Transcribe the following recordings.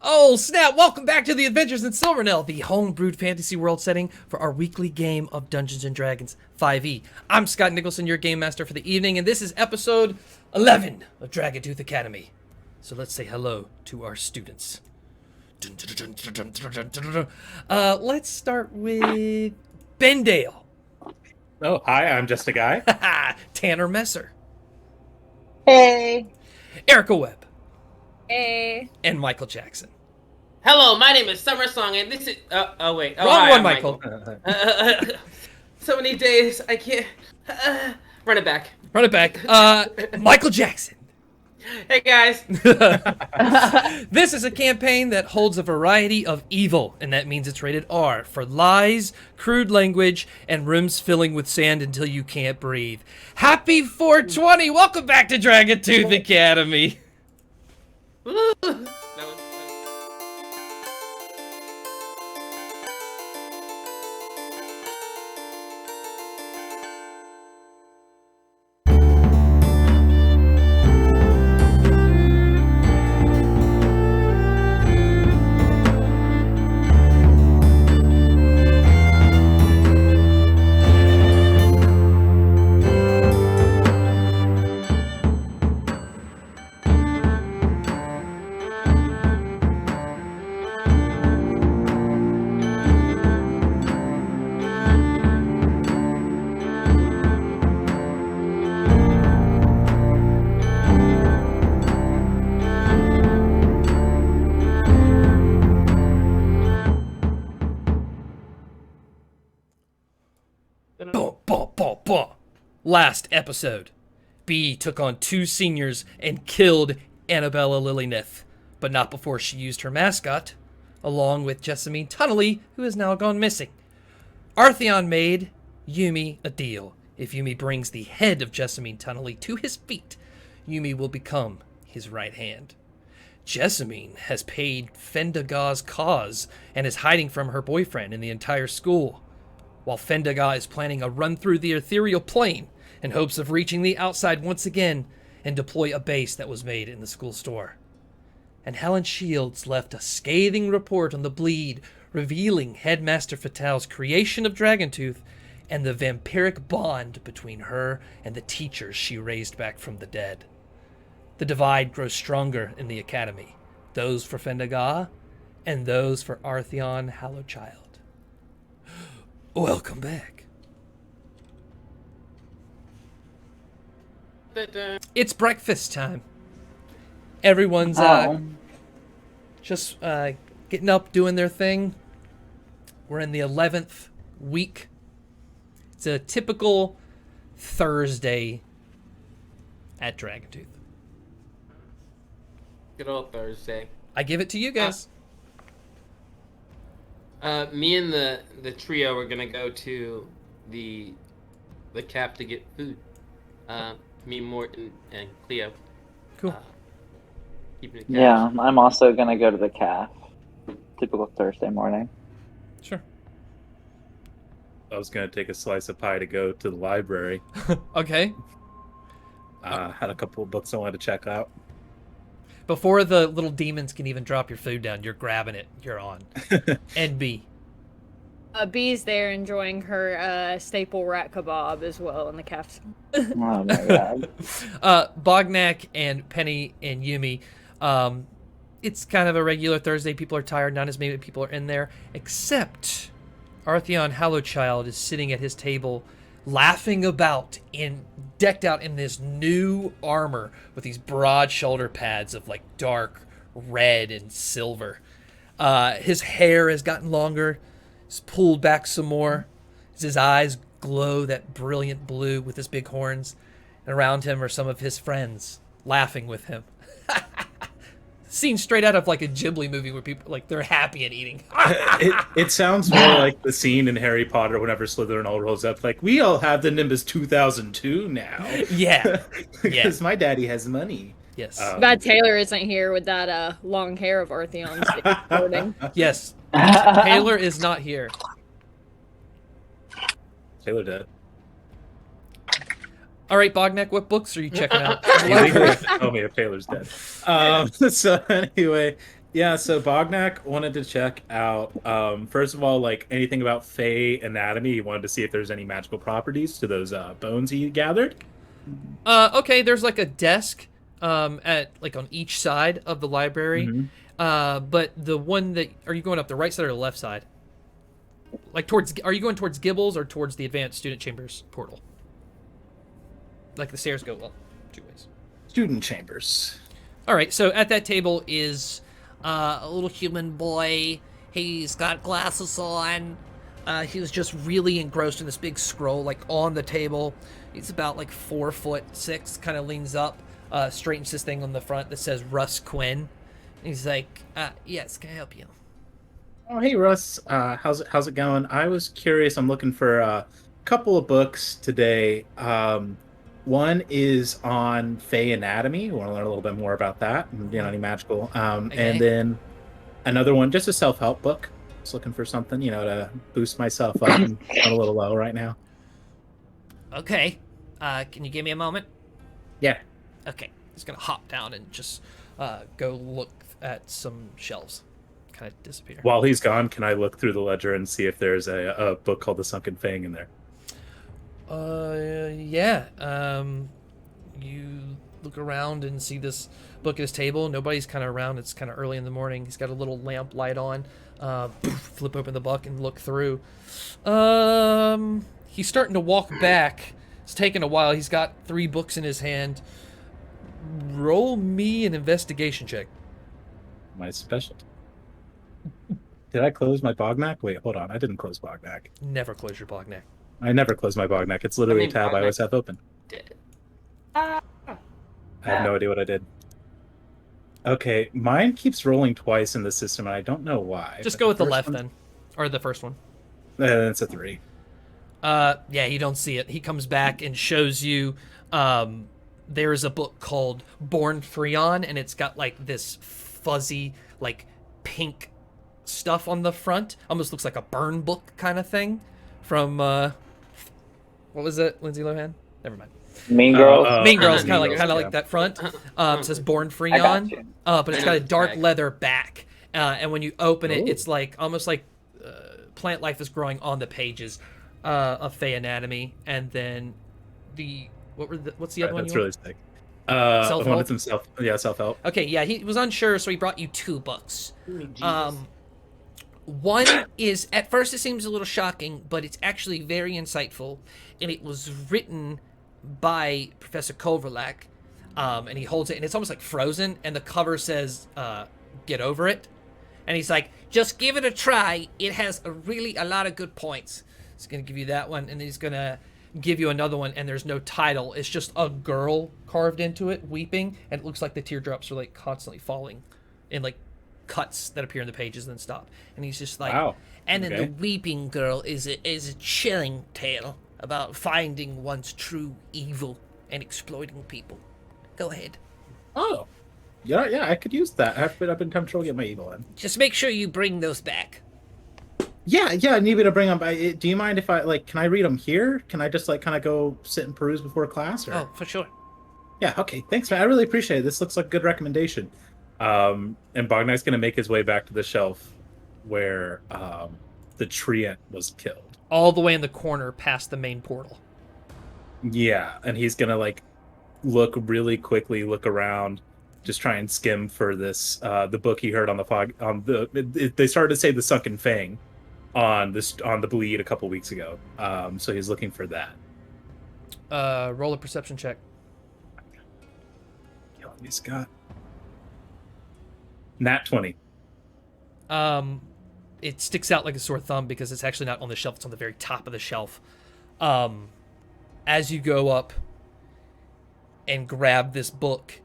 Oh, snap! Welcome back to the Adventures in Silvernell, the home-brewed fantasy world setting for our weekly game of Dungeons & Dragons 5e. I'm Scott Nicholson, your game master for the evening, and this is episode 11 of Dragontooth Academy. So let's say hello to our students. Let's start with Bendale. Oh, hi, I'm just a guy. Tanner Messer. Hey. Erica Webb. Hey. And Michael Jackson. Hello, my name is Summer Song, and this is. Wait. Oh, Wrong hi, one, I'm Michael. So many days, I can't. Run it back. Run it back. Michael Jackson. Hey, guys. This is a campaign that holds a variety of evil, and that means it's rated R for lies, crude language, and rooms filling with sand until you can't breathe. Happy 420! Welcome back to Dragontooth Academy. Last episode, B took on 2 seniors and killed Annabella Lilyneth, but not before she used her mascot, along with Jessamine Tunnelly, who has now gone missing. Artheon made Yumi a deal. If Yumi brings the head of Jessamine Tunnelly to his feet, Yumi will become his right hand. Jessamine has paid Fendagah's cause and is hiding from her boyfriend and the entire school, while Fendagah is planning a run through the ethereal plane in hopes of reaching the outside once again and deploy a base that was made in the school store. And Helen Shields left a scathing report on the bleed, revealing Headmaster Fetale's creation of Dragontooth and the vampiric bond between her and the teachers she raised back from the dead. The divide grows stronger in the academy, those for Fendagah and those for Artheon Hallowchild. Welcome back. It's breakfast time. Everyone's just getting up, doing their thing. We're in the 11th week. It's a typical Thursday at Dragontooth. Good old Thursday. I give it to you guys. Me and the trio are gonna go to the cap to get food. Me, Morton, and Cleo. Cool. Keeping it Yeah, I'm also gonna go to the calf. Typical Thursday morning. Sure. I was going to take a slice of pie to go to the library. Okay. Had a couple of books I wanted to check out. Before the little demons can even drop your food down, you're grabbing it. You're on. And B. Bee's there enjoying her staple rat kebab as well in the cafe. Oh my god. Bognak and Penny and Yumi. It's kind of a regular Thursday. People are tired. Not as many people are in there. Except Artheon Hallowchild is sitting at his table laughing about decked out in this new armor with these broad shoulder pads of like dark red and silver. His hair has gotten longer. It's pulled back some more. His eyes glow that brilliant blue with his big horns. And around him are some of his friends laughing with him. Scene straight out of like a Ghibli movie where people like they're happy and eating. It sounds more like the scene in Harry Potter whenever Slytherin all rolls up. Like, we all have the Nimbus 2002 now. Yeah. Because my daddy has money. Yes. Bad Taylor isn't here with that long hair of Artheon's recording. Yes. Taylor is not here. Taylor dead. All right, Bognak, what books are you checking out? You legally have to tell me if Taylor's dead. So anyway, Yeah, so Bognak wanted to check out, first of all, like anything about Fey anatomy. He wanted to see if there's any magical properties to those bones he gathered. Okay, there's like a desk at like on each side of the library. Mm-hmm. But the one that are you going up the right side or the left side? Like towards are you going towards Gibbles or towards the advanced student chambers portal? Like the stairs go up 2 ways. Student chambers. All right, so at that table is a little human boy. He's got glasses on. He was just really engrossed in this big scroll, like on the table. He's about like 4'6", kind of leans up, straightens this thing on the front that says Russ Quinn. He's like, yes, can I help you? Oh, hey Russ, how's it going? I was curious. I'm looking for a couple of books today. One is on Fey anatomy. I want to learn a little bit more about that, and any magical. Okay. And then another one, just a self-help book. Just looking for something, to boost myself up. I'm a little low right now. Okay. Can you give me a moment? Yeah. Okay. He's gonna hop down and just go look at some shelves. Kind of disappear. While he's gone, can I look through the ledger and see if there's a book called The Sunken Fang in there? Yeah. You look around and see this book at his table. Nobody's kind of around. It's kind of early in the morning. He's got a little lamp light on. Flip open the book and look through. He's starting to walk back. It's taking a while. He's got 3 books in his hand. Roll me an investigation check. My specialty. Did I close my Bognak? Wait, hold on. I didn't close Bognak. Never close your Bognak. I never close my Bognak. It's literally a tab I always have open. Dead. I have no idea what I did. Okay, mine keeps rolling twice in the system, and I don't know why. Just but go with the first left one- then. Or the first one. It's a 3. Yeah, you don't see it. He comes back and shows you there's a book called Born Freon, and it's got like this fuzzy, like pink stuff on the front. Almost looks like a burn book kind of thing from what was it, Lindsay Lohan? Never mind. Mean Girls. Mean Girls, Mean kind of Girls, like yeah. that front. It says Born I got Freon, you. but it's got a dark Back. leather back. And when you open it, Ooh. it's like almost like plant life is growing on the pages of Fey Anatomy. And then what's the other one? That's you really want? sick. Self-help? I wanted some self-help. Okay, yeah, he was unsure, so he brought you 2 books. Jesus. One is, at first it seems a little shocking, but it's actually very insightful, and it was written by Professor Kovalak, and he holds it, and it's almost like frozen, and the cover says, get over it. And he's like, just give it a try. It has a lot of good points. He's going to give you that one, and he's going to give you another one, and there's no title. It's just a girl carved into it, weeping, and it looks like the teardrops are like constantly falling in like cuts that appear in the pages and then stop. And he's just like, Wow. and then Okay. the weeping girl is a chilling tale about finding one's true evil and exploiting people. Go ahead. Oh. Yeah, I could use that. I've been having trouble getting my evil in. Just make sure you bring those back. Yeah, I need me to bring them. Do you mind if can I read them here? Can I just kind of go sit and peruse before class? Or? Oh, for sure. Yeah, okay. Thanks, man. I really appreciate it. This looks like a good recommendation. And Bognak's going to make his way back to the shelf where the treant was killed. All the way in the corner past the main portal. Yeah, and he's going to look really quickly, look around, just try and skim for this the book he heard on the fog they started to say The Sunken Fang on the bleed a couple weeks ago. So he's looking for that. Roll a perception check. He's got Nat 20. It sticks out like a sore thumb because it's actually not on the shelf. It's on the very top of the shelf. As you go up and grab this book,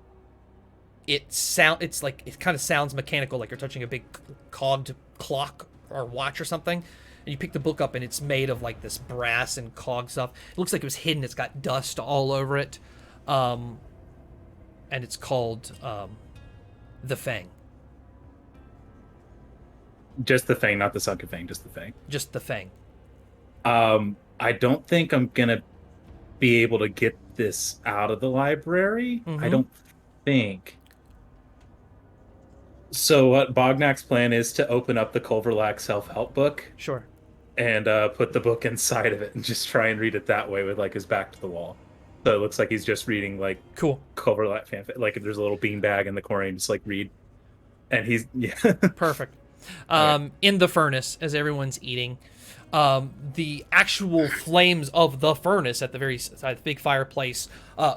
it kind of sounds mechanical, like you're touching a big cogged clock or watch or something. And you pick the book up and it's made of like this brass and cog stuff. It looks like it was hidden. It's got dust all over it. And it's called The Fang. Just the Fang, not the Sunken Fang, just the Fang. Just The Fang. I don't think I'm gonna be able to get this out of the library. Mhm. I don't think. So what Bognak's plan is to open up the Culverlac self-help book Sure. and put the book inside of it and just try and read it that way with like his back to the wall. So it looks like he's just reading like Cool. Culverlac fanfic. Like there's a little beanbag in the corner and just like read. And he's Perfect. In the furnace, as everyone's eating, the actual flames of the furnace at the very side, the big fireplace,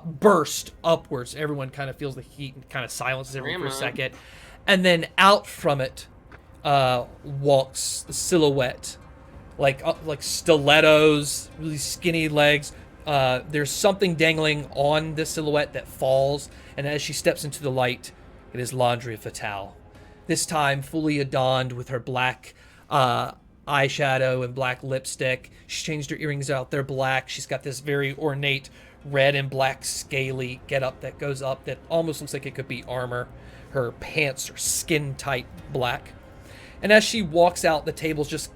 burst upwards. Everyone kind of feels the heat and kind of silences everyone for a second. And then out from it walks the silhouette, like stilettos, really skinny legs. There's something dangling on this silhouette that falls, and as she steps into the light, it is Landria Fetale. This time fully adorned with her black eyeshadow and black lipstick. She's changed her earrings out. They're black. She's got this very ornate red and black scaly getup that goes up that almost looks like it could be armor. Her pants are skin-tight black. And as she walks out, the table's just...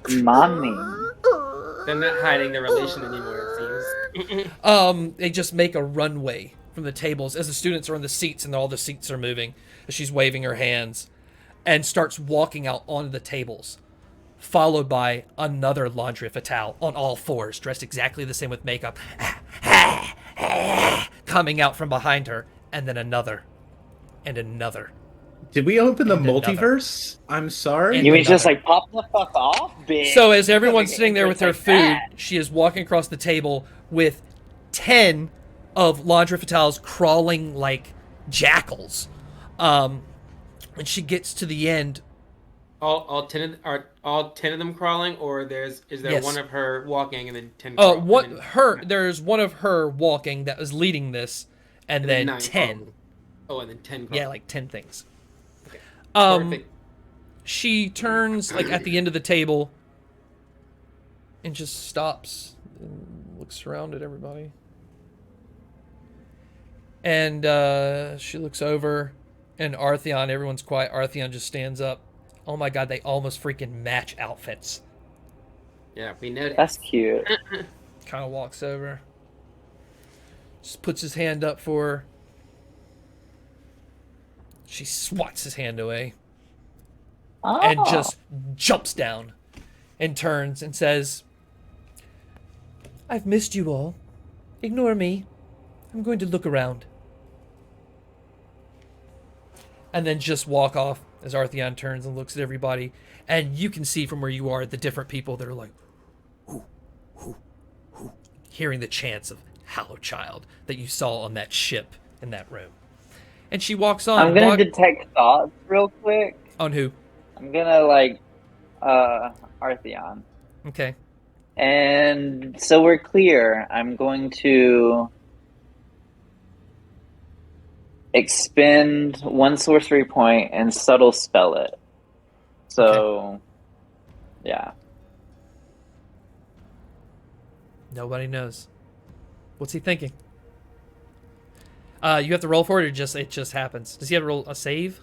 Mommy. They're not hiding their relation anymore, it seems. They just make a runway from the tables as the students are on the seats and all the seats are moving. As she's waving her hands and starts walking out onto the tables, followed by another Landria Fetale on all fours, dressed exactly the same with makeup, coming out from behind her, and then another, and another. Did we open the And another. multiverse? I'm sorry. And You mean just another. like pop the fuck off, bitch? So as everyone's sitting there with her Like food, that. she is walking across the table with 10 of Landria Fetale's crawling like jackals. When she gets to the end, All 10 are all 10 of them crawling, or is there Yes. one of her walking and then 10? there's one of her walking that was leading this, and then 9 10. crawling. Oh, and then 10 crawling. Yeah, like 10 things. Okay. Um, she turns like at the end of the table and just stops and looks around at everybody. And she looks over, and Artheon, everyone's quiet. Artheon just stands up. Oh my god, they almost freaking match outfits. Yeah, we noticed. That's cute. Kind of walks over. Just puts his hand up for her. She swats his hand away. Oh. And just jumps down and turns and says, I've missed you all. Ignore me. I'm going to look around. And then just walk off as Artheon turns and looks at everybody. And you can see from where you are the different people that are like, ooh, ooh, ooh, hearing the chants of Hallow Child that you saw on that ship in that room. And she walks on. I'm gonna detect thoughts real quick. On who? I'm gonna Artheon. Okay. And so we're clear. I'm going to expend one sorcery point and subtle spell it. So, yeah. Nobody knows. What's he thinking? You have to roll for it, or it just happens? Does he have to roll a save?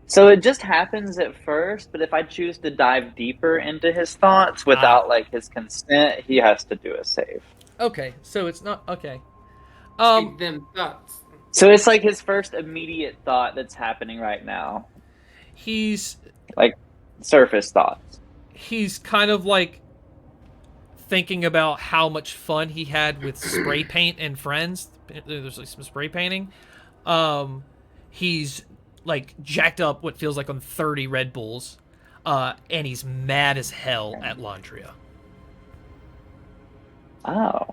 So it just happens at first, but if I choose to dive deeper into his thoughts without his consent, he has to do a save. Okay, so it's not okay. Speak them thoughts. So it's like his first immediate thought that's happening right now. He's Surface thoughts. he's kind of like thinking about how much fun he had with spray paint and friends. There's like some spray painting. He's like jacked up what feels like on 30 Red Bulls. And he's mad as hell at Landria. Oh.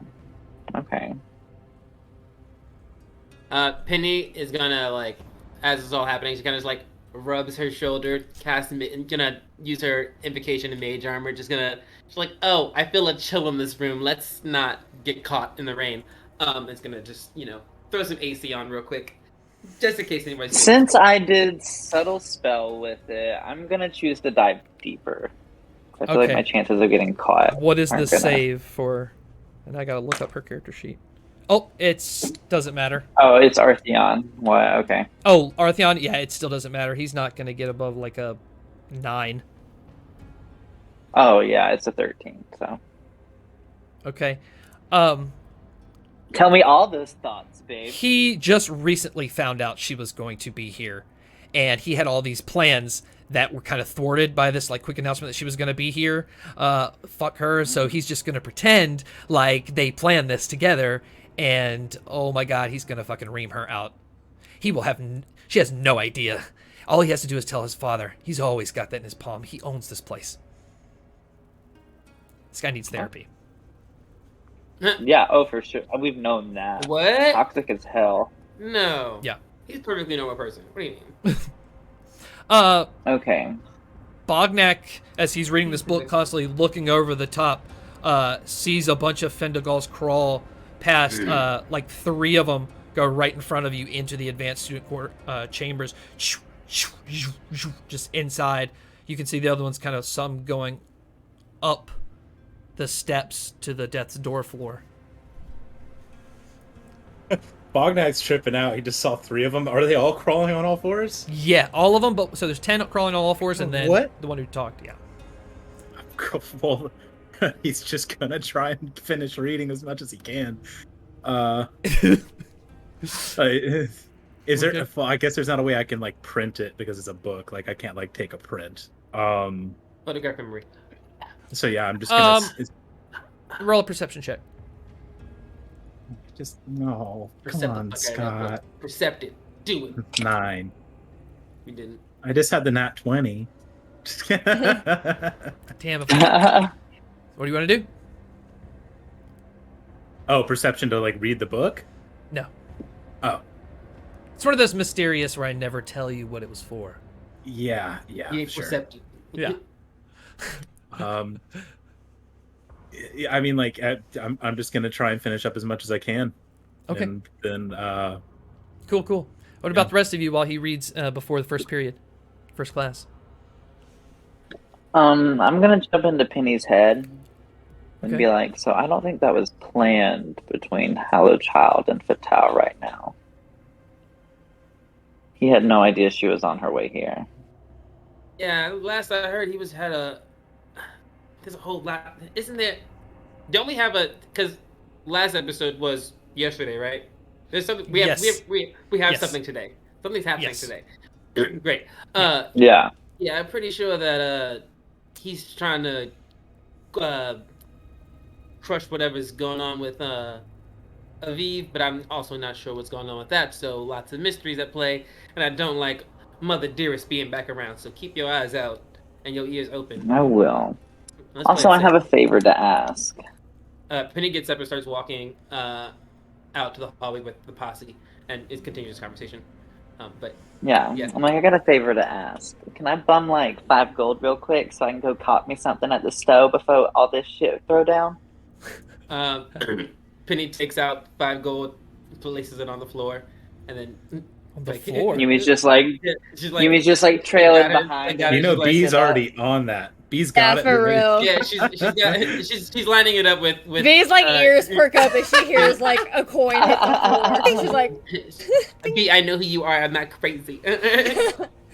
Okay. Penny is gonna as it's all happening, she kind of rubs her shoulder, gonna use her invocation and mage armor. She's like, oh, I feel a chill in this room. Let's not get caught in the rain. It's gonna just throw some AC on real quick, just in case anybody's. Since I did subtle spell with it, I'm gonna choose to dive deeper. I feel like my chances of getting caught. What is the aren't gonna- save for? And I gotta look up her character sheet. Oh, doesn't matter. Oh, it's Artheon. What? Okay. Oh, Artheon, yeah, it still doesn't matter. He's not gonna get above like a 9. Oh yeah, it's a 13. So Okay. tell me all those thoughts, babe. He just recently found out she was going to be here, and he had all these plans that were kind of thwarted by this like quick announcement that she was going to be here. Fuck her. So he's just going to pretend like they planned this together, and oh my god, he's going to fucking ream her out. He will have she has no idea. All he has to do is tell his father. He's always got that in his palm. He owns this place. This guy needs therapy. Yeah, oh, for sure. We've known that. What? Toxic as hell. No. Yeah. He's a perfectly normal person. What do you mean? Okay. Bognak, as he's reading this book, constantly looking over the top, sees a bunch of Fendigals crawl past. Like 3 of them go right in front of you into the advanced student chambers. Just inside. You can see the other ones kind of some going up the steps to the death's door floor. Bognak's tripping out. He just saw 3 of them. Are they all crawling on all fours? Yeah, all of them. But so there's 10 crawling on all fours, and then the one who talked. Yeah. Well, he's just gonna try and finish reading as much as he can. Is there? Okay. Well, I guess there's not a way I can like print it because it's a book. Like I can't like take a print. Photograph memory. So yeah, I'm just gonna Roll a perception check. just no. Come Perceptive. on, Okay, Scott. Perceptive. Do it. 9. We didn't. I just had the nat 20. Damn. What do you want to do? Oh, perception to like read the book? No. Oh. It's one of those mysterious where I never tell you what it was for. Yeah, You ain't sure. perceptive. Yeah. I mean, like, I'm just gonna try and finish up as much as I can. Okay. And then, Cool. What about the rest of you while he reads before the first period, first class? I'm gonna jump into Penny's head and Okay. be like, so I don't think that was planned between Hallowed Child and Fetale right now. He had no idea she was on her way here. Yeah, last I heard, he there's a whole lot. Isn't there? Don't we have because last episode was yesterday, right? There's something we have. Yes. We have Yes. something today. Something's happening Yes. today. Great. Yeah. Yeah, I'm pretty sure that he's trying to crush whatever's going on with Aviv, but I'm also not sure what's going on with that. So lots of mysteries at play, and I don't like Mother Dearest being back around. So keep your eyes out and your ears open. I will. Let's Also, play I it have safe. a favor to ask. Penny gets up and starts walking out to the hallway with the posse, and it continues this conversation. But Yeah. Yeah. I'm like, I got a favor to ask. Can I bum like 5 gold real quick so I can go cop me something at the stove before all this shit throw down? Penny takes out 5 gold, places it on the floor, and then On the like, floor? You mean just like she's you mean just like trailing got it, behind? got you it, know, she's like, B's it up. already on that. B's got Yeah, it. for real. Yeah, she's lining it up with. V's like ears perk up as she hears like a coin hit the floor. She's like, B, I know who you are. I'm not crazy. B is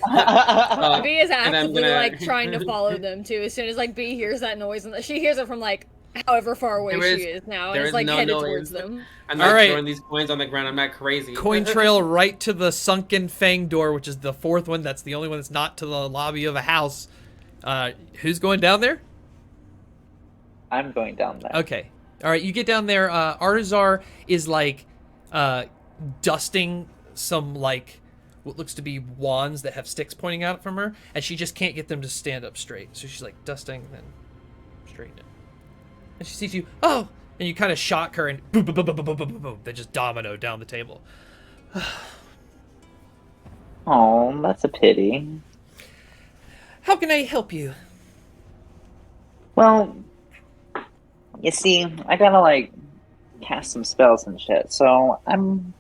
and I'm actively gonna- like trying to follow them too. As soon as like B hears that noise, and she hears it from like however far away There she is- is now, there and is it's like no headed noise. towards them. I'm not All right. throwing these coins on the ground. I'm not crazy. Coin trail right to the sunken fang door, which is the 4th one. That's the only one that's not to the lobby of a house. Who's going down there? I'm going down there. Okay. All right, you get down there. Artazar is like dusting some like what looks to be wands that have sticks pointing out from her, and she just can't get them to stand up straight. So she's like dusting, then straighten it. And she sees you. Oh, and you kind of shock her, and boom, boom, boom, boom, boom, boom, boom, boom. They just domino down the table. Oh, that's a pity. How can I help you? Well, you see, I gotta like cast some spells and shit, so I'm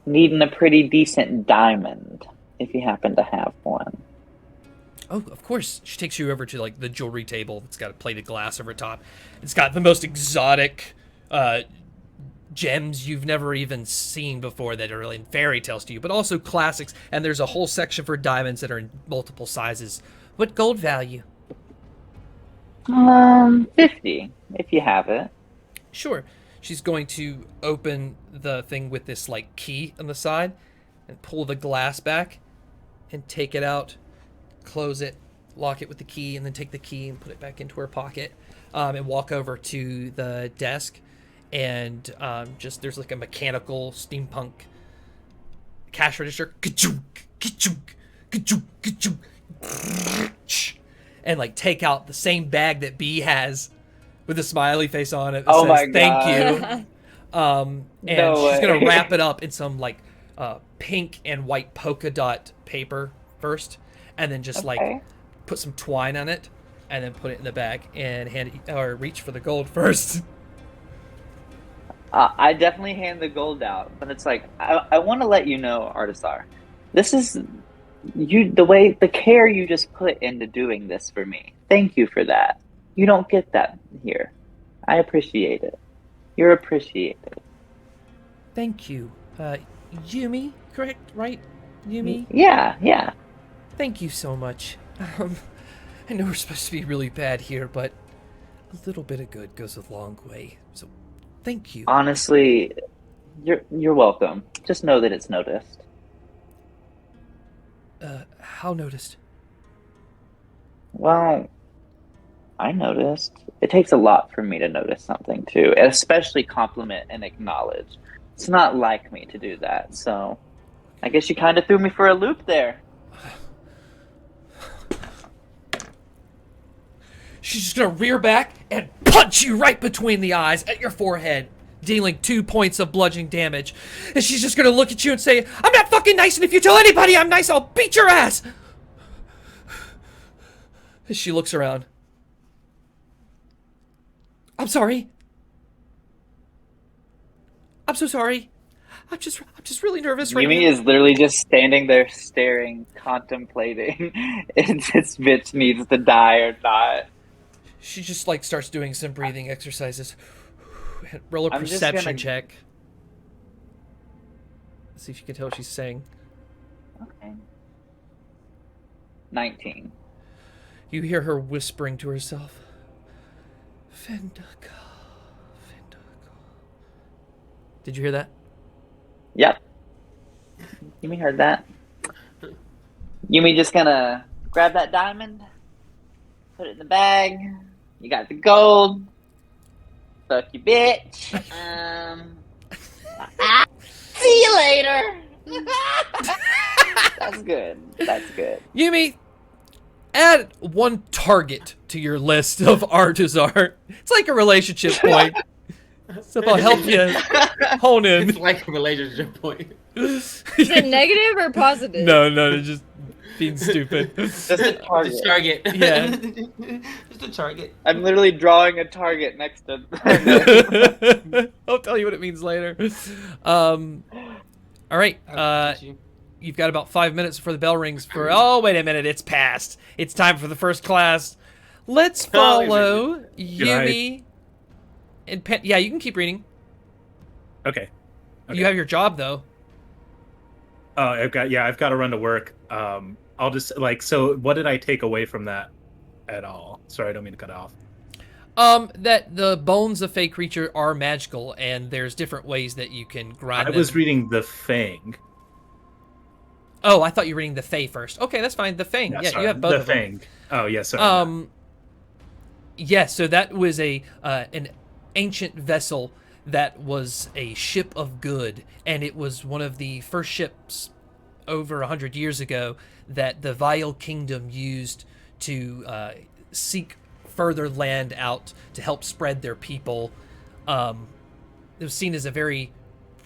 needing a pretty decent diamond if you happen to have one. Oh, of course. She takes you over to like the jewelry table. It's got a plated glass over top. It's got the most exotic gems you've never even seen before that are really in fairy tales to you, but also classics. And there's a whole section for diamonds that are in multiple sizes. What gold value? 50, if you have it. Sure. She's going to open the thing with this like key on the side and pull the glass back. and take it out, close it, lock it with the key, and then take the key and put it back into her pocket, and walk over to the desk, and just there's like a mechanical steampunk cash register, and like take out the same bag that B has with a smiley face on it that Oh says my thank God. you. And No she's gonna way. wrap it up in some like pink and white polka dot paper first, and then just like Okay. put some twine on it, and then put it in the bag and hand it, or reach for the gold first. I definitely hand the gold out, but it's like I want to let you know, Artisar, this is the care you just put into doing this for me. Thank you for that. You don't get that here. I appreciate it. You're appreciated. Thank you, Yumi. Correct, right? Yumi. Yeah. Thank you so much. I know we're supposed to be really bad here, but a little bit of good goes a long way. So, thank you. Honestly, you're welcome. Just know that it's noticed. How noticed? Well, I noticed. It takes a lot for me to notice something too, and especially compliment and acknowledge. It's not like me to do that, so I guess you kind of threw me for a loop there. She's just gonna rear back and punch you right between the eyes at your forehead, dealing 2 points of bludgeoning damage. And she's just gonna look at you and say, I'm not fucking nice, and if you tell anybody I'm nice, I'll beat your ass! As she looks around. I'm sorry. I'm so sorry. I'm just really nervous right Yumi now. is literally just standing there staring, contemplating if this bitch needs to die or not. She just like starts doing some breathing exercises. Roll a I'm just perception gonna- check. Let's see if you can tell what she's saying. Okay. 19. You hear her whispering to herself. Vendaga. Did you hear that? Yep. Yumi heard that. Yumi just gonna grab that diamond, put it in the bag. You got the gold. Fuck you, bitch. See you later. That's good. That's good. Yumi, add one target to your list of Artisar. It's like a relationship point. So if I'll help you hone in. It's like a relationship point. Is it negative or positive? No, it's just being stupid. Just a target. Just target. Yeah. Just a target. I'm literally drawing a target next to. I'll tell you what it means later. All right. You've got about 5 minutes before the bell rings for... Oh, wait a minute. It's past. It's time for the first class. Let's follow Yumi and Yeah, you can keep reading. Okay. You have your job, though. Oh, I've got to run to work. I'll just so what did I take away from that at all? Sorry, I don't mean to cut off. That the bones of fake creature are magical, and there's different ways that you can grind them. I was reading the Fang. Oh, I thought you were reading the Fae first. Okay, that's fine. The Fang. Yeah, sorry, you have both the of them. Fang. Oh, yes. Sorry. Yes, so that was an ancient vessel that was a ship of good, and it was one of the first ships over 100 years ago that the Vile Kingdom used to seek further land out to help spread their people. It was seen as a very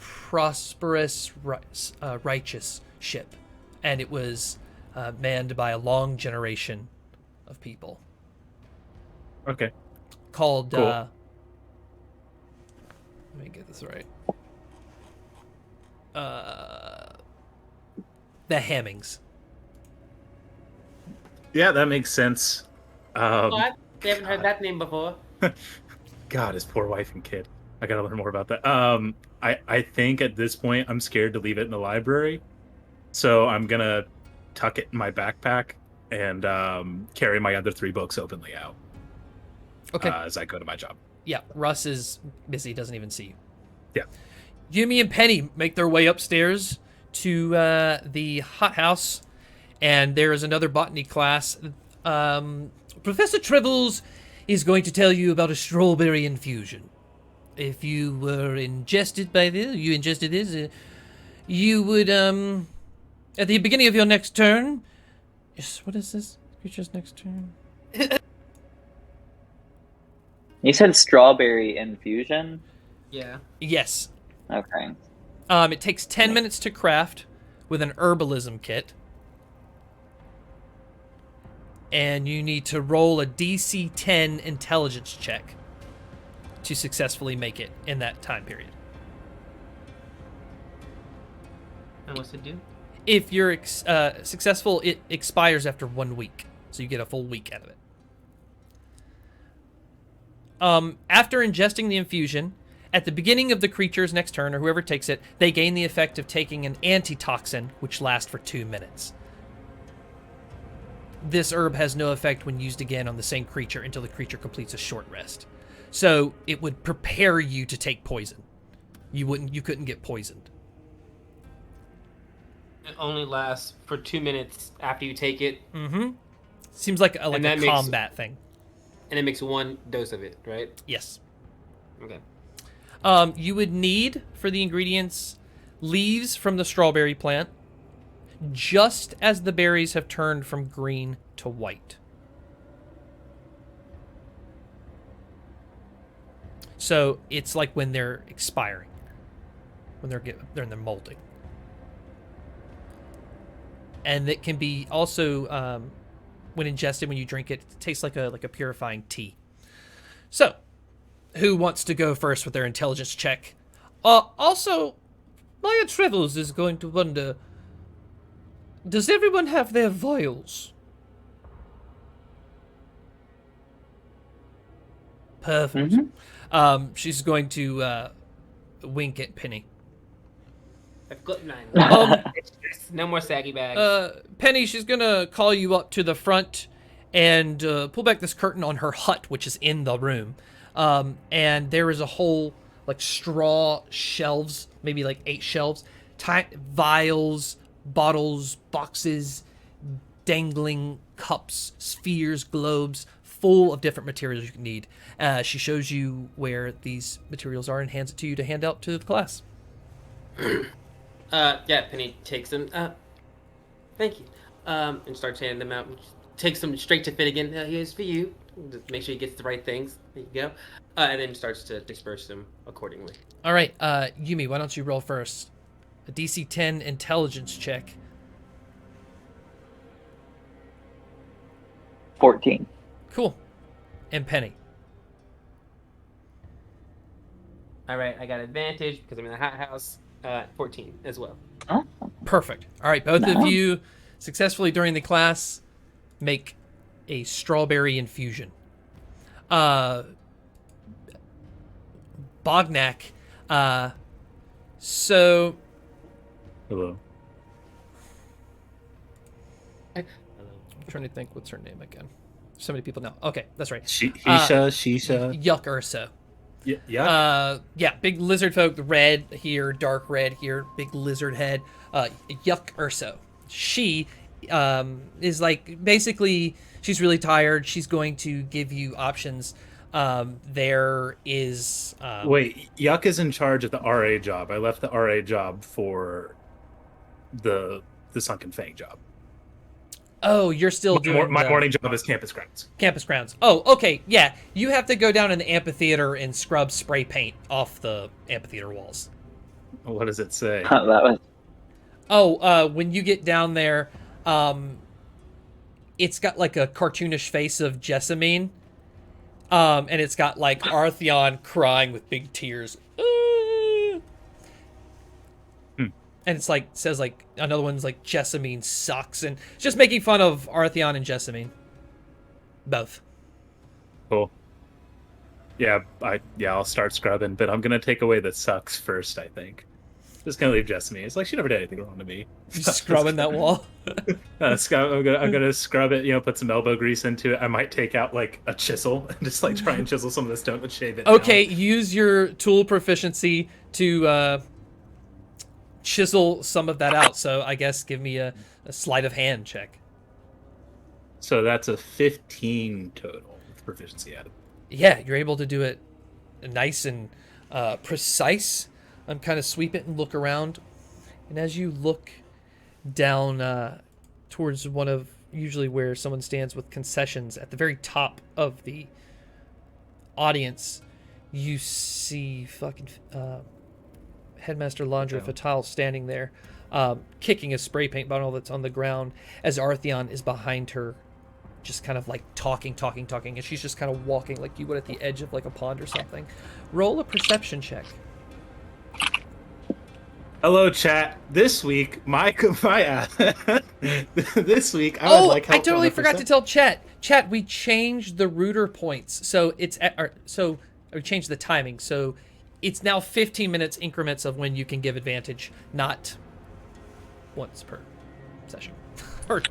prosperous, righteous ship, and it was manned by a long generation of people. Okay. Called, Cool. let me get this right. The Hammings. Yeah, that makes sense. What? They haven't heard that name before. God, his poor wife and kid. I gotta learn more about that. I think at this point I'm scared to leave it in the library, so I'm gonna tuck it in my backpack and carry my other 3 books openly out. Okay. As I go to my job. Yeah, Russ is busy, doesn't even see you. Yeah. Yumi and Penny make their way upstairs to the hothouse, And there is another botany class. Professor Tribbles is going to tell you about a strawberry infusion. If you were ingested by this, you would, at the beginning of your next turn... Yes, what is this? Creature's next turn? You said strawberry infusion? Yeah. Yes. Okay. It takes 10 minutes to craft with an herbalism kit. And you need to roll a DC 10 intelligence check to successfully make it in that time period. And what's it do? If you're successful, it expires after 1 week. So you get a full week out of it. After ingesting the infusion, at the beginning of the creature's next turn, or whoever takes it, they gain the effect of taking an antitoxin, which lasts for 2 minutes. This herb has no effect when used again on the same creature until the creature completes a short rest. So it would prepare you to take poison. You couldn't get poisoned. It only lasts for 2 minutes after you take it. Mm-hmm. Seems like a combat thing. And it makes 1 dose of it, right? Yes. Okay. You would need, for the ingredients, leaves from the strawberry plant, just as the berries have turned from green to white. So it's like when they're expiring, when they're molding. And it can be also, when ingested, when you drink it, it tastes like a purifying tea. So, who wants to go first with their intelligence check? Also, Maya Trevels is going to wonder, does everyone have their vials? Perfect. Mm-hmm. She's going to wink at Penny. I've got 9. No more saggy bags. Penny, she's gonna call you up to the front and pull back this curtain on her hut, which is in the room. And there is a whole straw shelves, maybe 8 shelves, vials, bottles, boxes, dangling cups, spheres, globes, full of different materials you can need. She shows you where these materials are and hands it to you to hand out to the class. Yeah, Penny takes them. Thank you. And starts handing them out. Takes them straight to Finnegan. Here's for you. Just make sure he gets the right things. There you go. And then starts to disperse them accordingly. All right, Yumi, why don't you roll first? A DC 10 intelligence check. 14. Cool. And Penny. All right, I got advantage because I'm in the hot house. 14 as well. Oh. Perfect. All right, both of you successfully during the class make a strawberry infusion. Bognak, so... Hello. I'm trying to think, what's her name again? So many people now. Okay, that's right. Shisha. Yuck Urso. Yeah. Yeah, big lizard folk, red here, dark red here, big lizard head. Yuck Urso. She is basically, she's really tired. She's going to give you options. There is... Wait, Yuck is in charge of the RA job. I left the RA job for the Sunken Fang job. Oh, you're still doing my morning job is campus grounds. Campus grounds. Oh, okay, yeah. You have to go down in the amphitheater and scrub spray paint off the amphitheater walls. What does it say? That was... Oh, when you get down there, it's got a cartoonish face of Jessamine, and it's got Artheon crying with big tears. And it's says another one's Jessamine sucks, and it's just making fun of Artheon and Jessamine. Both. Cool. Yeah, I'll start scrubbing, but I'm gonna take away the sucks first, I think. Just gonna leave Jessamine. It's she never did anything wrong to me. Just scrubbing that wall. I'm gonna scrub it, put some elbow grease into it. I might take out a chisel and just try and chisel some of the stone and shave it Okay, down. use your tool proficiency to chisel some of that out. So I guess give me a sleight of hand check. So that's a 15 total with proficiency added. Yeah, you're able to do it nice and precise. I'm kind of sweep it and look around. And as you look down towards one of usually where someone stands with concessions at the very top of the audience, you see fucking Headmaster Landria Fetale standing there, kicking a spray paint bottle that's on the ground as Artheon is behind her, just kind of like talking, and she's just kind of walking like you would at the edge of like a pond or something. Roll a perception check. Hello, chat. This week, this week I would like help. I totally forgot to tell chat. Chat, we changed the rooter points, so it's we changed the timing, so it's now 15 minutes increments of when you can give advantage, not once per session. But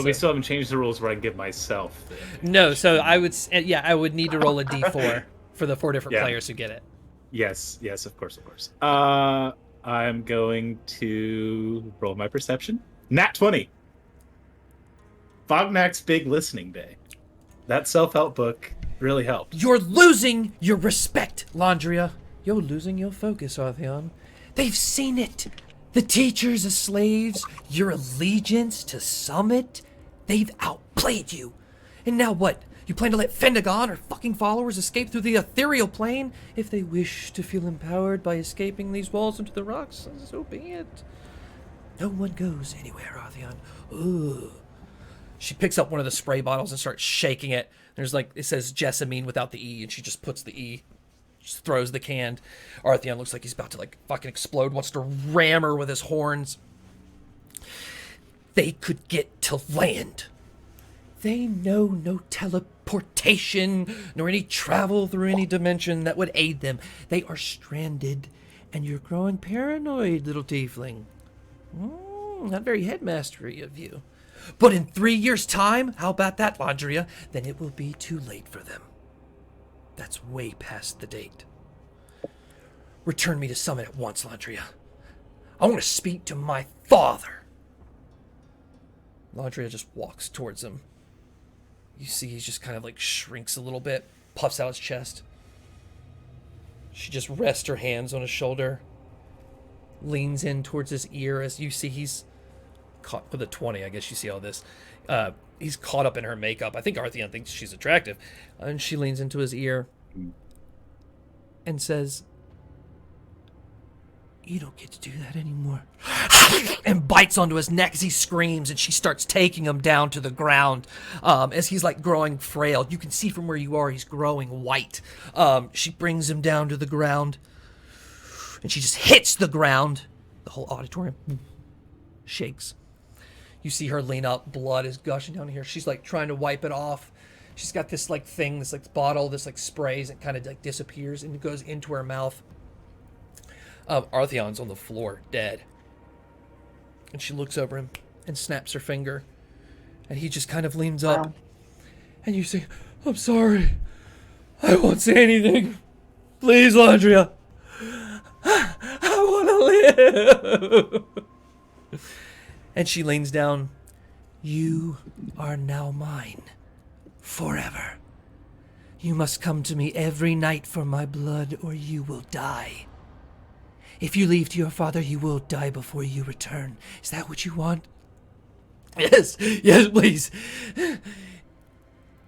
we still haven't changed the rules where I can give myself. No, so I would need to roll a d4 for the 4 different players who get it. Yes, of course. I'm going to roll my perception. Nat 20. Bognak's Big Listening Day. That self-help book really helped. You're losing your respect, Landria. You're losing your focus, Artheon. They've seen it. The teachers, the slaves, your allegiance to Summit. They've outplayed you. And now what? You plan to let Fendagon or fucking followers escape through the ethereal plane? If they wish to feel empowered by escaping these walls into the rocks, so be it. No one goes anywhere, Artheon. Ugh. She picks up one of the spray bottles and starts shaking it. There's like, it says Jessamine without the E, and she just puts the E, just throws the can. Artheon looks like he's about to like fucking explode, wants to ram her with his horns. They could get to land. They know no teleportation, nor any travel through any dimension that would aid them. They are stranded, and you're growing paranoid, little tiefling. Not very headmastery of you. But in 3 years' time, how about that, Landria? Then it will be too late for them. That's way past the date. Return me to Summit at once, Landria. I want to speak to my father. Landria just walks towards him. You see he just kind of like shrinks a little bit, puffs out his chest. She just rests her hands on his shoulder, leans in towards his ear as you see he's caught with a 20. I guess you see all this. He's caught up in her makeup. I think Artheon thinks she's attractive. And she leans into his ear and says, "You don't get to do that anymore." And bites onto his neck as he screams, and she starts taking him down to the ground as he's like growing frail. You can see from where you are, he's growing white. She brings him down to the ground, and she just hits the ground. The whole auditorium shakes. You see her lean up, blood is gushing down here. She's like trying to wipe it off. She's got this like thing, this like bottle, this like sprays, and kind of like disappears and it goes into her mouth. Artheon's on the floor, dead. And she looks over him and snaps her finger. And he just kind of leans up. And you say, "I'm sorry. I won't say anything. Please, Landria. I want to live." And she leans down. "You are now mine. Forever. You must come to me every night for my blood, or you will die. If you leave to your father, you will die before you return. Is that what you want?" "Yes, please.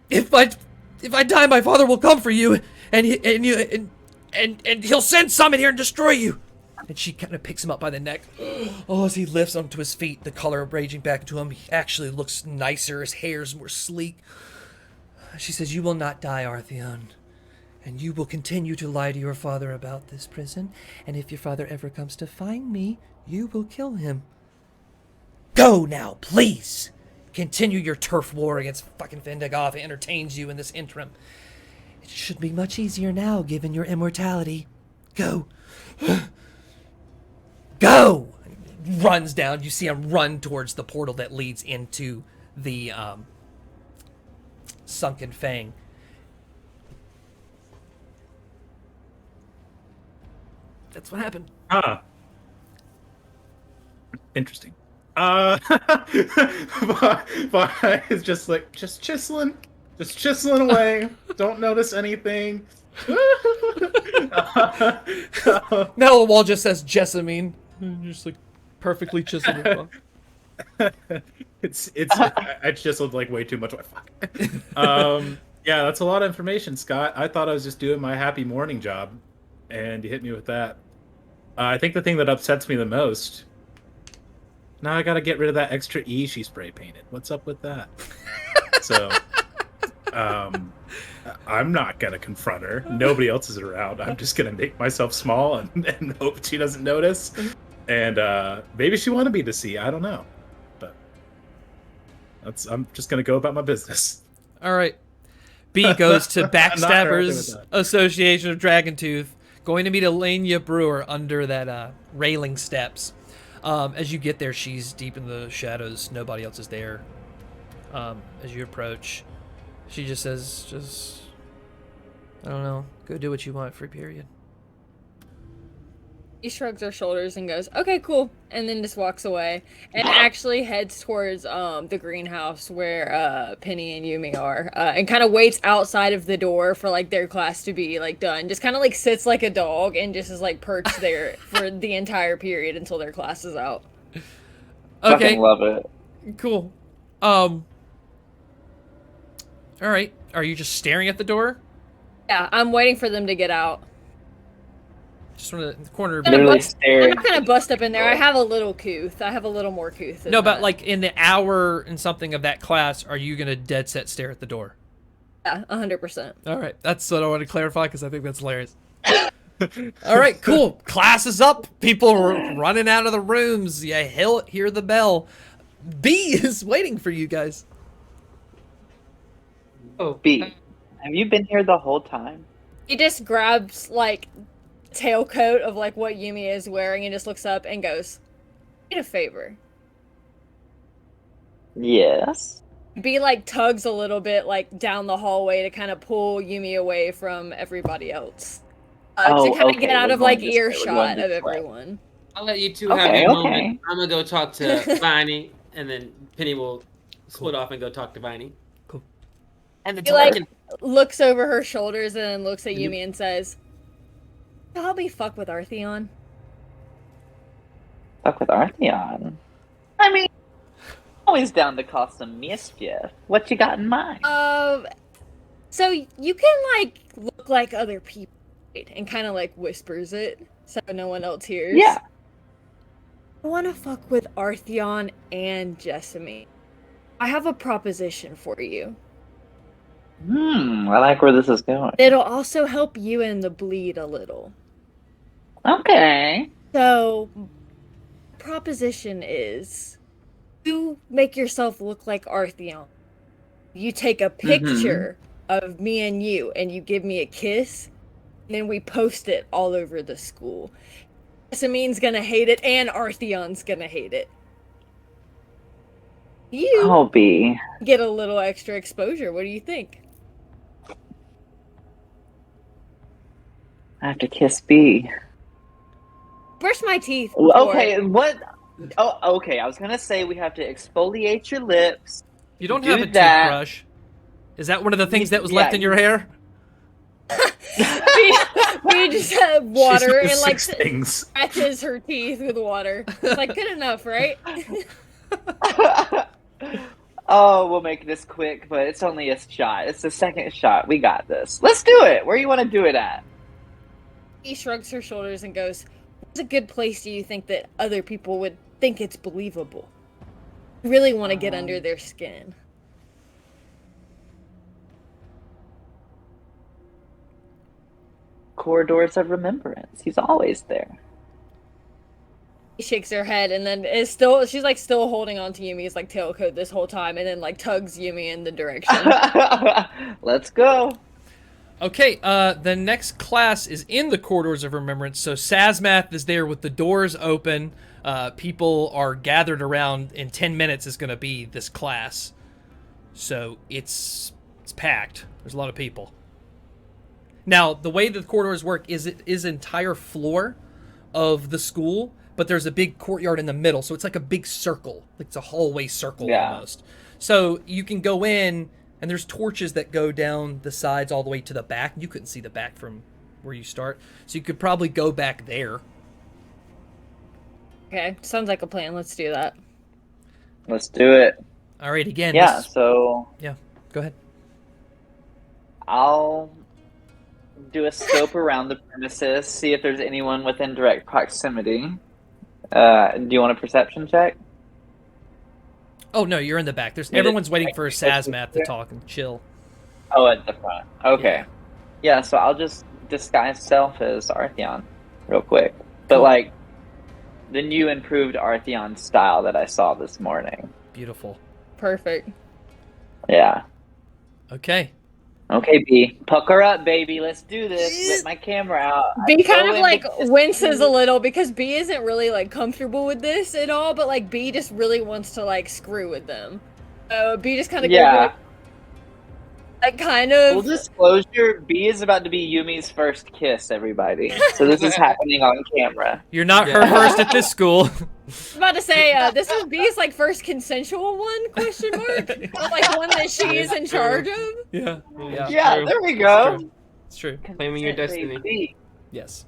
If I die, my father will come for you, and he'll send Summit here and destroy you." And she kind of picks him up by the neck. Oh, as he lifts him to his feet, the color raging back into him. He actually looks nicer. His hair's more sleek. She says, "You will not die, Artheon. And you will continue to lie to your father about this prison. And if your father ever comes to find me, you will kill him. Go now, please. Continue your turf war against fucking Vendagoth. It entertains you in this interim. It should be much easier now, given your immortality. Go." Go! Runs down. You see him run towards the portal that leads into the sunken fang. That's what happened. Huh. Interesting. But it's just like just chiseling away. Don't notice anything. Now the wall just says Jessamine. Just like perfectly chiseled. I chiseled like way too much. Fuck. Yeah, that's a lot of information, Scott. I thought I was just doing my happy morning job, and you hit me with that. I think the thing that upsets me the most. Now I gotta get rid of that extra E she spray painted. What's up with that? So, I'm not gonna confront her. Nobody else is around. I'm just gonna make myself small and hope she doesn't notice. And maybe she wanted me to see. I don't know, but I'm just gonna go about my business. All right. B goes to I'm not Backstabbers with that. Association of Dragontooth, going to meet Elenia Brewer under that railing steps. As you get there, she's deep in the shadows. Nobody else is there. As you approach, she just says, I don't know, go do what you want, free period. He shrugs her shoulders and goes, okay, cool, and then just walks away and actually heads towards the greenhouse where Penny and Yumi are, and kind of waits outside of the door for like their class to be like done. Just kind of like sits like a dog and just is like perched there for the entire period until their class is out. Okay, Fucking love it. cool. All right, are you just staring at the door? Yeah, I'm waiting for them to get out. Just from the corner of Literally I'm staring. not gonna bust up in there. I have a little couth. I have a little more couth. than No, but that. like in the hour and something of that class, are you gonna dead set stare at the door? Yeah, 100%. All right, that's what I want to clarify because I think that's hilarious. All right, cool. Class is up. People are running out of the rooms. You hear the bell. B is waiting for you guys. Oh, B, have you been here the whole time? He just grabs like tailcoat of like what Yumi is wearing and just looks up and goes, "Need a favor." Yes. B like tugs a little bit like down the hallway to kind of pull Yumi away from everybody else, to Oh, kind of okay, get out we're of like going this way, we're earshot going of this way. everyone. I'll let you two have Okay, your okay. moment. I'm gonna go talk to Viney, and then Penny will split off and go talk to Viney. Cool. And the He like dragon. looks over her shoulders and then looks at Yumi and says, "You help me fuck with Artheon." Fuck with Artheon. I mean, always down to cause some mischief. What you got in mind? So you can like look like other people, right? And kind of like whispers it so no one else hears. Yeah. I want to fuck with Artheon and Jessamine. I have a proposition for you. I like where this is going. It'll also help you in the bleed a little. Okay. So, proposition is, you make yourself look like Artheon. You take a picture of me and you give me a kiss, and then we post it all over the school. Jessamine's gonna hate it, and Artheon's gonna hate it. You Oh, B. get a little extra exposure. What do you think? I have to kiss B. Brush my teeth. Okay, what? Oh, okay. I was gonna say we have to exfoliate your lips. You don't Do have a that. toothbrush. Is that one of the things that was left in your hair? we just have water She's and like six things. scratches her teeth with water. It's like good enough, right? Oh, we'll make this quick, but it's only a shot. It's the second shot. We got this. Let's do it. Where you want to do it at? He shrugs her shoulders and goes, "What's a good place do you think that other people would think it's believable? Really want to get under their skin." Corridors of Remembrance. He's always there. He shakes her head and then she's like still holding on to Yumi's like tailcoat this whole time and then like tugs Yumi in the direction. Let's go. Okay, the next class is in the Corridors of Remembrance. So Sazmath is there with the doors open. People are gathered around. In 10 minutes is going to be this class. So it's packed. There's a lot of people. Now, the way that the corridors work is it is entire floor, of the school, but there's a big courtyard in the middle, so it's like a big circle. Like it's a hallway circle almost. So you can go in, and there's torches that go down the sides all the way to the back. You couldn't see the back from where you start, so you could probably go back there. Okay, sounds like a plan. Let's do that. Let's do it. All right, again. Yeah, so Yeah, go ahead. I'll do a scope around the premises, see if there's anyone within direct proximity. Do you want a perception check? Oh, no, you're in the back. Everyone's waiting for Sazmat to talk and chill. Oh, at the front. Okay. Yeah, so I'll just disguise self as Artheon real quick. But, Cool. like, the new improved Artheon style that I saw this morning. Beautiful. Perfect. Yeah. Okay. Okay, B. Pucker up, baby. Let's do this. Whip my camera out. B I kind go of in like with- winces a little because B isn't really like comfortable with this at all, but like B just really wants to like screw with them. B just kind of Yeah. like kind of. Full disclosure, B is about to be Yumi's first kiss, everybody. So this is happening on camera. You're not Yeah. her first at this school. I was about to say this is B's like first consensual one? Question mark. Or, like one that she is in charge of. Yeah. Yeah, True. there we go. It's true. Claiming your Consent, destiny. baby. Yes.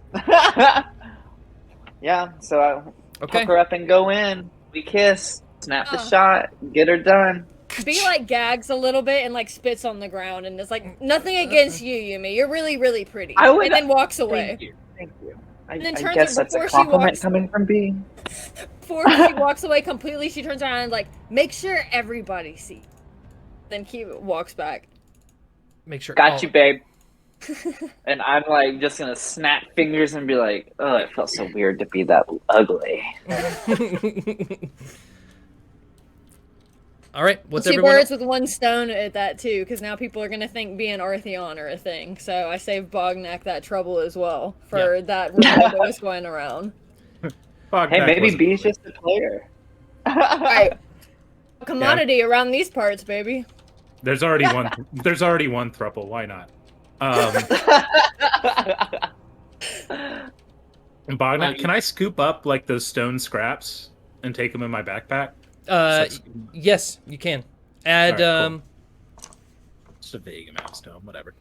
Yeah, so I Okay. pucker up and go in. We kiss, snap the Uh. shot, get her done. B like gags a little bit and like spits on the ground and is like, nothing against you, Yumi. You're really, really pretty. I would- And then walks away. Thank you. Thank you. I then I turns guess it that's a before she compliment walks- coming from B. Before she walks away completely, she turns around and like, make sure everybody sees. Then walks back. Make sure. Got you, babe. And I'm like just gonna snap fingers and be like, oh, it felt so weird to be that ugly. All right. What's Two everyone? birds with one stone at that too, because now people are gonna think being Artheon are a thing. So I saved Bognak that trouble as well for that rumor that was going around. Fuck, Hey, that maybe wasn't B's funny. just a player. Right. Commodity around these parts, baby. There's already one. There's already one thruple. Why not? And Bognak, can I scoop up like those stone scraps and take them in my backpack? Yes, you can. Add Alright, Just a vague amount of stone, whatever.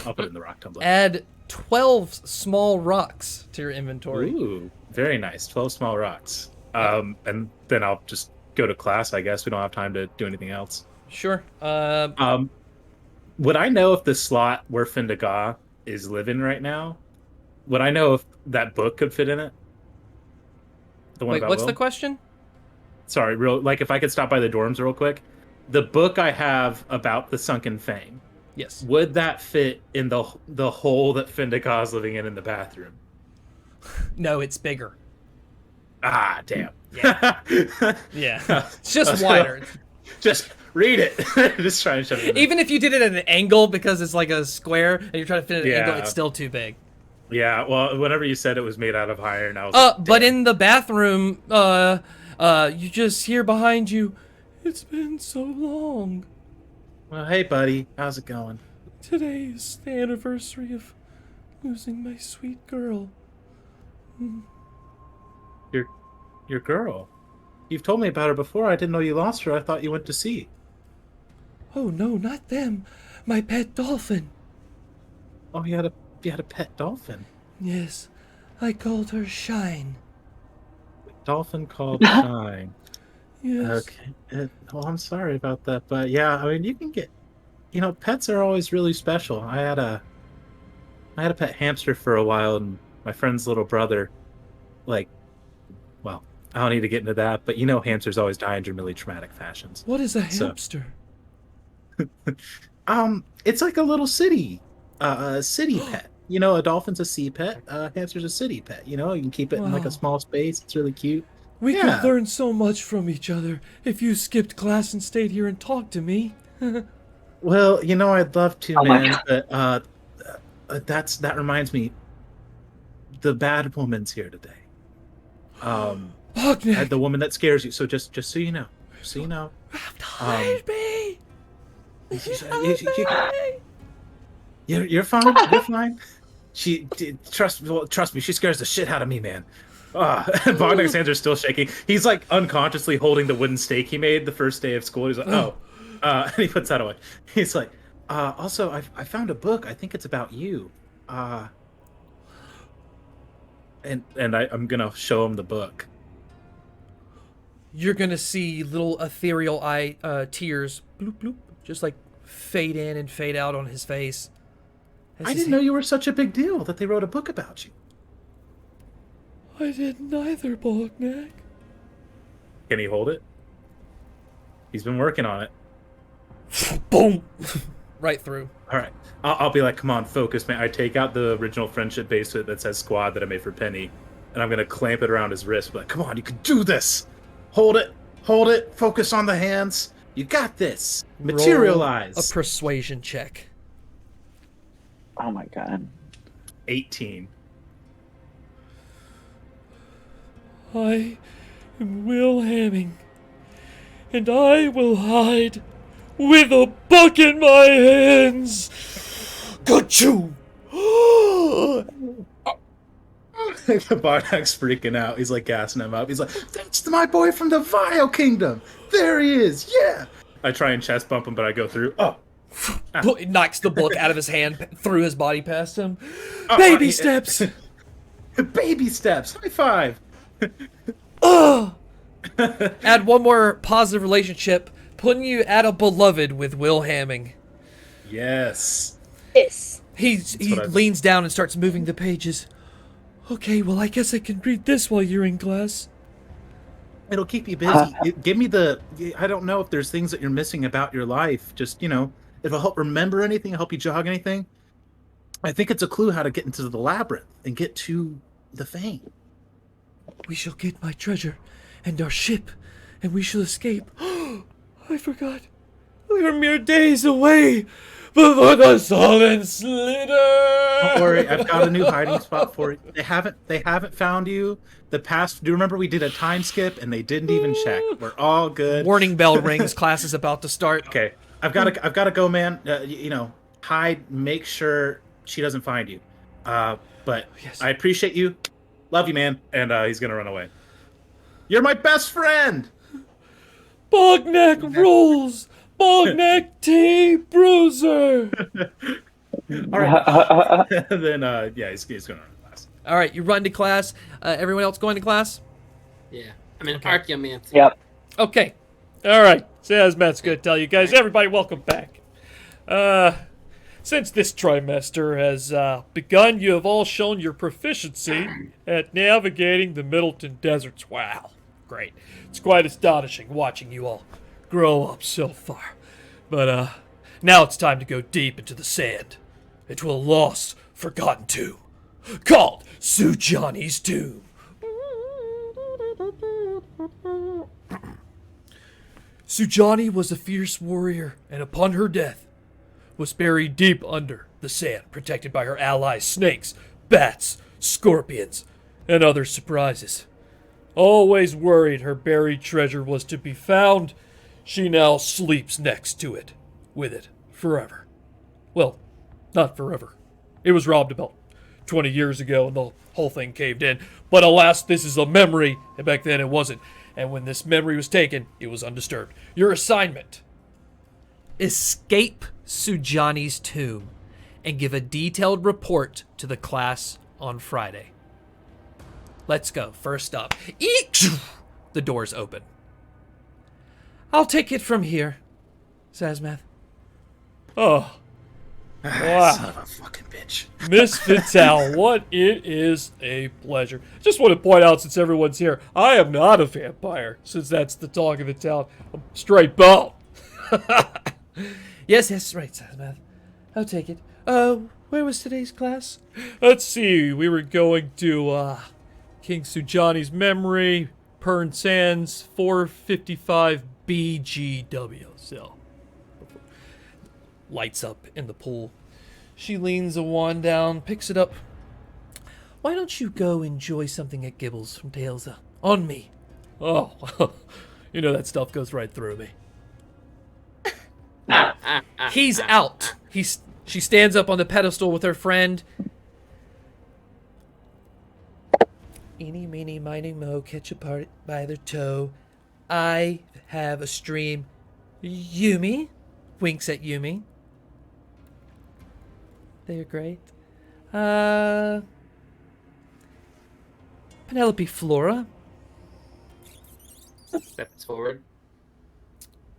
I'll put it in the rock tumbler. add 12 small rocks to your inventory. Ooh, very nice. 12 small rocks. And then I'll just go to class, I guess. We don't have time to do anything else. Sure. Would I know if the slot where Findaga is living right now? Would I know if that book could fit in it? The one Wait, about what's Will? the question? Sorry, if I could stop by the dorms real quick. The book I have about the Sunken Fang, Yes. would that fit in the hole that Findaga is living in the bathroom? No, it's bigger. Ah, damn. Yeah. It's just wider. Just read it. Just try and shut it in. Even if you did it at an angle because it's like a square and you're trying to fit it at an angle, Yeah. it's still too big. Yeah, well, whenever you said it was made out of iron, I was But damn. in the bathroom, you just hear behind you, it's been so long. Well, hey, buddy. How's it going? Today is the anniversary of losing my sweet girl. Your girl. You've told me about her before. I didn't know you lost her. I thought you went to sea. Oh no, not them. My pet dolphin. Oh, you had a pet dolphin. Yes, I called her Shine. Dolphin called Shine. Yes. Okay. Well, I'm sorry about that, but yeah, I mean, you can get, pets are always really special. I had a pet hamster for a while, and my friend's little brother, well, I don't need to get into that, but hamsters always die in really traumatic fashions. What is a So- hamster? It's like a little city pet. A dolphin's a sea pet. A hamster's a city pet. You can keep it in like Wow. a small space. It's really cute. We Yeah. could learn so much from each other if you skipped class and stayed here and talked to me. Well, I'd love to, Oh my man. But that reminds me. The bad woman's here today. Bognak, The woman that scares you. So just so you know, hide me. you're fine. You're fine. trust me, she scares the shit out of me, man. Bognak's hands are still shaking. He's like unconsciously holding the wooden stake he made the first day of school. He's like, and he puts that away. He's like, also, I found a book. I think it's about you. And I'm gonna show him the book. You're gonna see little ethereal tears, bloop bloop, just like fade in and fade out on his face. I didn't know you were such a big deal that they wrote a book about you. I didn't either, Bognak. Can he hold it? He's been working on it. Boom! Right through. All right. I'll be like, come on, focus, man. I take out the original friendship bracelet that says squad that I made for Penny, and I'm going to clamp it around his wrist. Be like, come on, you can do this. Hold it. Focus on the hands. You got this. Materialize. Roll a persuasion check. Oh my god. 18. I am Will Hamming, and I will hide with a book in my hands. Gachoo! Bognak's freaking out. He's like gassing him up. He's like, that's my boy from the Vile Kingdom. There he is. Yeah. I try and chest bump him, but I go through. It knocks the book out of his hand, through his body past him. Baby steps! Baby steps. High five. Add one more positive relationship, putting you at a beloved with Will Hamming. Yes. Yes. He leans down and starts moving the pages. Okay, well, I guess I can read this while you're in class. It'll keep you busy. Give me I don't know if there's things that you're missing about your life. Just, it'll help remember anything, help you jog anything. I think it's a clue how to get into the labyrinth and get to the Fane. We shall get my treasure and our ship, and we shall escape. I forgot. We are mere days away before the sullen slither. Don't worry, I've got a new hiding spot for you. They haven't found you. Do you remember we did a time skip and they didn't even check? We're all good. Warning bell rings. Class is about to start. Okay, I've got to go, man. Hide. Make sure she doesn't find you. But yes. I appreciate you. Love you, man. And he's gonna run away. You're my best friend. Bognak rules. Bognak T. Bruiser. All right. Then he's gonna run to class. All right, you run to class. Everyone else going to class? Yeah, I'm an archaeomancer. Yep. Okay. All right. So as Matt's gonna tell you guys, everybody, welcome back. Since this trimester has begun, you have all shown your proficiency at navigating the Middleton deserts. Wow, great. It's quite astonishing watching you all grow up so far. But now it's time to go deep into the sand, into a lost, forgotten tomb, called Sujani's Tomb. Sujani was a fierce warrior, and upon her death, was buried deep under the sand, protected by her allies, snakes, bats, scorpions, and other surprises. Always worried her buried treasure was to be found, she now sleeps next to it, with it, forever. Well, not forever. It was robbed about 20 years ago, and the whole thing caved in. But alas, this is a memory, and back then it wasn't. And when this memory was taken, it was undisturbed. Your assignment: escape Sujani's tomb and give a detailed report to the class on Friday. Let's go. First up. The doors open. I'll take it from here, Zazmath. Oh. Wow. Son of a fucking bitch. Miss Fetale, what it is a pleasure. Just want to point out, since everyone's here, I am not a vampire, since that's the talk of the town. I'm straight bone. Yes, right, Zazmath. I'll take it. Where was today's class? Let's see. We were going to, King Sujani's memory, Pern Sands, 455 BGW. So, lights up in the pool. She leans a wand down, picks it up. Why don't you go enjoy something at Gibbles from Tailsa? On me. Oh, you know that stuff goes right through me. He's out. She stands up on the pedestal with her friend. Eeny, meeny, miny, mo, catch a part by their toe. I have a stream. Yumi winks at Yumi. They're great. Penelope, Flora. Steps forward.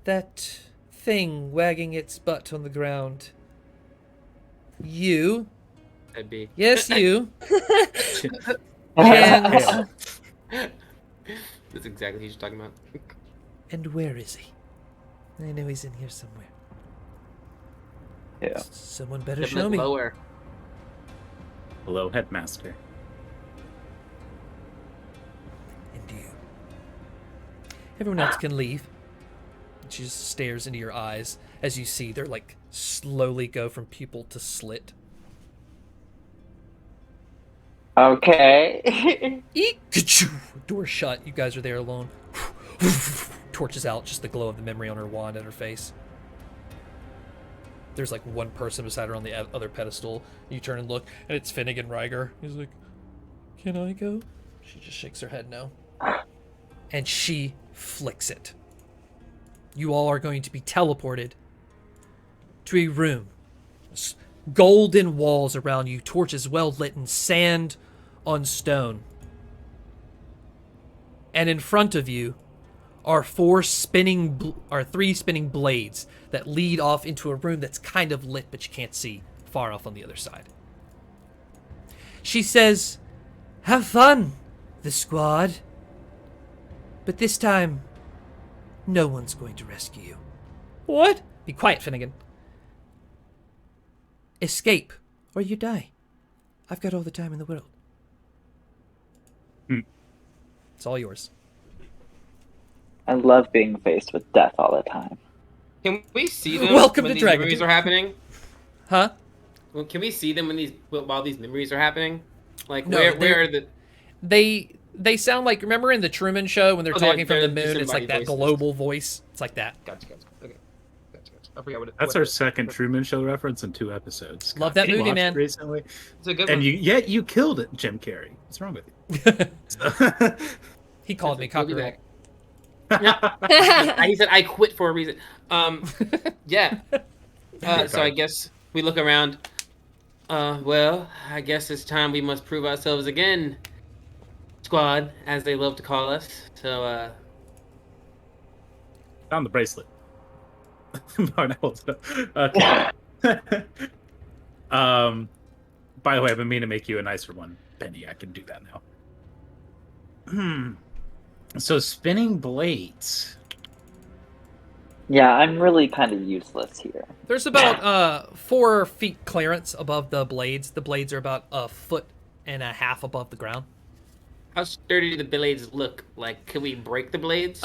That thing wagging its butt on the ground. You. That'd be. Yes, you. Yeah. That's exactly who you're talking about. And where is he? I know he's in here somewhere. Yeah. Someone better Step show me. lower. Hello, Headmaster. And you. Everyone else can leave. She just stares into your eyes as you see they're like slowly go from pupil to slit. Okay. Eek! Ka-choo! Door shut. You guys are there alone. Torches out, just the glow of the memory on her wand and her face. There's like one person beside her on the other pedestal. You turn and look, and it's Finnegan Ryger. He's like, "Can I go?" She just shakes her head no. And she flicks it. You all are going to be teleported to a room. Golden walls around you, torches well lit, and sand on stone. And in front of you are three spinning blades that lead off into a room that's kind of lit, but you can't see far off on the other side. She says, "Have fun, the squad. But this time, no one's going to rescue you." What? Be quiet, Finnegan. Escape, or you die. I've got all the time in the world. It's all yours. I love being faced with death all the time. Can we see them Welcome when to these Dragontooth. memories are happening? Huh? Well, can we see them while these memories are happening? Like No, where are the? They sound like, remember in the Truman Show when they're Oh, talking from the they're moon? It's like that disembodied global voice. It's like that. Gotcha. Okay. Gotcha. I forgot what it. That's our second Truman Show reference in 2 episodes. Love God, that you movie, watched man. it recently, It's a good and one. you killed it, Jim Carrey. What's wrong with you? He called me We'll be copyright. back. He said I quit for a reason. Yeah. So Okay. I guess we look around. Well, I guess it's time we must prove ourselves again, squad, as they love to call us. So, Found the bracelet. Barnett holds it up. Okay. By the way, I've been meaning to make you a nicer one, Benny. I can do that now. So spinning blades. Yeah, I'm really kind of useless here. There's about 4 feet clearance above the blades. The blades are about 1.5 feet above the ground. how sturdy do the blades look? Like, can we break the blades?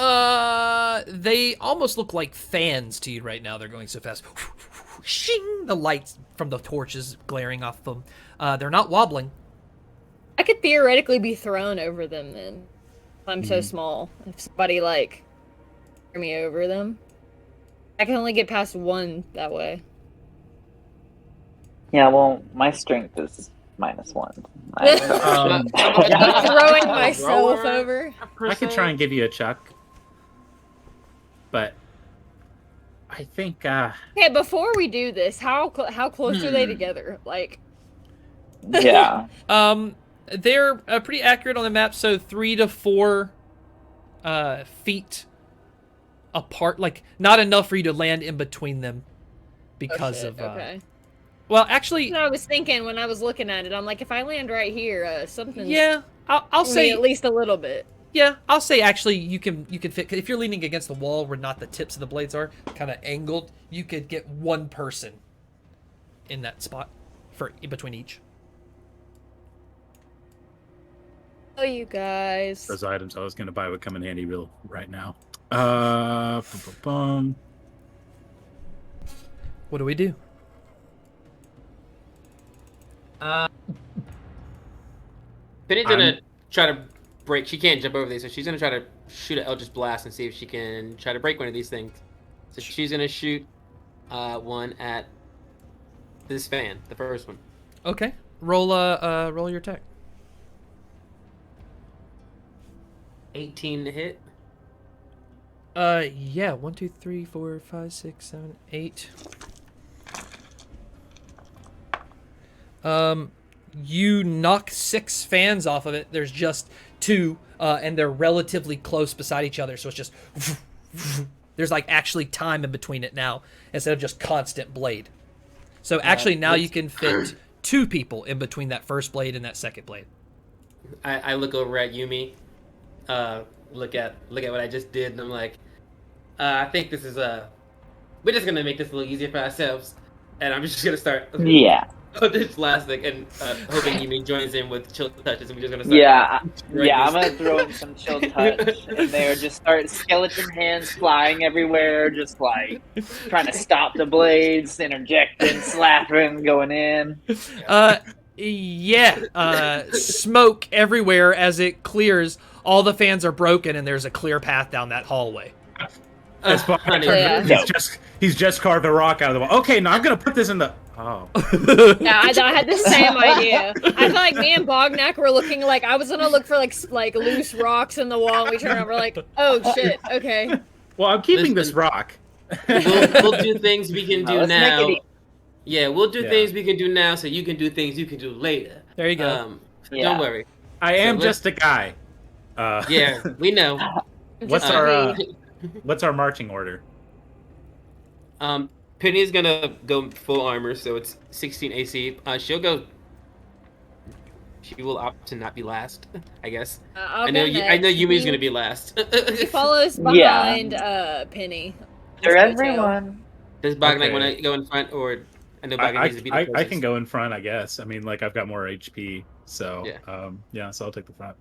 They almost look like fans to you right now. They're going so fast. Shing! The lights from the torches glaring off them. They're not wobbling. I could theoretically be thrown over them then. I'm so small. If somebody like threw me over them, I can only get past one that way. Yeah, well, my strength is -1. Um, Throwing myself Thrower, over. I could try and give you a chuck, but I think Okay, before we do this, how close are they together? Like, Yeah. They're pretty accurate on the map, so 3 to 4 feet apart. Like, not enough for you to land in between them because of. okay. Well, actually, No, I was thinking when I was looking at it, I'm like, if I land right here, something's yeah, I'll say at least a little bit. Yeah, I'll say actually you can fit, 'cause if you're leaning against the wall where not the tips of the blades are, kind of angled, you could get one person in that spot for in between each. Oh, you guys. those items I was going to buy would come in handy right now. Bum. What do we do? Penny's gonna try to break. She can't jump over these, so she's gonna try to shoot an Eldritch Blast and see if she can try to break one of these things. So she's gonna shoot one at this fan, the first one. Okay, roll your attack. 18 to hit. Yeah, 1, 2, 3, 4, 5, 6, 7, 8. You knock 6 fans off of it. There's just 2, and they're relatively close beside each other, so it's just there's like actually time in between it now instead of just constant blade. So actually now you can fit 2 people in between that first blade and that second blade. I look over at Yumi, look at what I just did, and I'm like, I think this is we're just gonna make this a little easier for ourselves, and I'm just gonna start. Yeah. This last thing, and hoping Yumi joins in with chill touches, and we're just gonna start. Yeah, I'm gonna throw in some chill touch, and there just start skeleton hands flying everywhere, just like trying to stop the blades, interjecting, slapping, going in. Smoke everywhere as it clears. All the fans are broken, and there's a clear path down that hallway. He's just carved a rock out of the wall. Okay, now I'm gonna put this in the. Oh. Yeah, I had the same idea. I feel like me and Bognak were looking like I was gonna look for like loose rocks in the wall, and we turned over like, oh shit, okay. Well, I'm keeping this rock. We'll do things we can do Let's now. make it Yeah, we'll do things we can do now, so you can do things you can do later. There you go. Don't worry. I am just a guy. Yeah, we know. What's our marching order? Penny's gonna go full armor, so it's 16 AC. She will opt to not be last, I guess. I know Yumi's gonna be last. He follows behind Penny. For everyone. Does Bognak want to go in front, or I know Bognak needs to be the closest. I can go in front, I guess. I mean, like I've got more HP, so so I'll take the front.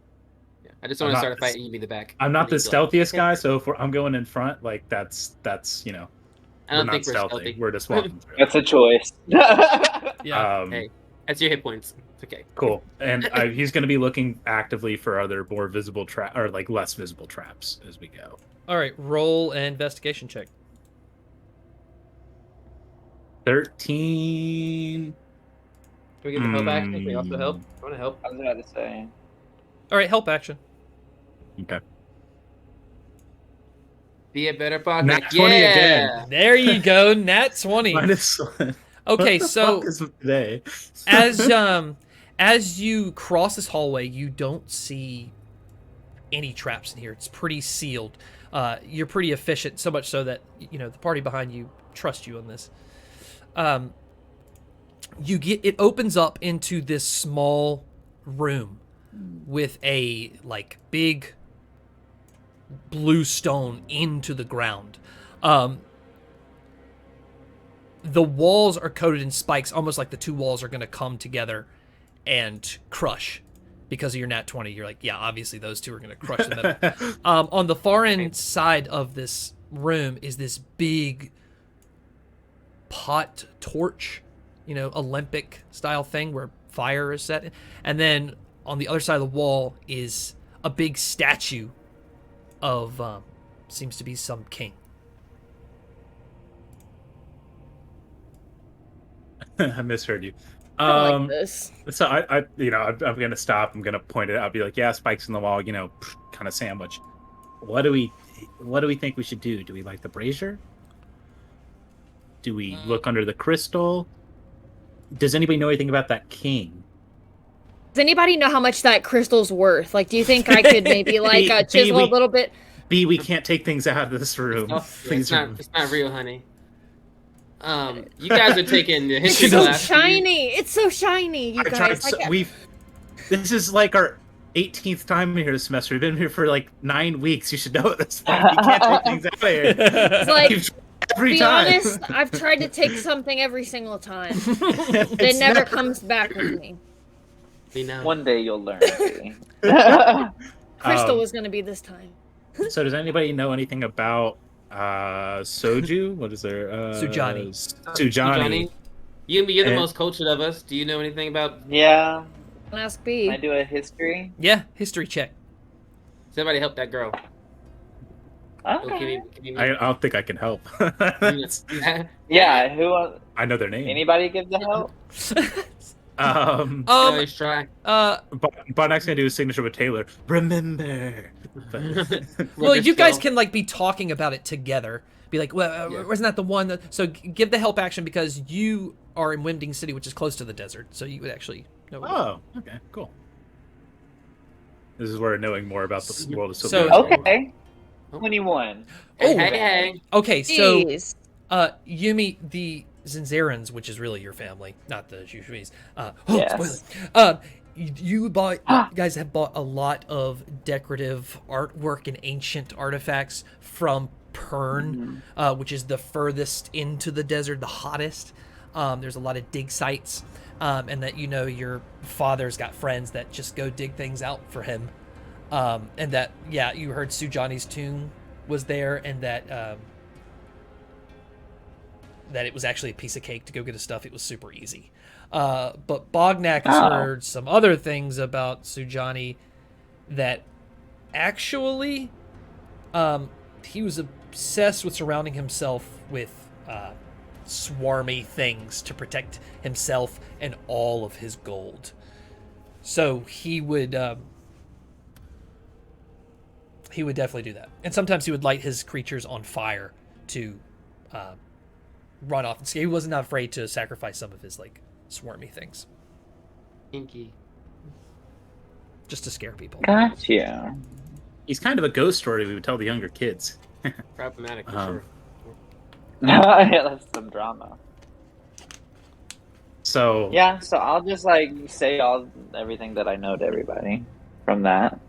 Yeah, I just want to start a fight and you be the back. I'm not the stealthiest guy, so if I'm going in front, like that's you know. I don't think we're not stealthy. We're just walking through. That's a choice. Hey, that's your hit points. It's okay. Cool. And he's going to be looking actively for other more visible or like less visible traps as we go. All right, roll an investigation check. 13. Can we get the help action? Can we also help? I want to help. I was about to say. All right, help action. Okay. Be a better Bognak. Nat 20 again. There you go, Nat 20. -1. Okay, what the so fuck is with today? as you cross this hallway, you don't see any traps in here. It's pretty sealed. You're pretty efficient, so much so that the party behind you trust you on this. It opens up into this small room with a big blue stone into the ground. The walls are coated in spikes, almost like the 2 walls are going to come together and crush. Because of your nat 20, you're like, yeah, obviously those 2 are going to crush them. On the far end side of this room is this big pot torch, Olympic style thing where fire is set. And then on the other side of the wall is a big statue of seems to be some king. I misheard you. I like this. So I'm gonna stop. I'm gonna point it out. I'll be like, yeah, spikes in the wall. Kind of sandwich. What do we think we should do? Do we like the brazier? Do we look under the crystal? Does anybody know anything about that king? Does anybody know how much that crystal's worth? Do you think I could maybe chisel a little bit? B, we can't take things out of this room. It's not real, honey. You guys are taking the history It's so class. shiny. It's so shiny, you guys. This is like our 18th time here this semester. We've been here for 9 weeks. You should know at this point. You can't take things out of here. It's every be time. honest, I've tried to take something every single time. It never comes back with me. One day you'll learn. Crystal was going to be this time. So does anybody know anything about Soju? What is there? Sujani. You're the most cultured of us. Do you know anything about? Yeah. Ask B. Can I do a history? Yeah, history check. Somebody help that girl. Okay. I don't think I can help. Yeah, who? I know their name. Anybody give the help? Always try. Bonnak's gonna do a signature with Taylor. Remember Well, you guys Chill. can like be talking about it together. Be like, well, wasn't that the one? So give the help action because you are in Winding City, which is close to the desert. So you would actually know. Oh, okay, cool. This is where knowing more about the world of So- Sylvia. Okay. 21. Oh. Hey. Okay, so Jeez. Yumi, the Zinzarans, which is really your family, not the Jougois. Yes. Spoiler. You guys have bought a lot of decorative artwork and ancient artifacts from Pern, which is the furthest into the desert, the hottest. There's a lot of dig sites, and that your father's got friends that just go dig things out for him, and that you heard Sujani's tomb was there, and that it was actually a piece of cake to go get his stuff. It was super easy. But Bognak has heard some other things about Sujani that actually he was obsessed with surrounding himself with swarmy things to protect himself and all of his gold. So he would definitely do that. And sometimes he would light his creatures on fire to run off and scare. He wasn't afraid to sacrifice some of his swarmy things Inky. just to scare people. Gotcha. He's kind of a ghost story we would tell the younger kids. Problematic for sure. Yeah, that's some drama. So Yeah, so I'll just say everything that I know to everybody from that.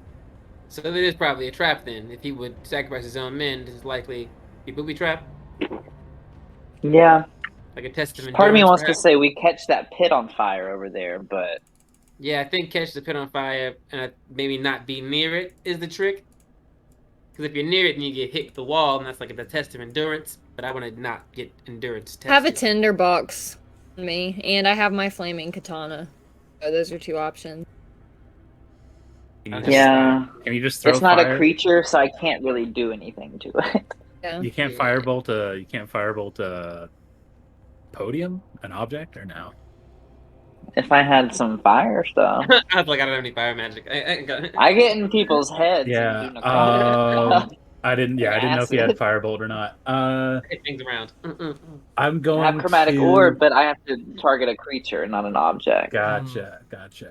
So it is probably a trap then. If he would sacrifice his own men, it's likely he would be trapped. Yeah. Like a test of endurance. Part of me wants to perhaps. say we catch that pit on fire over there, but Yeah, I think catch the pit on fire and maybe not be near it is the trick. Because if you're near it, then you get hit with the wall, and that's like a test of endurance. But I want to not get endurance tested. Have a tinderbox on me, and I have my flaming katana. So those are two options. can you Okay. yeah, can you just throw it's not fire? a creature, so I can't really do anything to it. Yeah. You can't firebolt a podium, an object, or no? If I had some fire stuff, I was like, I don't have any fire magic. I get in people's heads. Yeah. And do necrotic. I didn't know if you had Acid. firebolt or not. hit things around. I'm I going have chromatic to... orb, but I have to target a creature, not an object. Gotcha.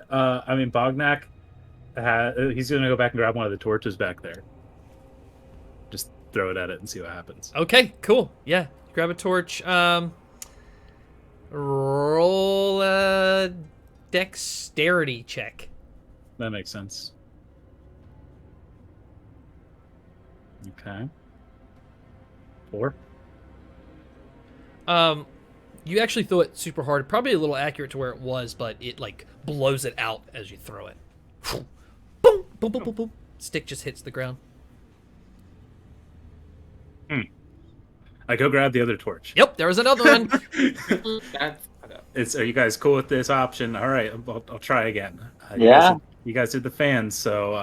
I mean, Bognak, he's going to go back and grab one of the torches back there. Just throw it at it and see what happens. Okay, cool. Yeah, grab a torch. Roll a dexterity check. That makes sense. Okay. 4. You actually throw it super hard, probably a little accurate to where it was, but it blows it out as you throw it. Boom, boom, boom, boom, boom. Stick just hits the ground. I go grab the other torch. Yep, there was another one. That's Are you guys cool with this option? All right, I'll try again. Yeah. You guys did the fans, so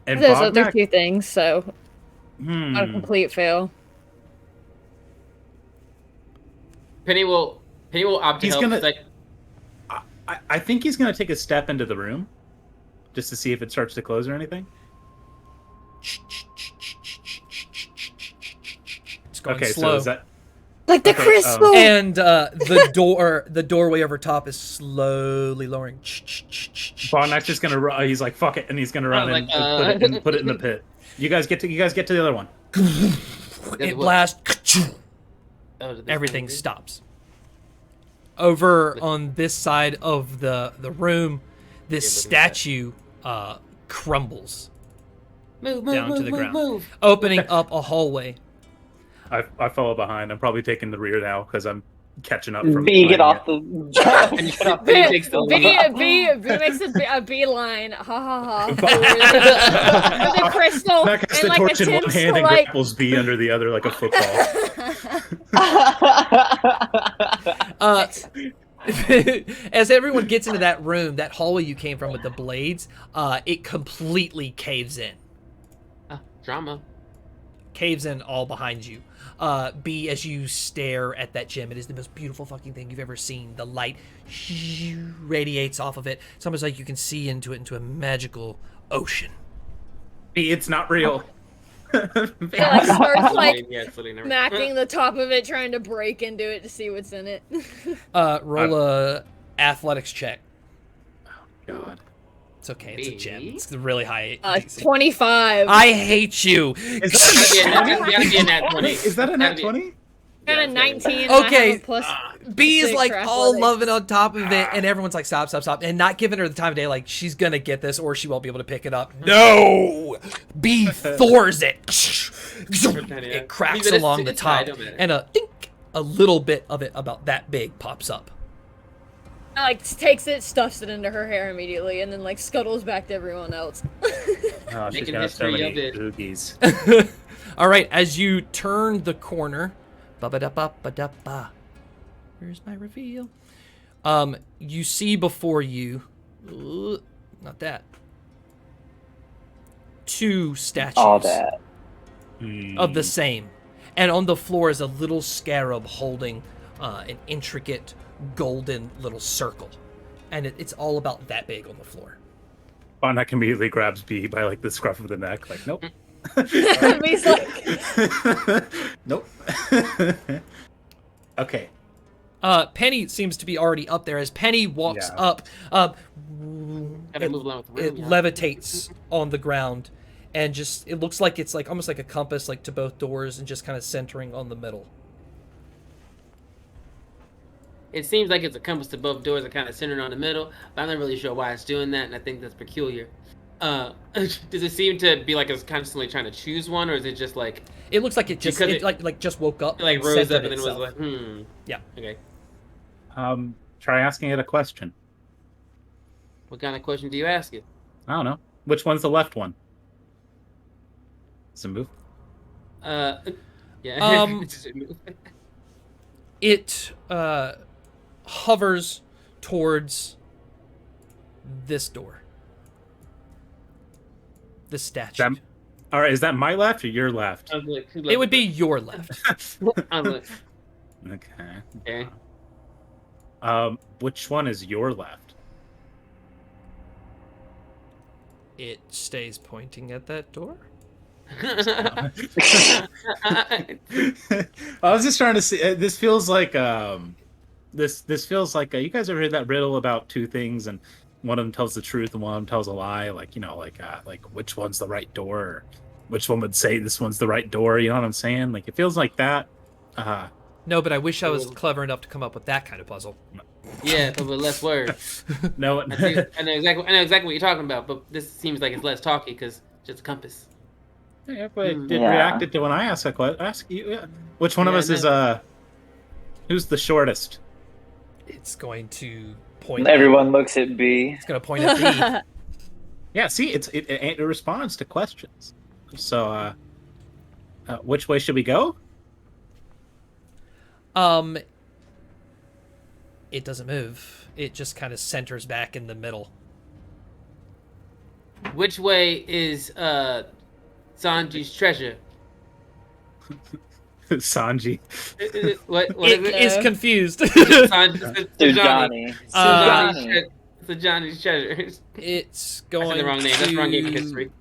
and Those other Bognak, two things, so not a complete fail. Penny will opt to He's help. gonna- It's like, I think he's gonna take a step into the room, just to see if it starts to close or anything. It's going Okay, slow. so is that Like the Okay, crystal! And the doorway over top is slowly lowering. Bognak's just gonna run? He's like, fuck it, and he's gonna run like, and put it in the pit. You guys get to the other one. It blasts. oh, did this Everything thing- stops. Over on this side of the room, this Yeah, look at that. statue crumbles, Move, down to the move, ground. move. opening up a hallway. I follow behind. I'm probably taking the rear now because I'm catching up from. B, get behind off you. the. And Get off B the- takes the B makes a beeline, ha ha ha, with a crystal Mac has and the torch in one attempts hand to and grapples B under the other like a football. As everyone gets into that room, that hallway you came from with the blades, it completely caves in. Drama. Caves in all behind you. B, as you stare at that gem, it is the most beautiful fucking thing you've ever seen. The light radiates off of it. It's almost like you can see into a magical ocean. It's not real. It like starts like Yeah, it's literally never- smacking the top of it, trying to break into it to see what's in it. Roll a athletics check. God. It's okay. It's a gem. Me? It's really high. 25. I hate you. Is that Gotta be a nat 20. Is that a nat 20? Got a Yeah, 19. and Okay. I have a plus B is six like for all athletics. loving on top of it, and everyone's like, stop, and not giving her the time of day. Like, she's gonna get this, or she won't be able to pick it up. No, B thors it. It cracks Leave it along the it's high, top, don't matter. and a little bit of it, about that big, pops up. Like takes it, stuffs it into her hair immediately, and then like scuttles back to everyone else. Oh, she's Making got so history many of it. oogies. All right, as you turn the corner, ba-ba-da-ba-ba-da-ba. Where's my reveal? You see before you, not that, two statues All that. of the same, and on the floor is a little scarab holding an intricate golden little circle, and it's all about that big on the floor. Bognak immediately grabs B by like the scruff of the neck, like, nope. He's like, Nope. Okay. Penny seems to be already up there. As Penny walks Yeah. up, Gotta move along with the it room, yeah. levitates on the ground, and just it looks like it's like almost like a compass, like to both doors, and just kind of centering on the middle. It seems like it's a compass to both doors, are kind of centered on the middle, but I'm not really sure why it's doing that, and I think that's peculiar. Does it seem to be like it's constantly trying to choose one, or is it just like It looks like it just Because it, like just woke up, it like and rose up centered and then was itself. like, Yeah. Okay. Try asking it a question. What kind of question do you ask it? I don't know. Which one's the left one? Does it move? Yeah. It hovers towards this door. The statue. All right, is that my left or your left? I was like, who It would left be your left. I was like, Okay. okay. Which one is your left? It stays pointing at that door. I was just trying to see. This feels like this feels like you guys ever heard that riddle about two things and one of them tells the truth and one of them tells a lie? Like like which one's the right door? Or which one would say this one's the right door? You know what I'm saying? Like it feels like that. No, but I wish I was clever enough to come up with that kind of puzzle. Yeah, but with less words. No. I know exactly what you're talking about, but this seems like it's less talky because it's just a compass. Yeah, but it Yeah. reacted to when I asked that question. Ask you, which one of Yeah, us is who's the shortest? It's going to point. Everyone looks at B. It's going to point at B. Yeah, see, it responds to questions. So, which way should we go? It doesn't move. It just kind of centers back in the middle. Which way is Sanji's treasure? Sanji. What It is it? is confused. Sanji, To Johnny. So Johnny's treasure. It's I going said the wrong name. That's the wrong game of to history.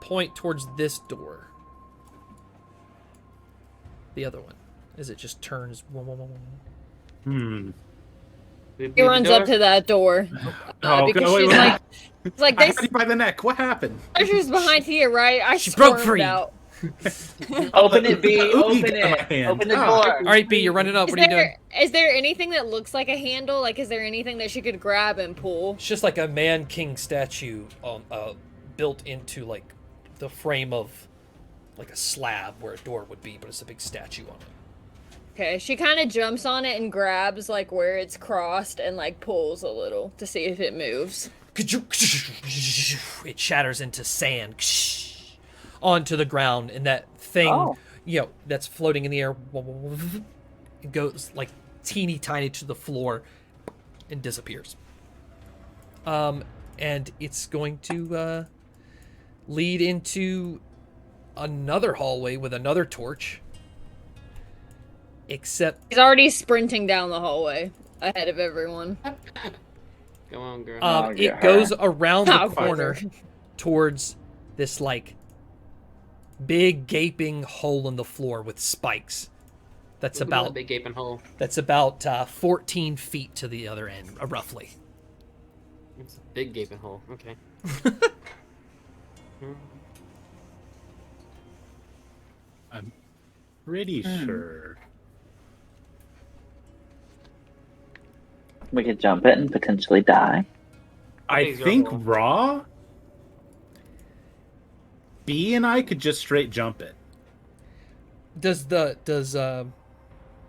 point towards this door. The other one. As it just turns. He runs up to that door because she's like, it's like I they had you by the neck. What happened? treasure's behind here, right? I She broke squirmed free. out. Open it, B. Oogie Open got in my it. hand. Open the Oh. door. All right, B, you're running up. What are you doing? Is there anything that looks like a handle? Like, is there anything that she could grab and pull? It's just like a man king statue built into like the frame of like a slab where a door would be, but it's a big statue on it. Okay, she kind of jumps on it and grabs like where it's crossed and like pulls a little to see if it moves. It shatters into sand onto the ground, and that thing, that's floating in the air, it goes like teeny tiny to the floor and disappears. And it's going to lead into another hallway with another torch. Except He's already sprinting down the hallway ahead of everyone. Come on, girl. Oh, it get her. goes around the Oh, corner Bruiser. towards this like big gaping hole in the floor with spikes. That's Look at that about big gaping hole. 14 feet to the other end, roughly. It's a big gaping hole. Okay. I'm pretty sure. We could jump it and potentially die. I think Raw, B and I could just straight jump it. Does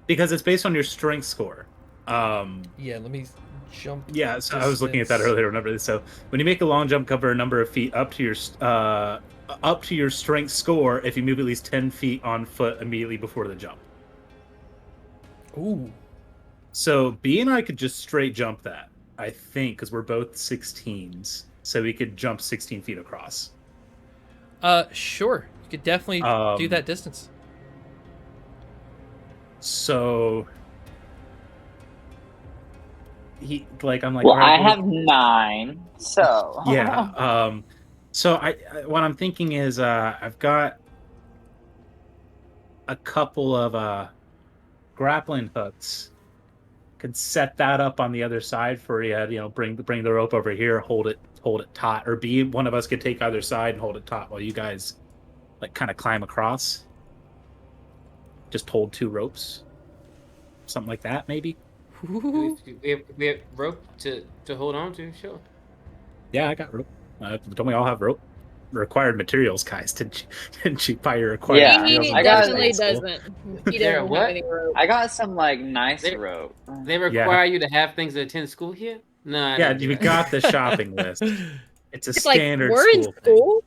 Because it's based on your strength score. yeah, let me jump. Yeah, so I was looking at that earlier. Remember this? So when you make a long jump, cover a number of feet up to your strength score. If you move at least 10 feet on foot immediately before the jump. Ooh. So B and I could just straight jump that. I think because we're both 16s, so we could jump 16 feet across. Sure. You could definitely do that distance. So I'm like, Well, all right, I have 9, so yeah. So I what I'm thinking is I've got a couple of grappling hooks. Could set that up on the other side for you. You know, bring the rope over here, hold it taut, or B, one of us could take either side and hold it taut while you guys like kind of climb across. Just hold 2 ropes, something like that, maybe. We have rope to hold on to. Sure. Yeah, I got rope. Don't we all have rope? Required materials, guys. Didn't you buy your required Yeah, materials? He I got definitely it. doesn't. He There, doesn't what? have any rope. I got some like nice rope. They require you to have things to attend school here. No. I Yeah, didn't do we that. got the shopping list. It's a It's like standard we're in school thing. school.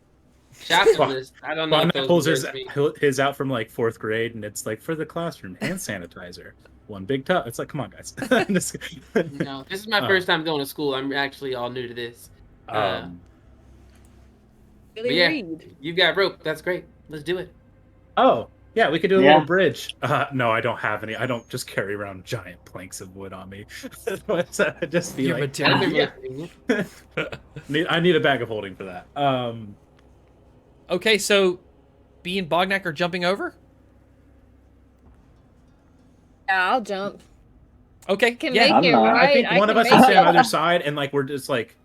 Shopping Well, list. I don't know. Bognak If those pulls words mean- his out from like 4th grade, and it's like for the classroom, hand sanitizer, 1 big tub. It's like, come on, guys. No, this is my first time going to school. I'm actually all new to this. Really yeah. read. You got rope. That's great. Let's do it. Oh, yeah, we could do a Yeah. little bridge. No, I don't have any. I don't just carry around giant planks of wood on me. Just be Your like, material. I need a bag of holding for that. Okay, so B and Bognak are jumping over? Yeah, I'll jump. Okay, Can yeah. make I'm it not. right. I think one of can us make can stay on it. the other side, and like we're just like,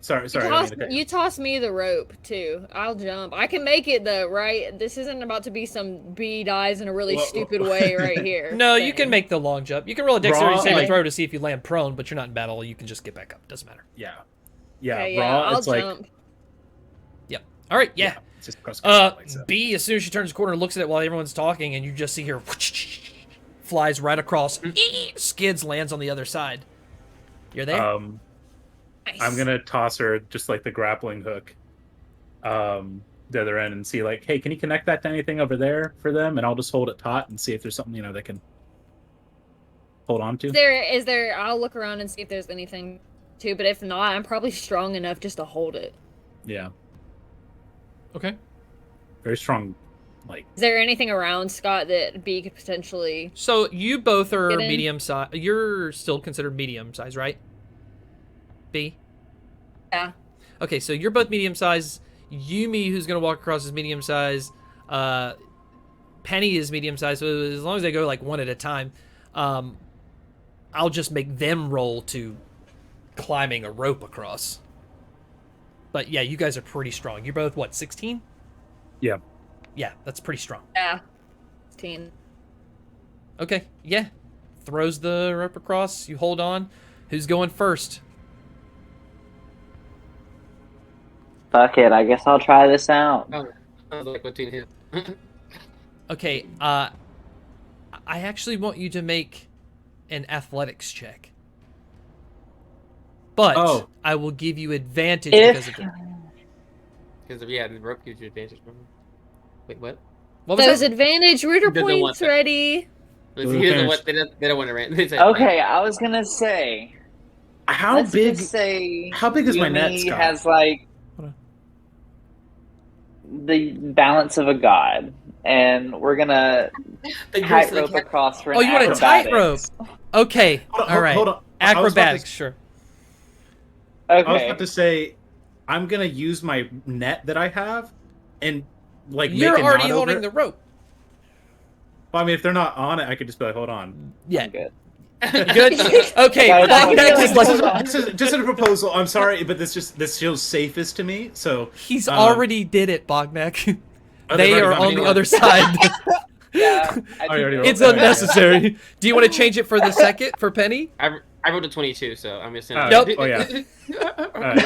sorry. You toss me the rope too. I'll jump. I can make it though, right? This isn't about to be some B dies in a really Well, stupid way right here. No, you thing. can make the long jump. You can roll a dexterity Raw, saving like- throw to see if you land prone, but you're not in battle. You can just get back up. Doesn't matter. yeah, Okay, yeah, raw. I'll It's like, jump. Yep. All right, yeah. it's just cross like so. B, as soon as she turns the corner and looks at it while everyone's talking, and you just see her flies right across, skids, lands on the other side. You're there? Nice. I'm gonna toss her just like the grappling hook, the other end, and see like, hey, can you connect that to anything over there for them? And I'll just hold it taut and see if there's something they can hold on to. Is there? I'll look around and see if there's anything too. But if not, I'm probably strong enough just to hold it. Yeah, Okay. very strong. Like, Is there anything around Scott that B could potentially? So you both are Get in. medium size. You're still considered medium size, right? B? Yeah. Okay, so you're both medium size. Yumi, who's going to walk across, is medium size. Penny is medium size. So as long as they go like one at a time, I'll just make them roll to climbing a rope across. But yeah, you guys are pretty strong. You're both, what, 16? yeah, Yeah, that's pretty strong. Yeah. 16. Okay, yeah. Throws the rope across. You hold on. Who's going first? Fuck it, I guess I'll try this out. Oh, I was like, what team hit? Okay, I actually want you to make an athletics check. But Oh. I will give you advantage If because of the... Because the rope gives you advantage. Wait, what? What was Those that? advantage rooter Doesn't want points that. ready. He doesn't want, they don't want to rant. They say, Okay, I was gonna say. how let's big? just say How big is my net, Yumi Scott? has like Hold the balance of a god, and we're gonna The tightrope across for. Oh, you want a acrobatics. tightrope? Okay, Hold on, all right. hold on. I was about to- Acrobatics, sure. I was Okay. about to say, I'm gonna use my net that I have, and like You're make a already knot over holding it. the rope. Well, I mean, if they're not on it, I could just be like, hold on. Yeah. I'm good. Good. Okay. I was Bognak like, is like, hold on. This is just a proposal. I'm sorry, but this feels safest to me. So he's already did it, Bognak. Oh, They they've are already on the done it. other side. Yeah, I already rolled It's that. unnecessary. Do you want to change it for the second for Penny? I rolled a 22, so I'm just gonna. Nope. Oh, yeah. All right.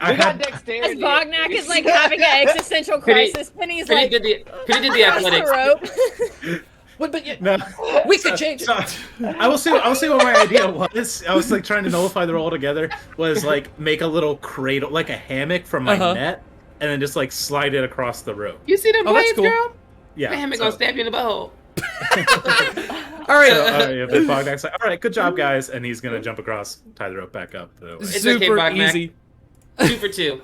I We got had, As dexterity. Bognak is like having an existential Penny- crisis, Penny's Penny like, did the "Pass athletics. the rope." But yeah, no, we could change it. I will say what my idea was. I was like trying to nullify the roll altogether. Was like make a little cradle, like a hammock from my net, and then just like slide it across the rope. You see them Oh, that's blades, cool. girl? Yeah. Damn, it so- gonna stab you in the butthole. All right. yeah, but Bognak's like, all right, good job, guys, and he's gonna jump across, tie the rope back up. It's Super okay, Bognak. easy. 2 for 2.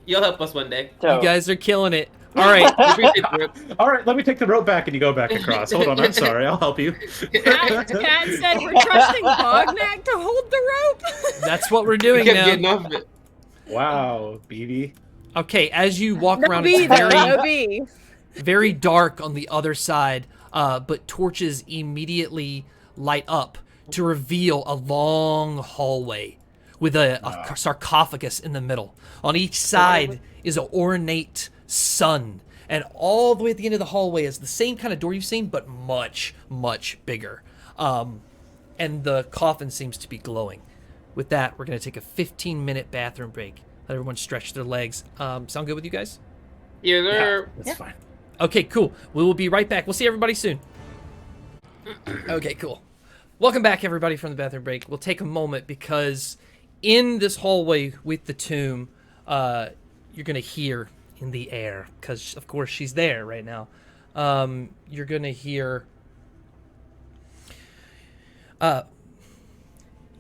You'll help us one day. So, You guys are killing it. All right. We appreciate the rope. All right, let me take the rope back, and you go back across. Hold on, I'm sorry, I'll help you. Cat said we're trusting Bognak to hold the rope. That's what we're We doing kept now. getting off of it. Wow, BB. Okay, as you walk No around, B it's there, very, no B. very dark on the other side, but torches immediately light up to reveal a long hallway with a sarcophagus in the middle. On each side is an ornate sun, and all the way at the end of the hallway is the same kind of door you've seen, but much, much bigger. And the coffin seems to be glowing. With that, we're going to take a 15-minute bathroom break. Let everyone stretch their legs. Sound good with you guys? Yeah, they're... That's fine. Okay, cool. We will be right back. We'll see everybody soon. Okay, cool. Welcome back, everybody, from the bathroom break. We'll take a moment because in this hallway with the tomb, you're going to hear in the air, because, of course, she's there right now. You're going to hear...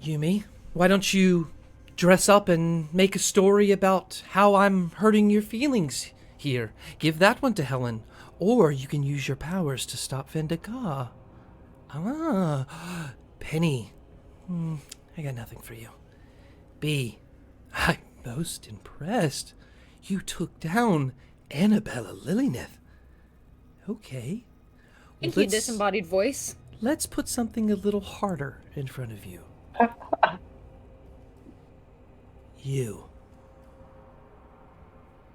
Yumi, why don't you dress up and make a story about how I'm hurting your feelings here? Give that one to Helen. Or you can use your powers to stop Vendicar. Ah, Penny. I got nothing for you. B, I'm most impressed. You took down Annabella Lilyneth. Okay. Thank you, disembodied voice. Let's put something a little harder in front of you. You.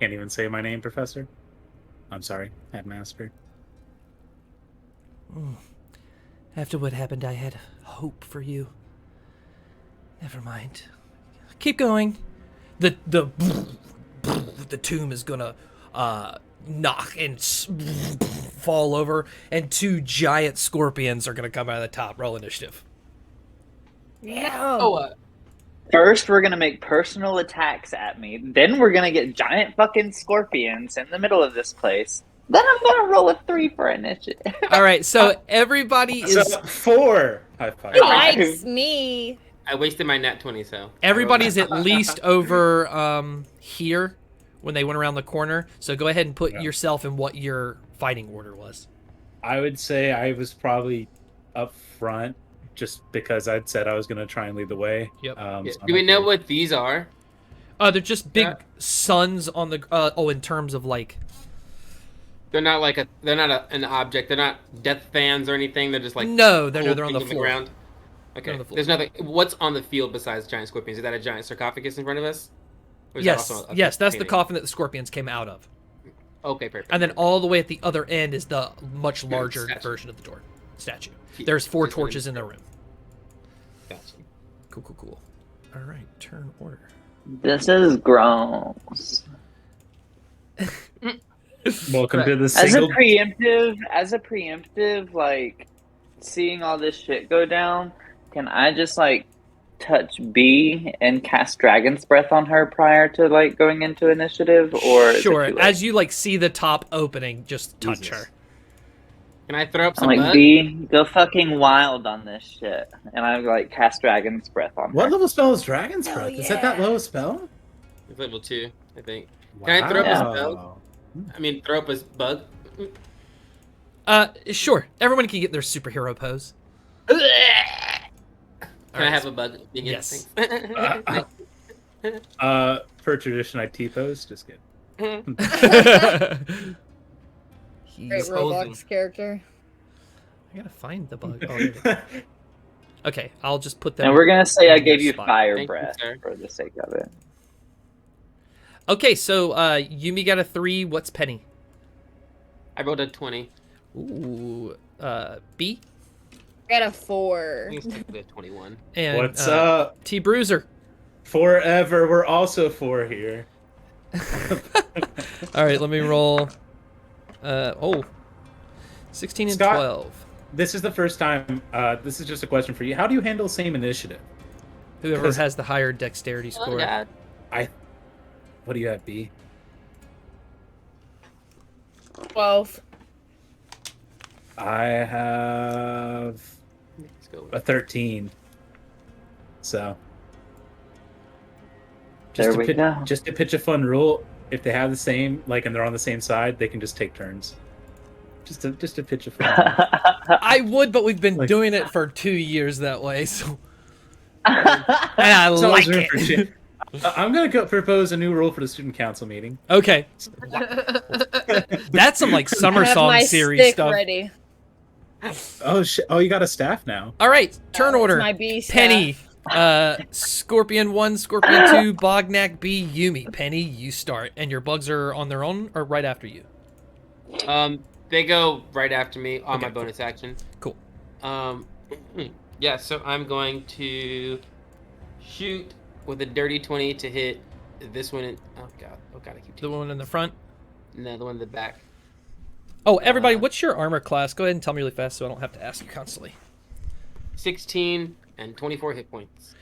Can't even say my name, Professor. I'm sorry, Headmaster. After what happened, I had hope for you. Never mind. Keep going. The tomb is gonna knock and fall over, and 2 giant scorpions are gonna come out of the top. Roll initiative. No. Oh, first, we're gonna make personal attacks at me. Then we're gonna get giant fucking scorpions in the middle of this place. Then I'm gonna roll a 3 for initiative. All right, so everybody is So 4. High five. Likes me. I wasted my nat 20, so... everybody's at least over here when they went around the corner. So go ahead and put yourself in what your fighting order was. I would say I was probably up front, just because I'd said I was going to try and lead the way. Yep. Yeah. So Do we I'm know okay. what these are? They're just big Yeah. suns on the. In terms of like. They're not like an object. They're not death fans or anything. They're just like No, cool they're on things the floor. ground. They're Okay. on the floor. There's nothing. What's on the field besides giant scorpions? Is that a giant sarcophagus in front of us? Or is that Yes, also a yes, that's the painting? coffin that the scorpions came out of. Okay, perfect. And then all the way at the other end is the much larger Statue. version of the door statue. Yeah, There's 4 just wanted torches to in the be room. Gotcha. Cool. All right, turn order. This is gross. Welcome to the As single. a preemptive, like seeing all this shit go down, can I just like touch B and cast Dragon's Breath on her prior to like going into initiative, or is it Sure, too late? as you like see the top opening, just touch Jesus. her. Can I throw up I'm some like, bugs? B, go fucking wild on this shit, and I like cast Dragon's Breath on What her. level spell is Dragon's Breath? Hell Is that low spell? It's level 2, I think. Can I throw up a Wow. spell? I mean, throw up a bug. Sure. Everyone can get their superhero pose. Can Alright, I have a bug? Yes. Thanks. per tradition, I T-pose. Just kidding. Great He's Roblox character. I gotta find the bug. Oh, there it is. Okay, I'll just put them. And we're gonna say in I their gave you spot. fire Thank you, breath sir. for the sake of it. Okay, so Yumi got a 3. What's Penny? I rolled a 20. Ooh, B I got a I 4. think it's technically a 21. and What's up? T Bruiser. Forever. We're also 4 here. All right, let me roll. 16 and Scott? 12. This is the first time. This is just a question for you. How do you handle same initiative? Whoever Because- has the higher dexterity Oh, score. God. What do you have, B? 12. I have Let's go. a 13. So. There we go. Just to pitch a fun rule, if they have the same, like, and they're on the same side, they can just take turns. Just to pitch a fun rule. I would, but we've been Like- doing it for 2 years that way, so. And I It's like always room for it. shit. I'm gonna propose a new rule for the student council meeting. Okay, that's some like I summer have song my series stick stuff. ready. Oh shit! Oh, you got a staff now. All right, turn It's order. my B staff. Penny, Scorpion 1, Scorpion 2, Bognak, B, Yumi. Penny, you start, and your bugs are on their own or right after you. They go right after me on Okay, my bonus action. Cool. Yeah, so I'm going to shoot with a dirty 20 to hit this one. Oh god, I keep The one in the front. no, the one in the back. Oh, everybody, what's your armor class? Go ahead and tell me really fast so I don't have to ask you constantly. 16 and 24 hit points.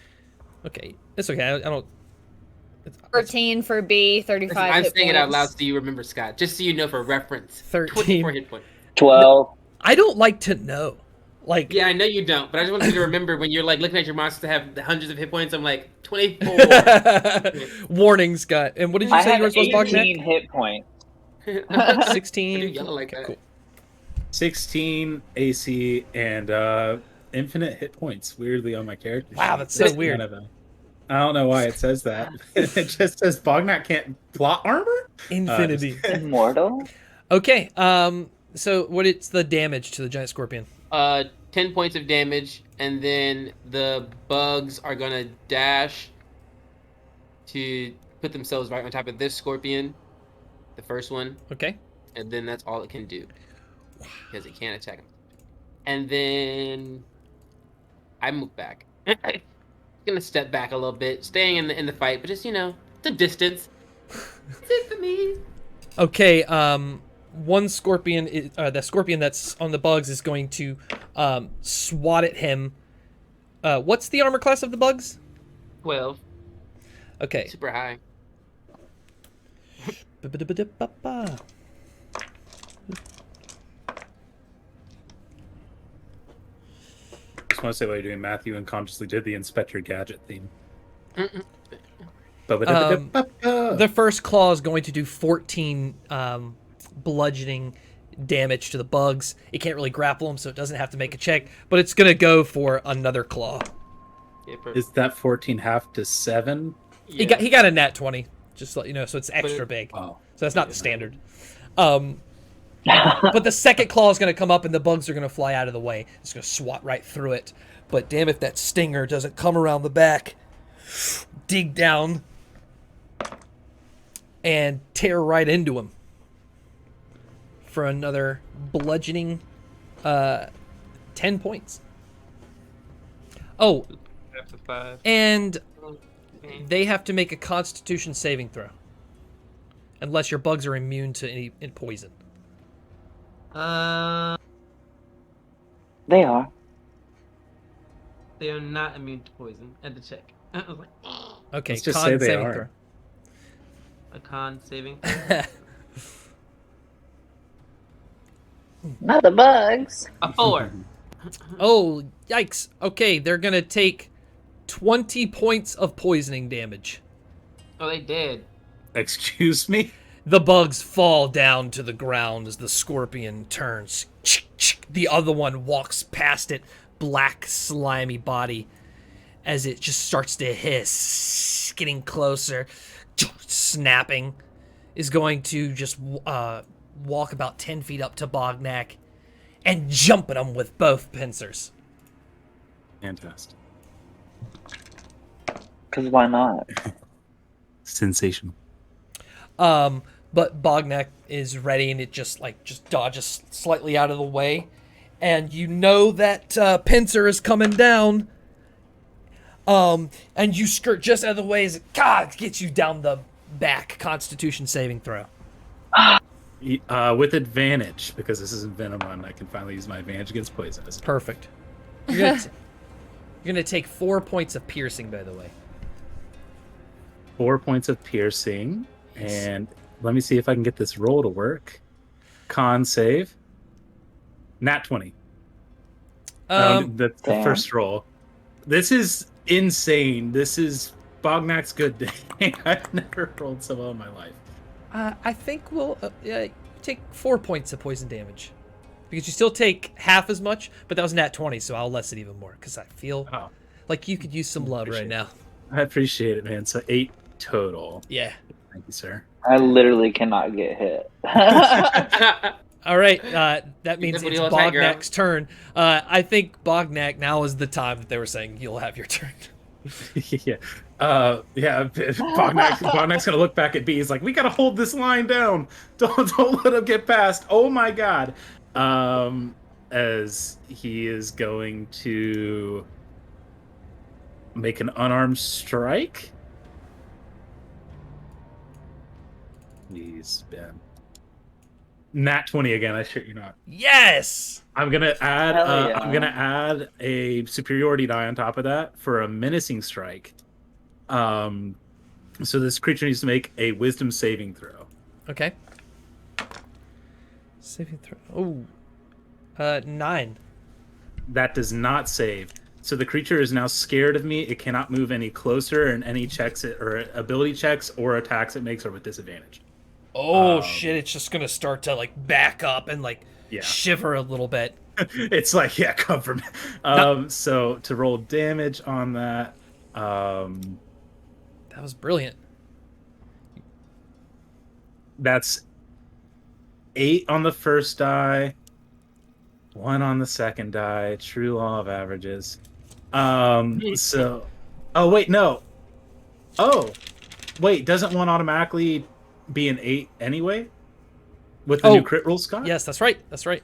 Okay, it's okay. I don't. It's, 13 for B, 35 I'm hit saying it out loud points. so you remember, Scott. Just so you know for reference. 13. 24 hit points. 12. I don't like to know. Like, Yeah, I know you don't, but I just want you to remember when you're like looking at your monsters to have the hundreds of hit points. I'm like 24. warning, Scott. And what did you I say had yours was, 18 Bognak? hit points. 16. I do yellow like Okay, that. cool. 16 AC and infinite hit points. Weirdly on my character. Wow, sheet. that's so weird. I don't know why it says that. It just says Bognak can't plot armor. Infinity. Immortal? Okay, so what is the damage to the giant scorpion? 10 points of damage, and then the bugs are gonna dash to put themselves right on top of this scorpion, the first one, Okay. and then that's all it can do because it can't attack him. And then I move back. Gonna step back a little bit, staying in the fight, but just the distance. That's it for me. Okay, one scorpion, the scorpion that's on the bugs is going to swat at him. What's the armor class of the bugs? 12, Okay. super high. Ba-ba-da-ba-da-ba-ba. Just want to say while you're doing Matthew unconsciously did the Inspector Gadget theme. Mm-mm. The first claw is going to do 14 bludgeoning damage to the bugs. It can't really grapple them, so it doesn't have to make a check, but it's going to go for another claw. Yeah, perfect. Is that 14 half to 7? He got a nat 20, just to let you know, so it's extra big. Oh. So that's not the standard. But the second claw is going to come up, and the bugs are going to fly out of the way. It's going to swat right through it. But damn if that stinger doesn't come around the back, dig down, and tear right into him for another bludgeoning 10 points. Oh, After 5. and they have to make a Constitution saving throw, unless your bugs are immune to any poison. They are. They are not immune to poison. I had to check. I was like, Okay, Let's just con say they saving are. throw. a con saving. Not the bugs. A 4. Oh, yikes. Okay, they're going to take 20 points of poisoning damage. Oh, they did. Excuse me? The bugs fall down to the ground as the scorpion turns. The other one walks past it, black, slimy body, as it just starts to hiss, getting closer. snapping, is going to just walk about 10 feet up to Bognak and jump at him with both pincers. Fantastic. Because why not? Sensational. But Bognak is ready, and it just dodges slightly out of the way, and you know that pincer is coming down. And you skirt just out of the way as it gets you down the back. Constitution saving throw. With advantage, because this isn't venom on, I can finally use my advantage against poisonous. Perfect. You're gonna take 4 points of piercing, by the way. 4 points of piercing, and let me see if I can get this roll to work. Con save. Nat 20. That's the first roll. This is insane. This is Bognak's good day. I've never rolled so well in my life. I think we'll take 4 points of poison damage. Because you still take half as much, but that was nat 20, so I'll less it even more. Because I feel like you could use some love right now. I appreciate it, man. So 8 total. Yeah. Thank you, sir. I literally cannot get hit. All right, that means it's Bognak's turn. I think Bognak, now is the time that they were saying you'll have your turn. Yeah. Bognak's gonna look back at B. He's like, we gotta hold this line down. Don't let him get past. Oh my god. As he is going to make an unarmed strike. Please, Ben. Nat 20 again. I shit you not. Yes. I'm gonna add. Yeah. I'm gonna add a superiority die on top of that for a menacing strike. So this creature needs to make a Wisdom saving throw. Okay. Saving throw. Oh. 9. That does not save. So the creature is now scared of me. It cannot move any closer, and any checks or ability checks or attacks it makes are with disadvantage. Oh shit! It's just gonna start to like back up and shiver a little bit. It's like, yeah, cover me. So to roll damage on that, that was brilliant. That's 8 on the first die, 1 on the second die. True law of averages. So, oh wait, no. Oh, wait, doesn't one automatically be an 8 anyway? With the new crit roll, Scott? Yes, that's right. That's right.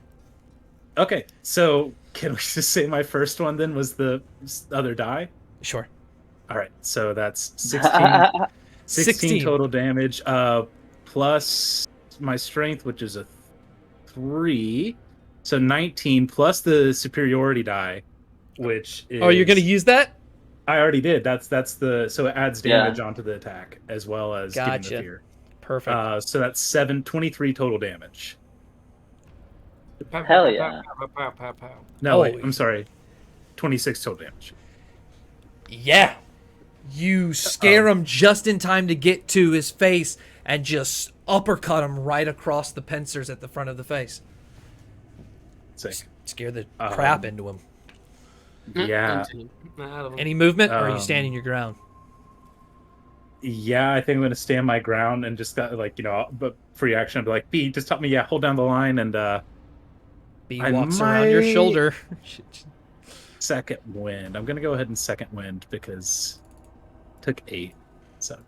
Okay, so can we just say my first one then was the other die? Sure. All right, so that's 16 total damage, plus my strength, which is a 3, so 19 plus the superiority die, which is. Oh, you're gonna use that? I already did. That's the so it adds damage onto the attack as well as giving the fear. Perfect. So that's 23 total damage. Hell yeah. No, wait, I'm sorry. 26 total damage. Yeah. You scare him just in time to get to his face and just uppercut him right across the pincers at the front of the face. Sick. Scare the crap into him. Yeah. Any movement, or are you standing your ground? Yeah, I think I'm going to stand my ground and just but free action. I'll be like, B, just help me. Yeah, hold down the line and B walks around your shoulder. Second wind. I'm going to go ahead and second wind because it took 8. So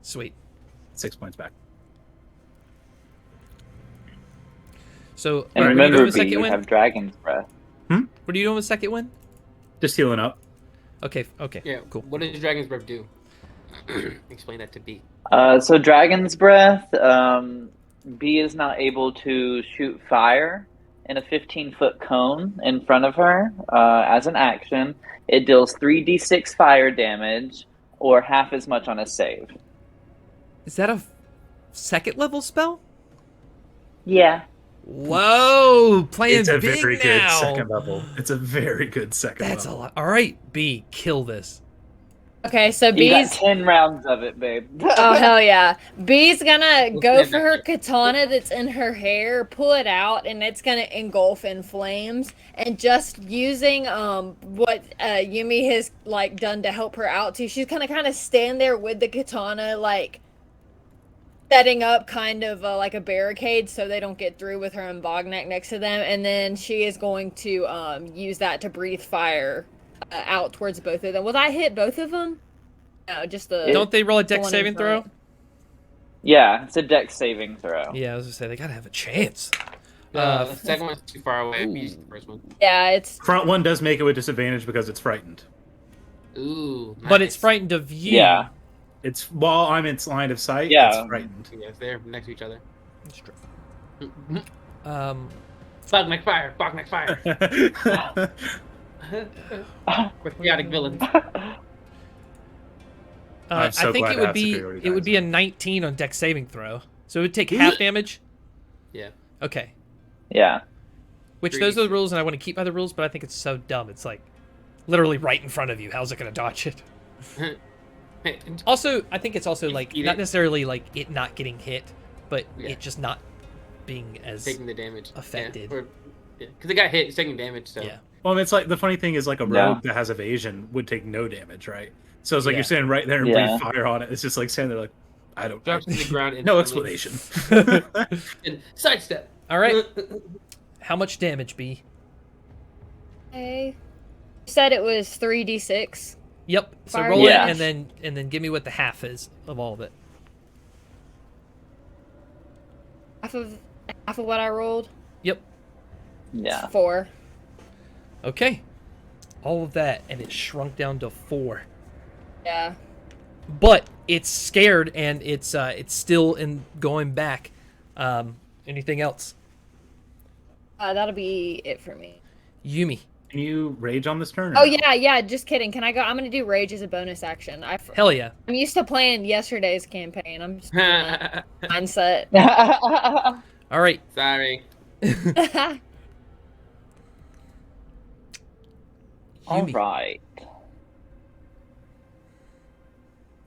sweet. 6 points back. So And remember, B, you have Dragon's Breath. What are you doing with second wind? Just healing up. Okay. Yeah, cool. What does Dragon's Breath do? Explain that to B. So Dragon's Breath, B is now able to shoot fire in a 15-foot cone in front of her as an action. It deals 3d6 fire damage, or half as much on a save. Is that a second level spell? Yeah. Whoa, playing It's a big very now. good second level. It's a very good second That's level. a lot. All right, B, kill this. Okay, so You got B's. 10 rounds of it, babe. Oh hell yeah! B's gonna We'll go stand for back her up. katana that's in her hair, pull it out, and it's gonna engulf in flames. And just using what Yumi has like done to help her out too, she's gonna kind of stand there with the katana, like setting up kind of like a barricade so they don't get through with her and Bognak next to them. And then she is going to use that to breathe fire out towards both of them. Will I hit both of them? No, just the. Don't they roll a the dex one in saving throw? front. Yeah, it's a dex saving throw. Yeah, I was gonna say they gotta have a chance. The second one's too far away. Ooh. We used the first one. Yeah, it's. Front one does make it with disadvantage because it's frightened. Ooh, nice. But it's frightened of you. Yeah. It's while I'm in its line of sight, Yeah. it's frightened. Yes, they're next to each other. That's true. Bognak fire! Bognak fire! With chaotic villains. I'm so I think glad it to would have be superiority it would dice. be a 19 on dex saving throw, so it would take half damage. Yeah. Okay, Yeah. which those are the rules, and I want to keep by the rules, but I think it's so dumb. It's like literally right in front of you. How's it gonna dodge it? Also, I think it's also like Eat not it. necessarily like it not getting hit, but Yeah. it just not being as Taking the damage. affected. Yeah, because it got hit, it's taking damage, so. yeah. Well, and it's like the funny thing is like a rogue that has evasion would take no damage, right? So it's like Yeah. you're standing right there and Yeah. breathe fire on it. It's just like standing there like, I don't. Drops to the ground No instantly. explanation. And sidestep. All right. How much damage, B? Okay. You said it was 3d6. Yep. So Fire roll damage. it and then give me what the half is of all of it. Half of what I rolled. Yep. Yeah. 4. Okay. All of that, and it shrunk down to 4. Yeah. But it's scared and it's still in going back. Anything else? That'll be it for me. Yumi. Can you rage on this turn? or Oh no? yeah. Just kidding. Can I go? I'm gonna do rage as a bonus action. Hell yeah. I'm used to playing yesterday's campaign. I'm just mindset. All right. Sorry. All Yumi. right.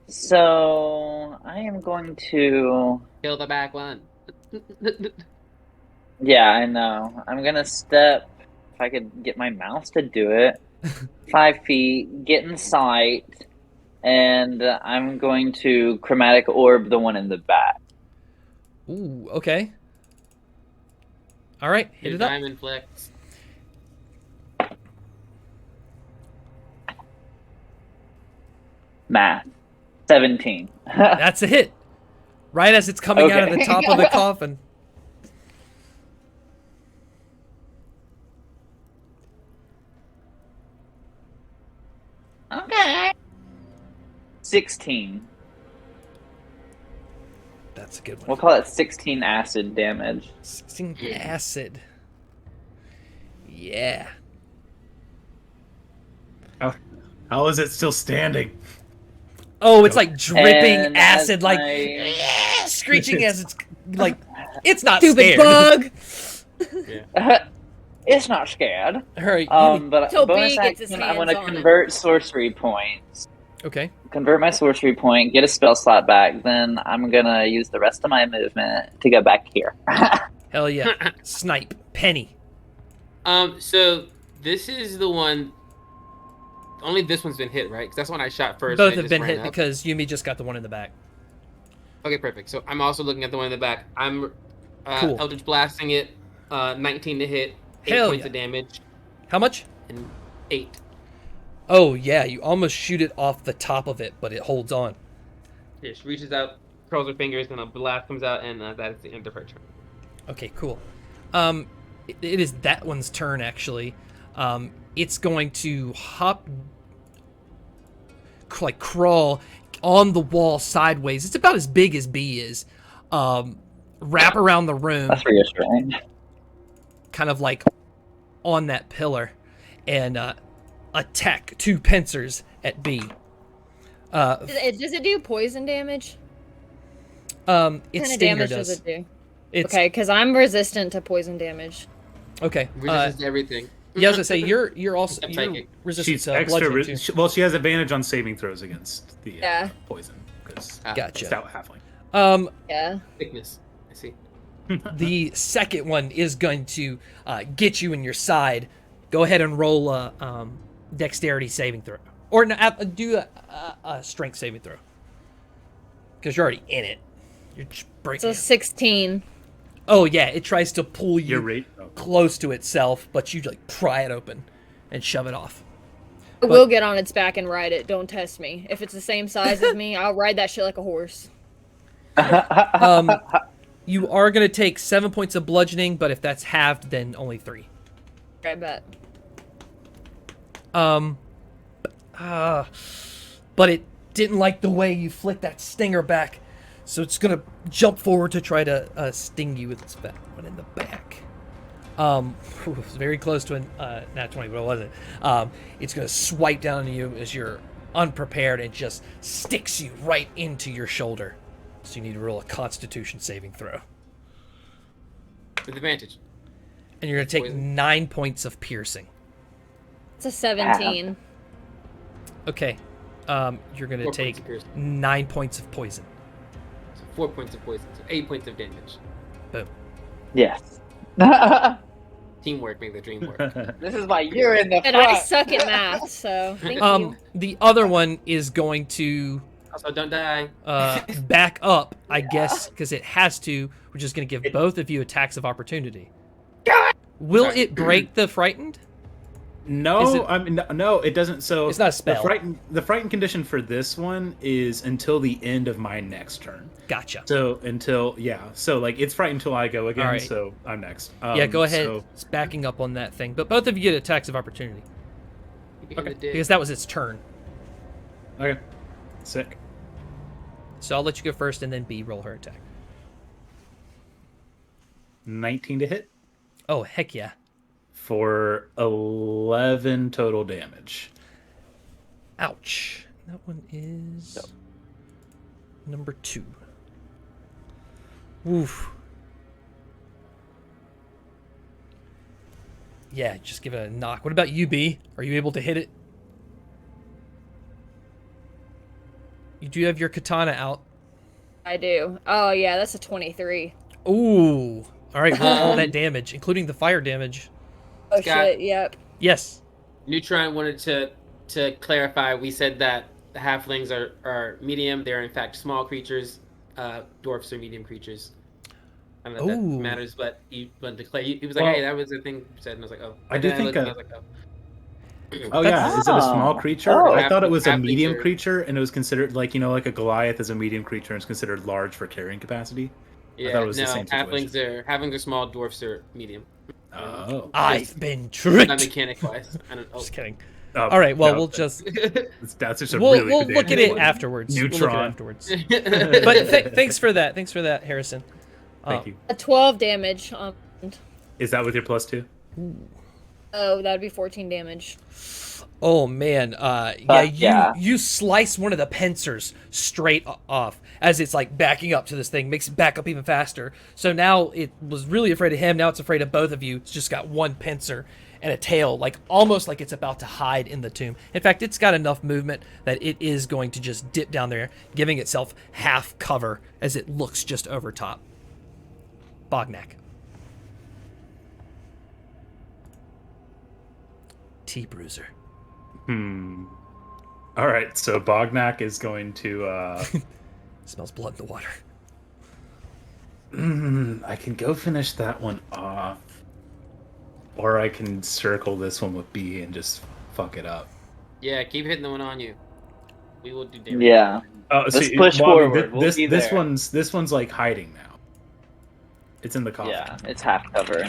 So I am going to. Kill the back one. Yeah, I know. I'm gonna step. If I could get my mouse to do it, 5 feet, get in sight, and I'm going to chromatic orb the one in the back. Ooh, okay. All right, hit Your it up. diamond flex. Math. 17. That's a hit. Right as it's coming out of the Okay. top of the coffin. Okay. 16. That's a good one. We'll call it 16 acid damage. 16 acid. Yeah. How is it still standing? Oh, it's like dripping And acid, as like I- screeching as it's like it's not Stupid scared. bug. It's not scared. All right. But Till bonus B gets his action, I want hands to on it. convert sorcery points. okay. Convert my sorcery point, get a spell slot back, then I'm gonna use the rest of my movement to go back here. Hell yeah. Snipe. Penny. So this is the one. Only this one's been hit, right? Because that's the one I shot first. Both and it have just been ran hit up. because Yumi just got the one in the back. Okay, perfect. So I'm also looking at the one in the back. I'm Cool. Eldritch blasting it. 19 to hit. 8 Hell points yeah. of damage. How much? And 8. Oh yeah, you almost shoot it off the top of it, but it holds on. Yeah, she reaches out, curls her fingers, and a blast comes out, and that is the end of her turn. Okay, cool. It is that one's turn actually. It's going to hop, like crawl on the wall sideways. It's about as big as B is. Wrap around the room, That's reassuring. kind of like on that pillar, and attack 2 pincers at B. Does it do poison damage? Its What kind of stinger damage does. does it do? It's Okay, because I'm resistant to poison damage. okay. Resistance to everything. Yeah, I was gonna say you're also I'm you're psychic. resistant She's to extra. bludgeoning too. Well, she has advantage on saving throws against the Yeah. poison because Gotcha. stout halfling. Yeah. Thickness. I see. The second one is going to get you in your side. Go ahead and roll a dexterity saving throw, or no, do a strength saving throw because you're already in it. You're just breaking. So it. 16. Oh yeah, it tries to pull you Your rate. Oh. close to itself, but you like pry it open and shove it off. I will get on its back and ride it. Don't test me. If it's the same size as me, I'll ride that shit like a horse. You are going to take 7 points of bludgeoning, but if that's halved, then only 3. I bet. But it didn't like the way you flicked that stinger back, so it's going to jump forward to try to sting you with its one in the back. It was very close to a nat 20, but it wasn't. It's going to swipe down on you as you're unprepared and just sticks you right into your shoulder. So you need to roll a Constitution saving throw. With advantage. And you're going to take Poison. 9 points of piercing. It's a 17. Okay. You're going 4 to points take of piercing. 9 points of poison. So 4 points of poison. So 8 points of damage. Boom. Yes. Teamwork make the dream work. This is why you're in the And I front. suck at math, so thank you. The other one is going to Also, don't die. back up, I guess, because it has to. We're just going to give both of you attacks of opportunity. Will Sorry. it break the frightened? Is No, it- I mean no, it doesn't. So It's not a spell. The frightened condition for this one is until the end of my next turn. Gotcha. So so like it's frightened until I go again. All right. So I'm next. Yeah, go ahead. So, It's backing up on that thing. But both of you get attacks of opportunity Okay. because that was its turn. okay, sick. So I'll let you go first and then B roll her attack. 19 to hit Oh, heck yeah. for 11 total damage. Ouch. That one is number 2. Oof. Yeah, just give it a knock. What about you, B? Are you able to hit it? You do have your katana out. I do. Oh, yeah, that's a 23. Ooh. All right, roll all that damage, including the fire damage. Oh, Scott. shit, yep. Yes. Neutron wanted to clarify. We said that the halflings are medium. They are in fact small creatures. Dwarfs are medium creatures. I don't know if that Ooh. matters, but he wanted to declare. He was like, Well, "Hey, that was the thing you said," and I was like, "Oh." I And do then think looked and a- I was like, "Oh." Oh yeah, is it a small Oh. creature? Oh. I thought it was a Half medium creature. creature, and it was considered like like a Goliath is a medium creature and is considered large for carrying capacity. Yeah, thought it was the no, same situation. halflings are small, dwarfs are medium. Oh, I've been Not tricked. mechanic wise. I don't. Oh. Just kidding. Oh, All right, well, no, we'll just that's just a we'll really look at pedantic it one. afterwards. We'll look at it Neutron. afterwards. But thanks for that. Thanks for that, Harrison. Thank you. A 12 damage. Is that with your +2? Oh, that'd be 14 damage. Oh man, you slice one of the pincers straight off as it's like backing up to this thing, makes it back up even faster. So now it was really afraid of him. Now it's afraid of both of you. It's just got one pincer and a tail, like almost like it's about to hide in the tomb. In fact, it's got enough movement that it is going to just dip down there, giving itself half cover as it looks just over top. Bognak. Bruiser. All right, so Bognak is going to. Smells blood in the water. I can go finish that one off, or I can circle this one with B and just fuck it up. Yeah, keep hitting the one on you. We will do damage. Yeah. Oh, Let's push forward. We'll be this there. one's like hiding now. It's in the coffin. Yeah, it's half cover.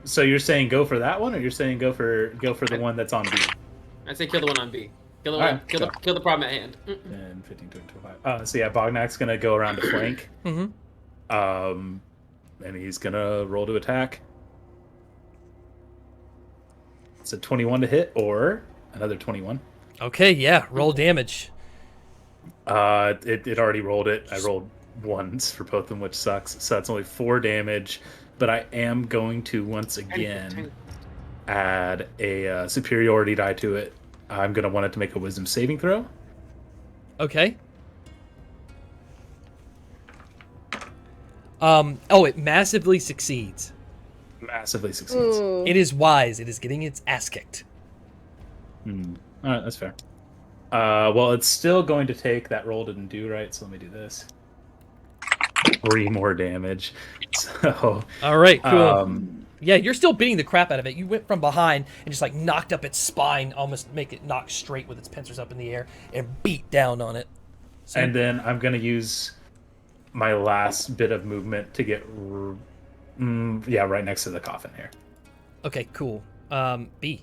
So you're saying go for that one, or you're saying go for the one that's on B? I say kill the one on B. Kill the All one. right, Kill go. the problem at hand. 10, 15, 20, 25. So yeah, Bognak's gonna go around to flank. Mm-hmm. And he's gonna roll to attack. It's a 21 to hit, or another 21. Okay, yeah, roll damage. It already rolled it. I rolled ones for both of them, which sucks. So that's only 4 damage. But I am going to once again add a superiority die to it. I'm going to want it to make a wisdom saving throw. Okay. It massively succeeds. Massively succeeds. Ooh. It is wise. It is getting its ass kicked. All right, that's fair. Well, it's still going to take, that roll didn't do right, so let me do this. 3 more damage. So, All right, cool. Yeah, you're still beating the crap out of it. You went from behind and just like knocked up its spine, almost make it knock straight with its pincers up in the air, and beat down on it. So, and then I'm going to use my last bit of movement to get, right next to the coffin here. okay, cool. B.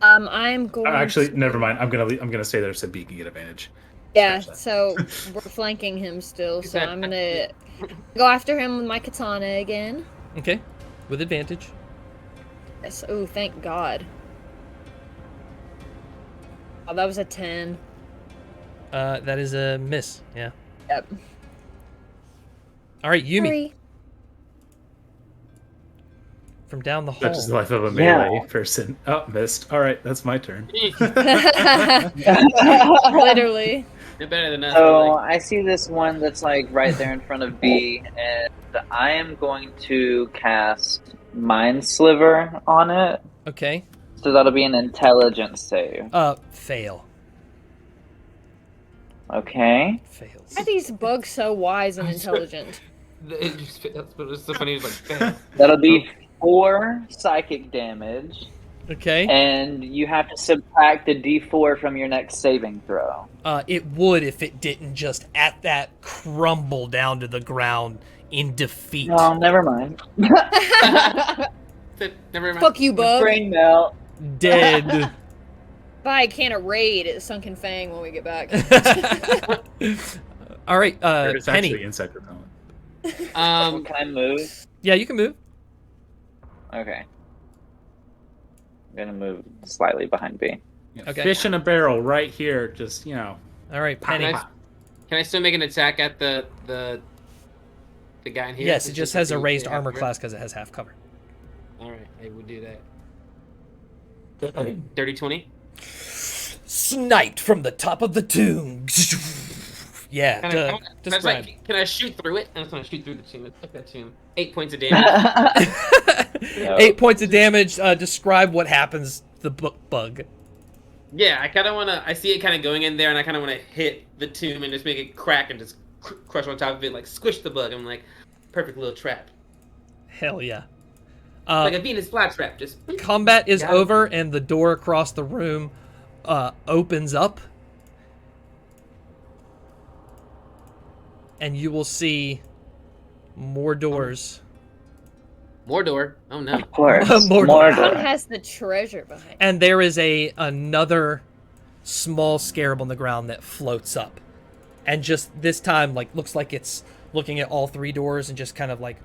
I'm going. Actually, never mind. I'm gonna stay there so B can get advantage. Yeah, Scratch that. so we're flanking him still, so I'm gonna go after him with my katana again. Okay, with advantage. Yes. Oh, thank God. Oh, that was a 10. That is a miss. Yeah. Yep. All right, Yumi. Sorry. From down the hall. That's just the life of a Yeah. melee person. Oh, missed. All right, that's my turn. Literally. They're better than us. So like, I see this one that's like right there in front of B, and I am going to cast Mind Sliver on it. Okay. So that'll be an intelligence save. Fail. Okay. Fails. Why are these bugs so wise and intelligent? that's what was so funny. It was like, bam. That'll be 4 psychic damage, Okay. and you have to subtract the D4 from your next saving throw. It would if it didn't just at that crumble down to the ground in defeat. No, never mind. Never mind. Fuck you, bug. Brain melt. Dead. Buy a can of Raid at Sunken Fang when we get back. All right, It's Penny. actually insect repellent. Can I move? Yeah, you can move. Okay. I'm gonna move slightly behind B. Yeah, Okay. Fish in a barrel right here. Just, All right, Penny. Can I still make an attack at the guy in here? Yes, it just has a raised half armor cover? class because it has half cover. All right, I would do that. 30-20. Sniped from the top of the tomb. Yeah, describe. Can I shoot through it? I just want to shoot through the tomb. Fuck that tomb. 8 points of damage. 8 points of damage. Describe what happens to the bug. Yeah, I kind of want to. I see it kind of going in there, and I kind of want to hit the tomb and just make it crack and just crush on top of it, like squish the bug. I'm like, perfect little trap. Hell yeah. Like a Venus flytrap. Just Combat is Got it. over, and the door across the room opens up. And you will see more doors. more door. Oh no. Of course. Mordor. Mordor. One has the treasure behind it. And there is another small scarab on the ground that floats up. And just this time, like, looks like it's looking at all 3 doors and just kind of like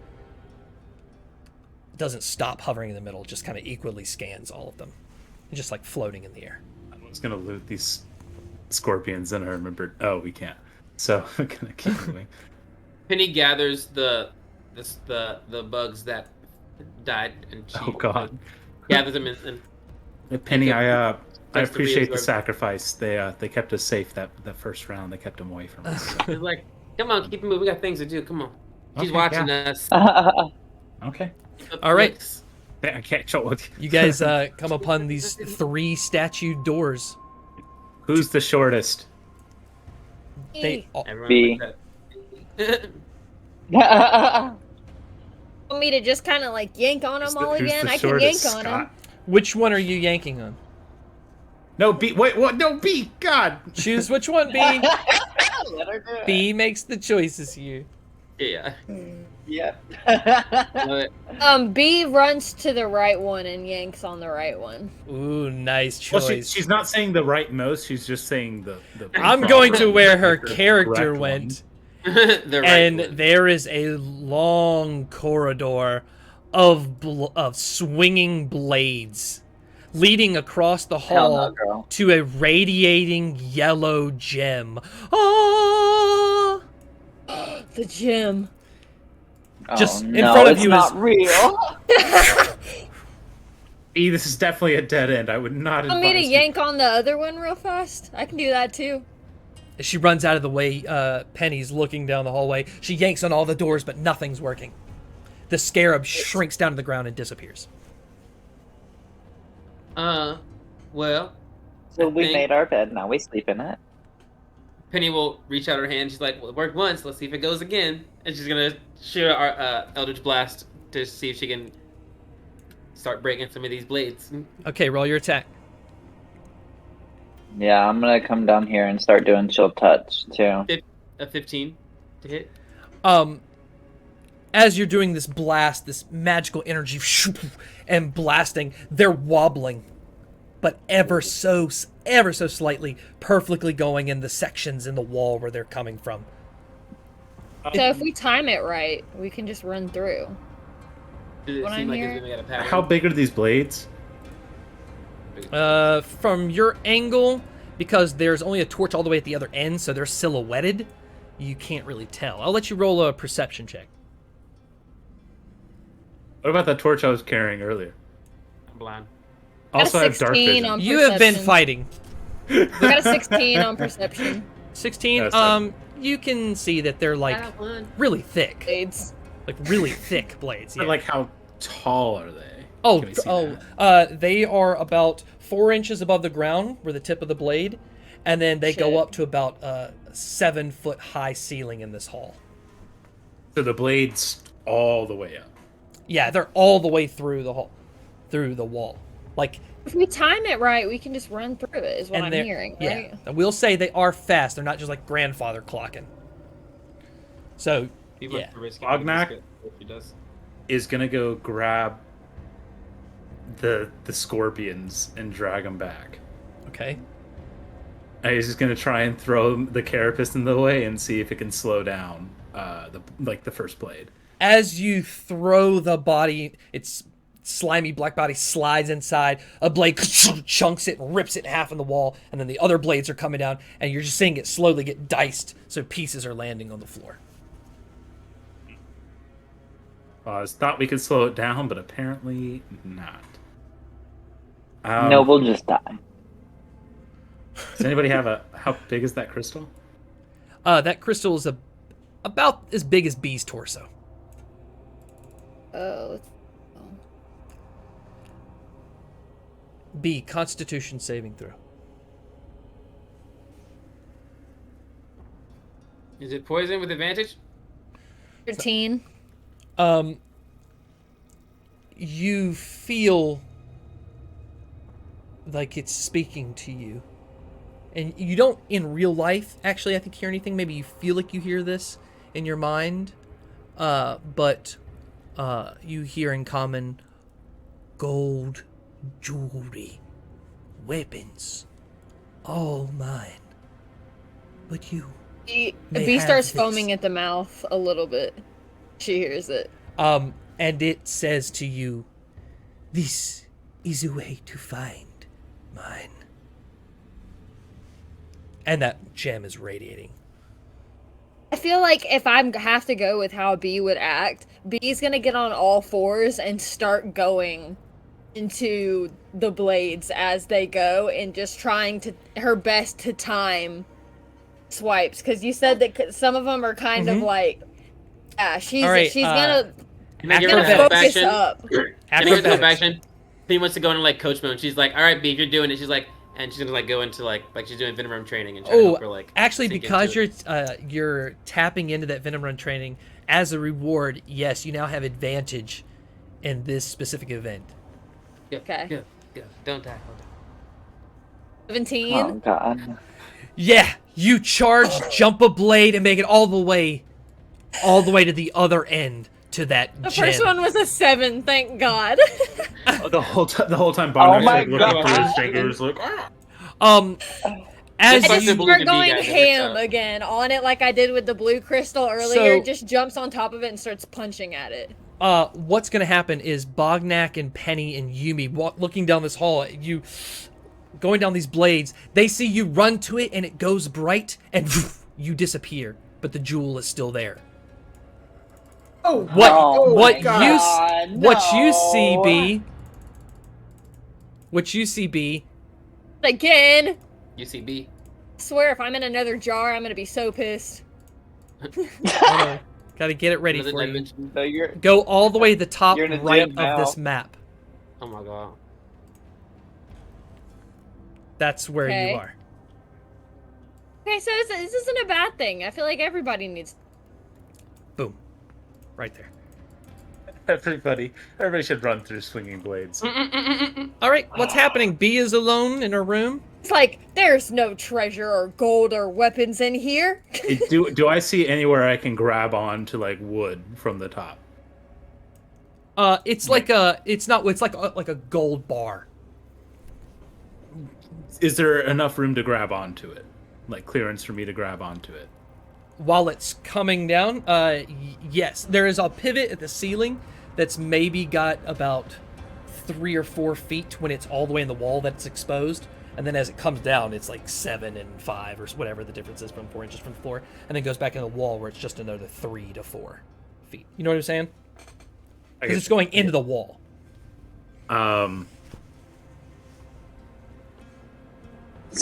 doesn't stop hovering in the middle, just kind of equally scans all of them. And just like floating in the air. I was gonna loot these scorpions, and I remembered. Oh, we can't. So I'm gonna keep moving. Penny gathers the bugs that died and she Oh God, gathers them and Penny, I That's the appreciate the reabsorb. sacrifice. They kept us safe that first round. They kept them away from us. So. She's like, come on, keep it moving. We got things to do. Come on. She's Okay, watching yeah. us. Okay. All right. I can't show it. You guys come upon these 3 statued doors. Who's the shortest? They all, Everyone B. like that. Want me to just kind of like yank on Who's them all who's again? the I can yank shortest, on Scott? them. which one are you yanking on? No, B. Wait, what? No, B. God. Choose which one, B. Let her do it. B makes the choices here. Yeah. Yep. Love it. B runs to the right one and yanks on the right one. Ooh, nice Well, choice. she's not saying the right most. She's just saying the I'm going to where her correct character one. went. The right And one. there is a long corridor of swinging blades leading across the Hell no, hall girl. to a radiating yellow gem. Ah! The gem. Just Oh, in no, front of it's you not is- real. This is definitely a dead end. I would not advise Want me to you- yank on the other one real fast? I can do that too. As she runs out of the way, Penny's looking down the hallway. She yanks on all the doors, but nothing's working. The scarab shrinks down to the ground and disappears. Well, So I we think made our bed, now we sleep in it. Penny will reach out her hand. She's like, well, it worked once. Let's see if it goes again. And she's going to shoot our Eldritch Blast to see if she can start breaking some of these blades. Okay, roll your attack. Yeah, I'm gonna come down here and start doing chill touch too. A 15 to hit. As you're doing this blast, this magical energy and blasting, they're wobbling, but ever so slightly, perfectly going in the sections in the wall where they're coming from. So if we time it right, we can just run through. Does it What seem I'm like hearing- it's gonna get a pattern? How big are these blades? From your angle, because there's only a torch all the way at the other end, so they're silhouetted, you can't really tell. I'll let you roll a perception check. What about that torch I was carrying earlier? I'm blind. Also, I have dark 16 vision. on You have been perception. fighting. We got a 16 on perception. 16. That's it. You can see that they're like That one. really thick, Blades. like really thick blades. Yeah. Like, how tall are they? Oh, Can we see that? they are about 4 inches above the ground, where the tip of the blade, and then they go Shit. up to about 7 foot high ceiling in this hall. So the blades all the way up. Yeah, they're all the way through the hall, through the wall. Like, If we time it right, we can just run through it, is what and I'm they're hearing, yeah. right? And we'll say they are fast. They're not just like grandfather clocking. So People yeah, are risky. Bognak? He does. Is gonna go grab the scorpions and drag them back. okay. And he's just gonna try and throw the carapace in the way and see if it can slow down the first blade. As you throw the body, its slimy black body slides inside. A blade chunks it and rips it in half in the wall, and then the other blades are coming down, and you're just seeing it slowly get diced, so pieces are landing on the floor. I thought we could slow it down, but apparently not. No, we'll just die. Does anybody have how big is that crystal? That crystal is about as big as B's torso. Oh, B, Constitution saving throw. Is it poison with advantage? 13. You feel like it's speaking to you. And you don't in real life, actually, I think, hear anything. Maybe you feel like you hear this in your mind. But you hear in common, gold, jewelry, weapons, all mine. But you. B They have starts this. foaming at the mouth a little bit. She hears it. And it says to you, this is a way to find mine. And that gem is radiating. I feel like if I have to go with how B would act, B's gonna get on all fours and start going into the blades as they go and just trying to her best to time swipes, because you said that some of them are kind of like, yeah, she's All right, gonna Can I give her a Acrobatics. help focus action? up. Can I give her a help Acrobatics. action? He wants to go into like coach mode. She's like, all right, B, if you're doing it. She's like, and she's gonna like go into like she's doing Venom Run training and try to help her like. Actually, sink because into you're tapping into that Venom Run training as a reward, yes, you now have advantage in this specific event. it. Okay. Go. Don't tackle. 17. Oh god. Yeah, you charge, jump a blade, and make it all the way to the other end to that The gem. first one was a 7, thank God. The whole time, Oh Bognak's my like looking through God. his fingers, like, ah! As It's I like you, the start Boogie going guys in ham this again on it like I did with the blue crystal earlier. So- Just jumps on top of it and starts punching at it. what's gonna happen is Bognak and Penny and Yumi looking down this hall at you, going down these blades. They see you run to it and it goes bright and you disappear, but the jewel is still there. Oh, What Oh what my you God, what you see, no. B, Which UCB? Again. UCB. I swear, if I'm in another jar, I'm gonna be so pissed. Gotta get it ready Another for you. dimension. So you're Go all the way to the top You're in a right gym of this now. map. Oh my god. That's where Okay. you are. Okay, so this isn't a bad thing. I feel like everybody needs. Boom. Right there. Everybody should run through swinging blades. All right, what's happening? B is alone in her room. It's like there's no treasure or gold or weapons in here. Do I see anywhere I can grab on to like wood from the top? It's like a, it's like a gold bar. Is there enough room to grab onto it? Like clearance for me to grab onto it? While it's coming down, yes, there is a pivot at the ceiling that's maybe got about 3 or 4 feet when it's all the way in the wall that's exposed, and then as it comes down, it's like 7 and 5 or whatever the difference is from 4 inches from the floor, and then goes back in the wall where it's just another 3 to 4 feet. You know what I'm saying? Because it's going into the wall. So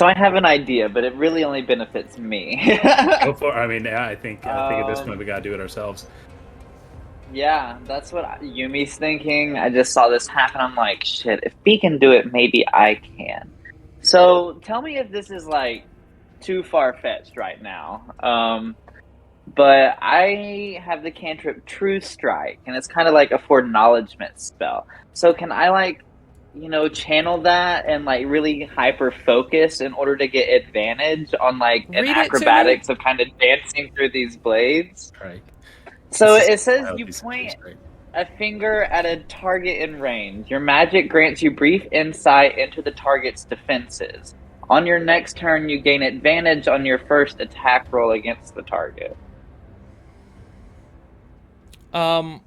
I have an idea, but it really only benefits me. Go for. I mean, yeah, I think at this point we gotta do it ourselves. Yeah, that's what Yumi's thinking. I just saw this happen. I'm like, shit, if B can do it, maybe I can. So tell me if this is like too far-fetched right now. But I have the cantrip True Strike, and it's kind of like a foreknowledgement spell. So can I like, channel that and like really hyper focus in order to get advantage on like an Read it to acrobatics of kind of dancing through these blades? Right. So This is it says wild, you these point things, right? a finger at a target in range. Your magic grants you brief insight into the target's defenses. On your next turn, you gain advantage on your first attack roll against the target. I'm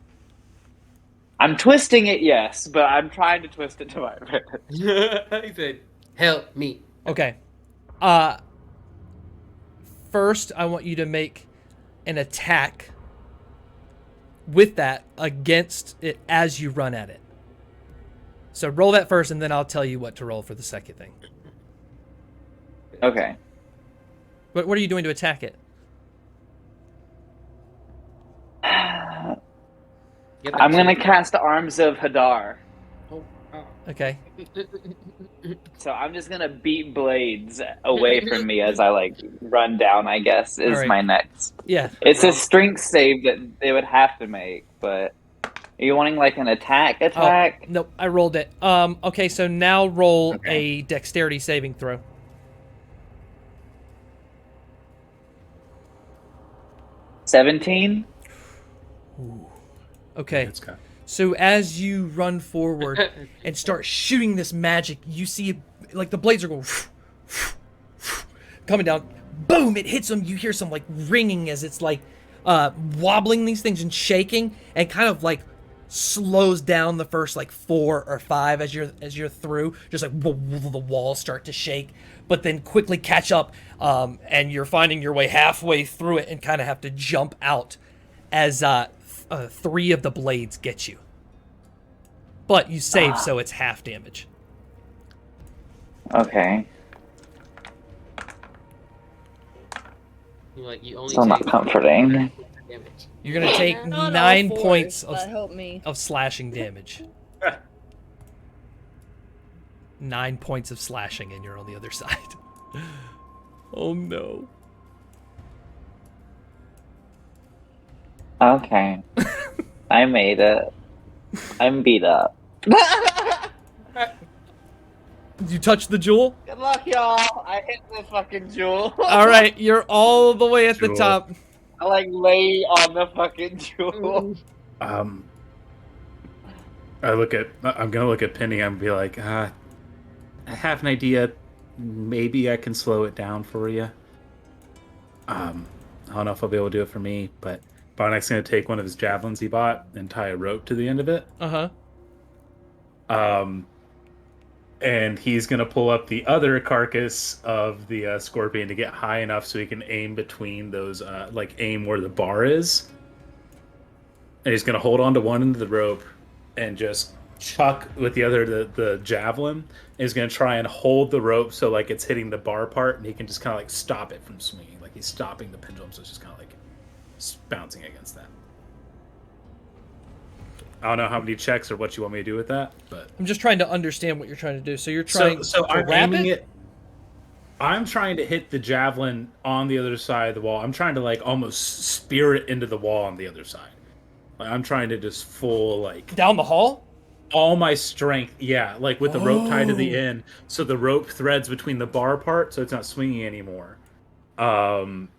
twisting it, yes, but I'm trying to twist it to my advantage. He said, "Help me." Okay. First, I want you to make an attack with that against it as you run at it. So roll that first, and then I'll tell you what to roll for the second thing. Okay. What are you doing to attack it? I'm going to cast Arms of Hadar. Okay. So I'm just going to beat blades away from me as I like run down, I guess, is Alright. my next. Yeah. It's a strength save that they would have to make, but are you wanting like an attack? Oh, nope, I rolled it. Okay, so now roll a dexterity saving throw. $17? Okay. It's got. So as you run forward and start shooting this magic, you see it, like the blades are going coming down. Boom! It hits them. You hear some like ringing as it's like wobbling these things and shaking, and kind of like slows down the first like 4 or 5 as you're through. Just like the walls start to shake, but then quickly catch up, and you're finding your way halfway through it and kind of have to jump out as 3 of the blades get you. But you save, so it's half damage. Okay. You only Still not take comforting. damage. You're gonna take Not all 9 fours, points that helped me. of slashing damage. 9 points of slashing, and you're on the other side. Oh no. Okay. I made it. I'm beat up. Did you touch the jewel? Good luck, y'all. I hit the fucking jewel. All right, you're all the way at the Jewel. top. I like lay on the fucking jewel. I'm gonna look at Penny and be like, I have an idea. Maybe I can slow it down for you. I don't know if I'll be able to do it for me, but Bognak's gonna take one of his javelins he bought and tie a rope to the end of it. And he's gonna pull up the other carcass of the scorpion to get high enough so he can aim between those, aim where the bar is. And he's gonna hold on to one end of the rope and just chuck with the javelin. And he's gonna try and hold the rope so like it's hitting the bar part, and he can just kind of like stop it from swinging. Like he's stopping the pendulum, so it's just kind of like bouncing against that. I don't know how many checks or what you want me to do with that, but I'm just trying to understand what you're trying to do. So you're trying so to I'm wrap aiming it? it. I'm trying to hit the javelin on the other side of the wall. I'm trying to like almost spear it into the wall on the other side. Like I'm trying to just full like Down the hall? all my strength, yeah, like with the rope tied to the end, so the rope threads between the bar part, so it's not swinging anymore. And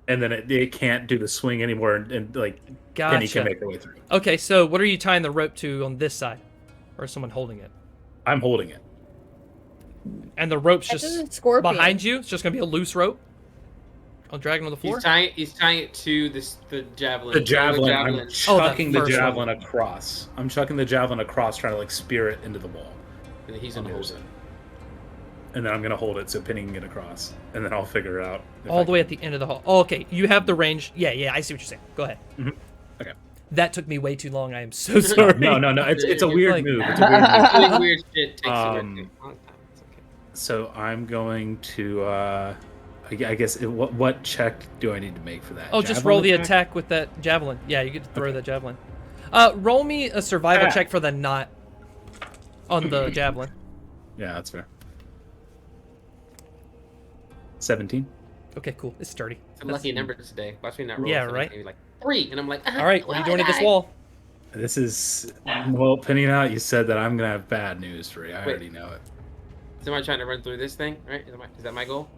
then it can't do the swing anymore, and like Penny Gotcha. can make her way through. Okay, so what are you tying the rope to on this side? Or is someone holding it? I'm holding it. And the rope's That just doesn't Scorpion. behind you? It's just going to be a loose rope? On dragging on the floor? He's tying it to the javelin. The javelin, I'm Oh, chucking that the first javelin one. across. I'm chucking the javelin across, trying to like spear it into the wall. And he's On gonna the hold other it. side. And then I'm gonna hold it so Penny can get across, and then I'll figure it out. if All I the way can. at the end of the hall. Oh, okay. You have the range. Yeah, I see what you're saying. Go ahead. Okay. That took me way too long. I am so sorry. No. It's a It's weird like- move. It's a weird move. Doing weird shit takes a long time. It's okay. So I'm going to. I guess what check do I need to make for that? Oh, just Javelin roll the attack with that javelin. Yeah, you get to throw that javelin. Roll me a survival Ah. check for the knot on the javelin. Yeah, that's fair. 17. Okay, cool. It's sturdy. It's a lucky number today. Watch me not roll. Yeah, something, right. maybe like 3, and I'm like, All right, what are you doing at this wall? This is well, Penny. Now you said that I'm gonna have bad news for you. I Wait. already know it. So am I trying to run through this thing? Right? Is that my goal?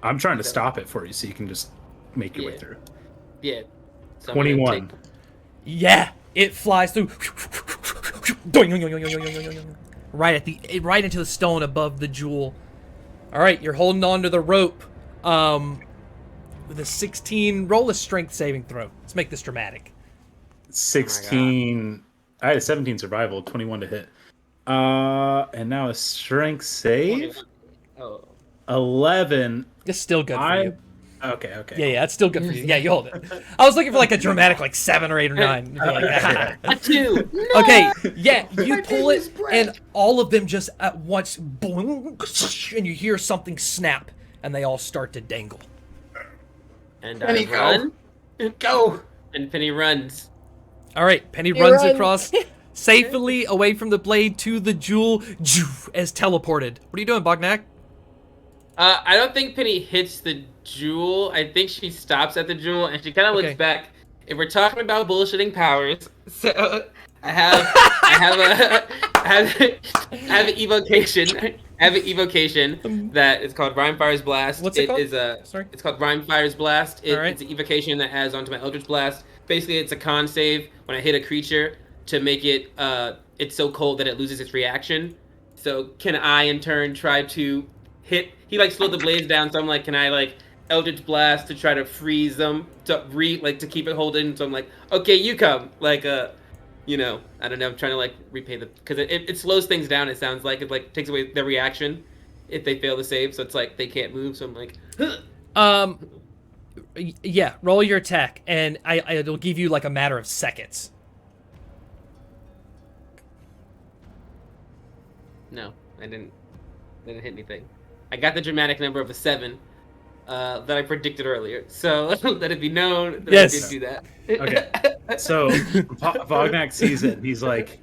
I'm trying to stop it for you so you can just make your way Yeah. through. Yeah. So I'm gonna 21. take- Yeah, it flies through. Right into the stone above the jewel. All right, you're holding on to the rope. With a 16, roll a strength saving throw. Let's make this dramatic. 16. I had a 17 survival, 21 to hit. And now a strength save. Oh. 11. It's still good for I. you. Okay. Yeah, that's still good for you. Yeah, you hold it. I was looking for like a dramatic, like 7 or 8 or 9. You'd be like, A 2. okay, yeah, you My pull biggest it, breath. and all of them just at once, boom, and you hear something snap, and they all start to dangle. And Penny, I go. run. Go. And Penny runs. All right, Penny He runs runs. across safely away from the blade to the jewel, as teleported. What are you doing, Bognak? I don't think Penny hits the jewel. I think she stops at the jewel and she kind of Okay. looks back. If we're talking about bullshitting powers, so I have an evocation. I have an evocation that is called Rhyme Fire's Blast. What's it called? Sorry. It's called Rhyme Fire's Blast. Alright. It's an evocation that adds onto my Eldritch Blast. Basically, it's a con save when I hit a creature to make it it's so cold that it loses its reaction. So can I in turn try to hit? He like slowed the blades down, so I'm like, can I like Eldritch Blast to try to freeze them to to keep it holding? So I'm like, okay, you come. Like you know, I don't know. I'm trying to like repay because it slows things down. It sounds like it like takes away their reaction if they fail to save. So it's like they can't move. So I'm like, Yeah, roll your attack, and it'll give you like a matter of seconds. no, I didn't hit anything. I got the dramatic number of a 7 that I predicted earlier. So let it be known that Yes. I did do that. Okay. So Bognak sees it and he's like,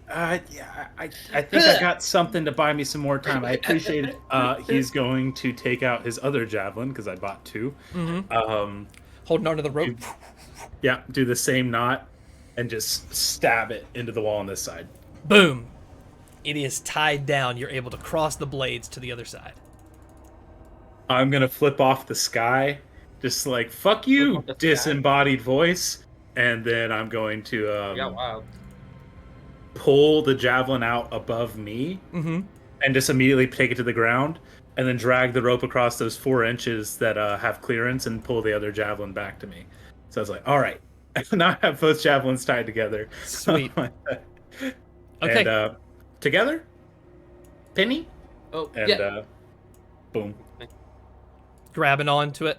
yeah, I think I got something to buy me some more time. I appreciate it. He's going to take out his other javelin because I bought 2. Mm-hmm. Holding onto the rope. Yeah, do the same knot and just stab it into the wall on this side. Boom. It is tied down. You're able to cross the blades to the other side. I'm gonna flip off the sky, just like fuck Flip you, off the sky? disembodied voice, and then I'm going to Yeah, wow. pull the javelin out above me Mm-hmm. and just immediately take it to the ground, and then drag the rope across those 4 inches that have clearance and pull the other javelin back to me. So I was like, all right, now I have both javelins tied together. Sweet. And Okay. together, Penny, Oh, and yeah. boom. Grabbing onto it.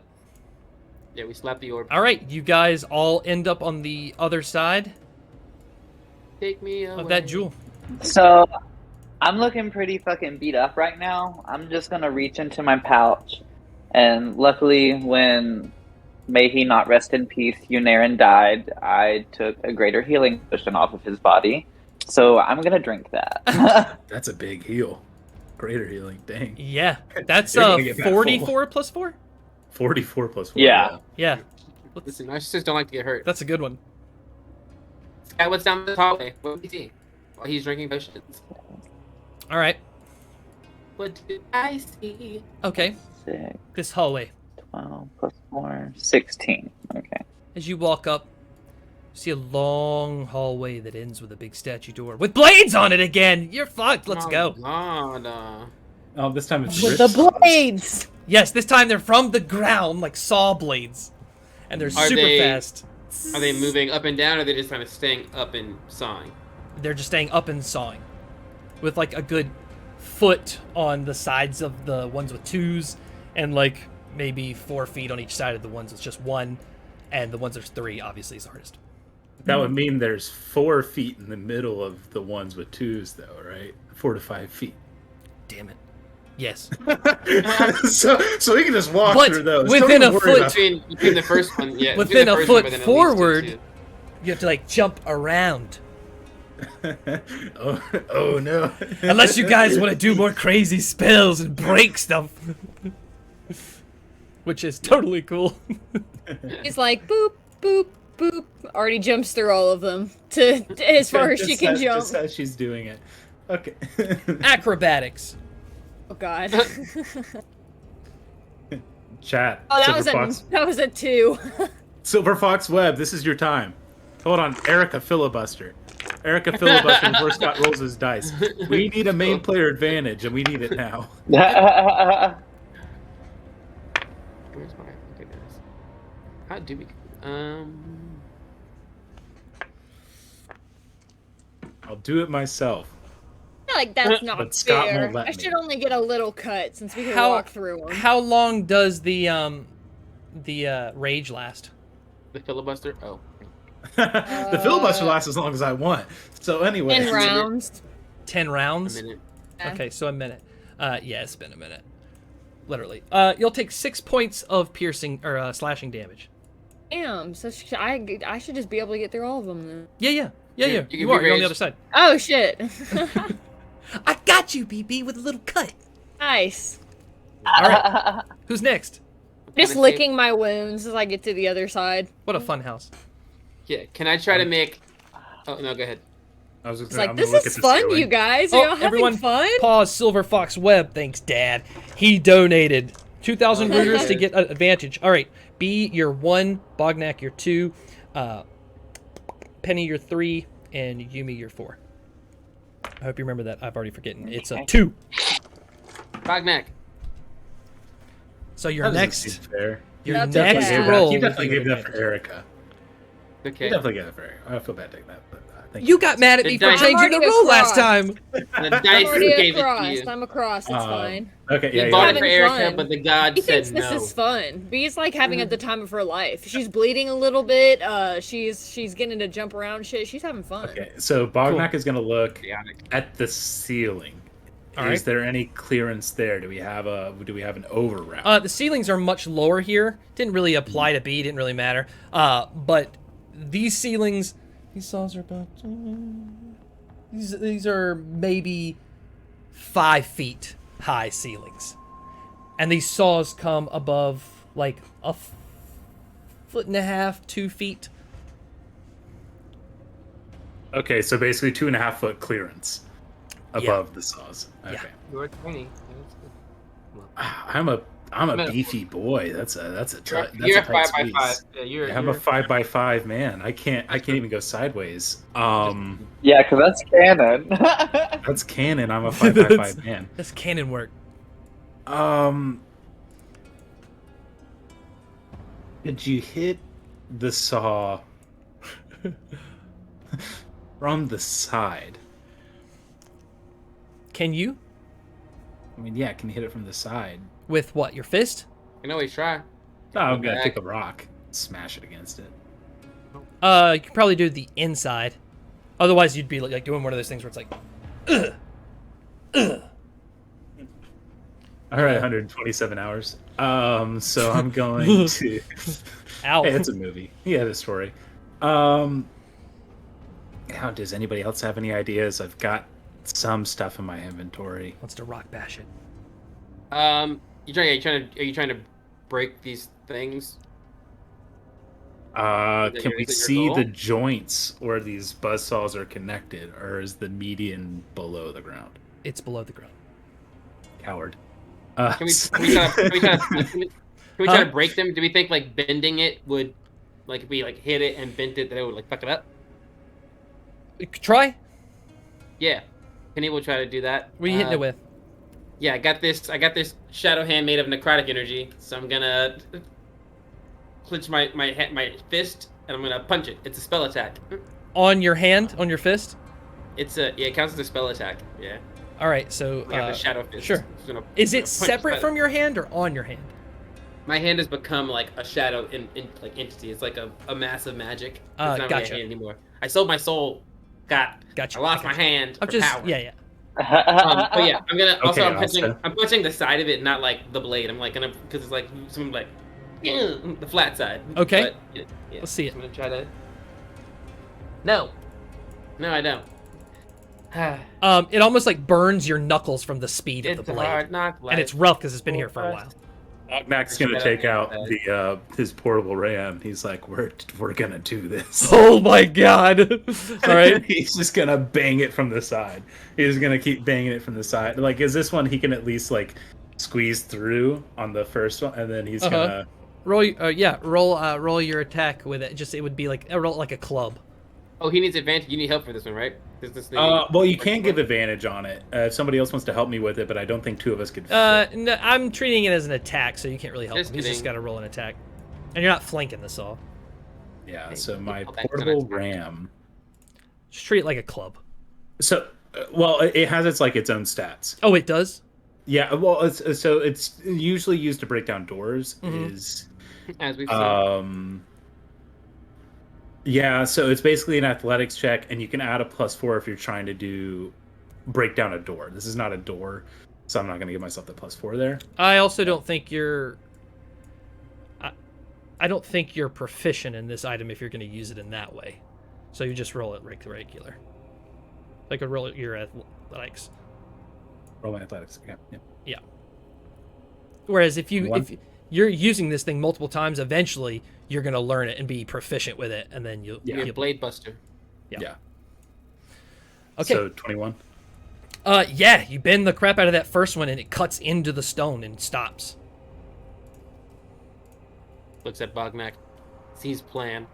Yeah, we slapped the orb. All right, you guys all end up on the other side. Take me away. Of that jewel. So, I'm looking pretty fucking beat up right now. I'm just gonna reach into my pouch, and luckily, when may he not rest in peace, Unarin died, I took a greater healing potion off of his body. So I'm gonna drink that. That's a big heal. Greater healing, dang. Yeah, that's You're gonna get that 44 plus 4? 44 plus 4. Yeah. Yeah, Listen, narcissists don't like to get hurt. that's a good one. This guy what's down the hallway. What do you see? While he's drinking potions. All right. What did I see? Okay, 6, this hallway. 12 plus 4, 16. Okay. As you walk up, you see a long hallway that ends with a big statue door with blades on it again. You're fucked. Let's go. God, Oh, this time it's With rich the sauce. blades! Yes, this time they're from the ground like saw blades, and they're super they- fast. Are they moving up and down, or are they just kind of staying up and sawing? They're just staying up and sawing, with like a good foot on the sides of the ones with 2s, and like maybe 4 feet on each side of the ones with just 1, and the ones with 3 obviously is the hardest. That would mean there's 4 feet in the middle of the ones with 2s, though, right? 4 to 5 feet. Damn it. Yes. so we can just walk But through those. within Don't even a worry foot- about- Between the first one, yeah. Within between the a first foot one, but then at least two, forward. too. You have to like jump around. oh no. Unless you guys want to do more crazy spells and break stuff. Which is totally cool. He's like, boop, boop, boop. Already jumps through all of them to as far as she can jump. Just as she's doing it. Okay. Acrobatics. Oh god. Chat. Oh, Silver that was a 2. Silver Fox Webb, this is your time. Hold on, Erica filibuster. Erica filibuster before Scott rolls his dice. We need a main player advantage, and we need it now. Where's my goodness? How do we? I'll do it myself. I feel like that's not But Scott fair. won't let I me. should only get a little cut since we can How- walk through them. How long does the rage last? The filibuster. Oh, The filibuster lasts as long as I want. So anyway. 10 rounds. 10 a rounds? minute. Yeah. Okay, so a minute. Yeah, it's been a minute. Literally. You'll take 6 points of piercing or slashing damage. Damn, so I should just be able to get through all of them then. Yeah. You You can are. be You're on the raged. other side. Oh shit. I got you, BB, with a little cut. Nice. All right. Who's next? Just Can I licking my wounds as I get to the other side. What a fun house. Yeah. Can I try to make? Oh no, go ahead. I was just It's gonna- like, I'm this gonna look is at the fun, ceiling. you guys. Are Oh, y'all having everyone fun? pause. Silver Fox Webb. Thanks, Dad. He donated 2,000 Oh, rooters to good. get an advantage. All right. B, you're 1. Bognak, you're 2. Penny, you're 3. And Yumi, you're 4. I hope you remember that. I've already forgotten. It's a 2. Bognak. So your That doesn't next, seem fair. your That's next okay. roll. He will definitely be gave with that for advantage. Erica. He Okay. definitely gave that for Erica. I feel bad taking that, but thank You got mad at me The for dice- changing the I'm already rule last across. time. The I'm dice already gave it to across. you. I'm across. It's fine. Okay, You yeah, bought yeah. it for Having Erica, fun. but the god He said thinks no. this is fun. Bee's like having at the time of her life. She's bleeding a little bit. She's getting to jump around shit. She's having fun. Okay, so Bognak is gonna look Chaotic. at the ceiling. All Is right. there any clearance there? Do we have an over route? The ceilings are much lower here. Didn't really apply to B. Didn't really matter. But these ceilings, these saws are about. These are maybe 5 feet high ceilings, and these saws come above like a foot and a half, 2 feet. Okay, so basically 2.5 foot clearance above the saws. Okay. Yeah. You're tiny. That's good. I'm a No. beefy boy. That's a You're a tight 5x5. Yeah, you're. Yeah, I'm a 5x5 man. I can't even go sideways. Yeah, because that's canon. That's canon. I'm a 5x5 man. That's cannon work. Did you hit the saw from the side? Can you? I mean, yeah, can you hit it from the side? With what? Your fist? You can always try. No, I'm gonna Back. take a rock, smash it against it. You can probably do the inside. Otherwise, you'd be like doing one of those things where it's like, ugh, ugh. All right, 127 hours. So I'm going to. Ow. Hey, it's a movie. Yeah, the story. How does anybody else have any ideas? I've got some stuff in my inventory. Wants to rock bash it. Are you trying to break these things? Can we your see goal? the joints where these buzzsaws are connected, or is the median below the ground? It's below the ground. Coward. Can we try to break them? Do we think like bending it would, like if we like hit it and bent it, that it would like fuck it up? Try. Yeah, Penny will try to do that. What are you hitting it with? Yeah, I got this shadow hand made of necrotic energy, so I'm gonna clench my fist and I'm gonna punch it. It's a spell attack. On your hand? On your fist? It counts as a spell attack. Yeah. All right, so We have the shadow fist. sure. Is it separate from your hand or on your hand? My hand has become like a shadow like entity. It's like a massive magic. It's not really a Gotcha. hand anymore. I sold my soul. Gotcha. I lost my hand. I'm for just power. yeah. But yeah, I'm gonna also Okay, I'm punching the side of it, not like the blade. I'm like gonna because it's like some like the flat side. Okay. But, yeah, Let's see it. I'm gonna try to. No, I don't. It almost like burns your knuckles from the speed of It's the blade, hard not and it's rough because it's been here for a while. Bognak's gonna take out his portable ram. He's like, we're gonna do this. Oh my god! All right. He's just gonna bang it from the side. He's gonna keep banging it from the side. Like, is this one he can at least like squeeze through on the first one, and then he's gonna roll your attack with it. Just it would be like roll like a club. Oh, he needs advantage. You need help for this one, right? This thing. well, you can give advantage on it if somebody else wants to help me with it, but I don't think two of us could. No, I'm treating it as an attack, so you can't really help Just him. He's just kidding. got to roll an attack, and you're not flanking the saw. Yeah. So my Oh, that's portable gonna- ram. Just treat it like a club. So, well, it has its own stats. Oh, it does. Yeah. Well, it's usually used to break down doors. Mhm. Is As we've seen. Yeah, so it's basically an athletics check, and you can add a +4 if you're trying to break down a door. This is not a door, so I'm not going to give myself the +4 there. I also don't think you're. I don't think you're proficient in this item if you're going to use it in that way. So you just roll it regular. Like a roll your athletics. Roll my athletics. Okay. Yeah. Whereas if you're using this thing multiple times, eventually you're going to learn it and be proficient with it, and then you'll. You're a blade buster. Yeah. Okay. So 21. Yeah, you bend the crap out of that first one, and it cuts into the stone and stops. Looks at Bognak. Sees plan.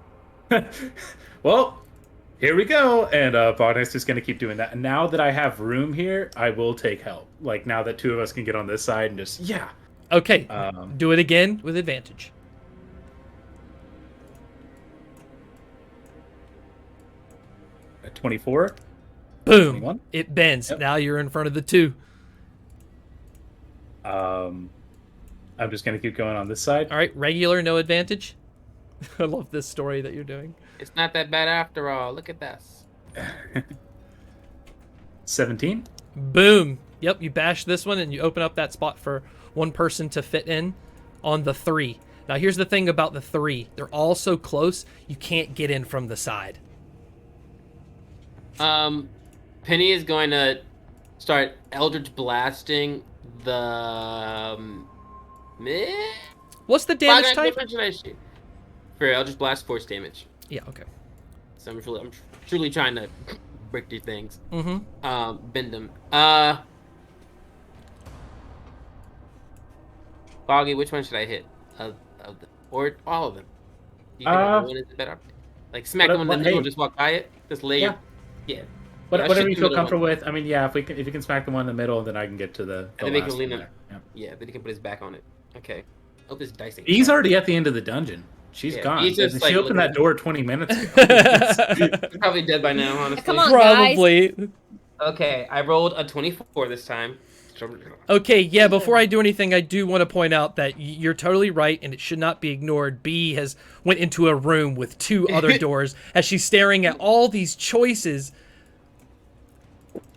Well, here we go. And Bognak's just going to keep doing that. And now that I have room here, I will take help. Like, now that two of us can get on this side and just, yeah. Okay, do it again with advantage. At 24. Boom! 21? It bends. Yep. Now you're in front of the two. I'm just going to keep going on this side. All right, regular, no advantage. I love this story that you're doing. It's not that bad after all. Look at this. 17. Boom! Yep, you bash this one, and you open up that spot for one person to fit in on the 3. Now, here's the thing about the 3. They're all so close, you can't get in from the side. Penny is going to start Eldritch blasting the. What's the damage Bognak, type? what should I shoot? For Eldritch Blast, force damage. Yeah, okay. So I'm truly trying to break these things. Mm-hmm. Bend them. Boggy, which one should I hit? Or all of them? You think one is better? Like smack them in the middle, just walk by it, just lay. Yeah. Yeah. Whatever you feel comfortable with. I mean, yeah, if you can smack the one in the middle, then I can get to the And then make last him lean one in. there. Yeah, then he can put his back on it. Okay. Hope this dicing. He's already at the end of the dungeon. She's Yeah, gone. he's just, She like, opened that looking- door 20 minutes ago. He's probably dead by now, honestly. Come on. Probably. Okay, I rolled a 24 this time. Okay, yeah, before I do anything, I do want to point out that you're totally right, and it should not be ignored. B has went into a room with 2 other doors as she's staring at all these choices.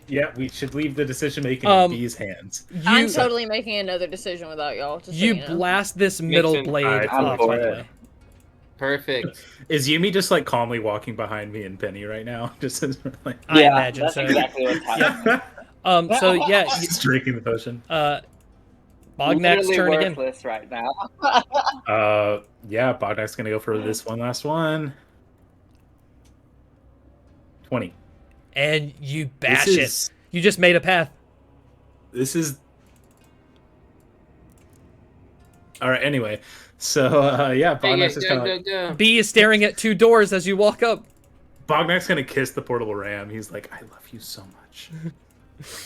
Yeah, we should leave the decision making in B's hands. I'm totally making another decision without y'all. Just so you know. Blast this middle sense. blade off, by the way. Perfect. Is Yumi just like calmly walking behind me and Penny right now? Just as, like, I imagine that's so. exactly what's happening. So yeah, just drinking the potion. Bognak's Literally turn again. worthless right now. Yeah, Bognak's gonna go for this one last one. 20. And you bash This it. is- You just made a path. This is all right. Anyway, so yeah, Bognak's just gonna Go. B is staring at 2 doors as you walk up. Bognak's gonna kiss the portable ram. He's like, "I love you so much.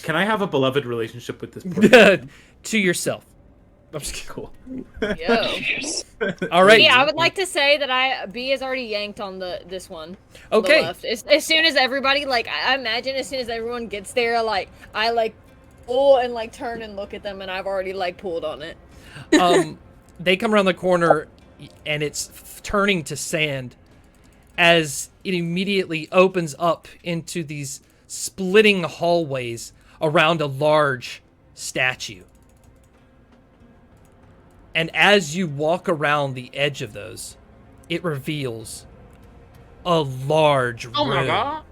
Can I have a beloved relationship with this portable?" To yourself. I'm just kidding. Cool. Yo. All right. Yeah, I would like to say that B is already yanked on this one. Okay. The left. As soon as everybody, like, I imagine as soon as everyone gets there, like, I, like, pull and, like, turn and look at them, and I've already, like, pulled on it. They come around the corner, and it's turning to sand as it immediately opens up into these splitting hallways around a large statue. And as you walk around the edge of those, it reveals a large room. Oh my god.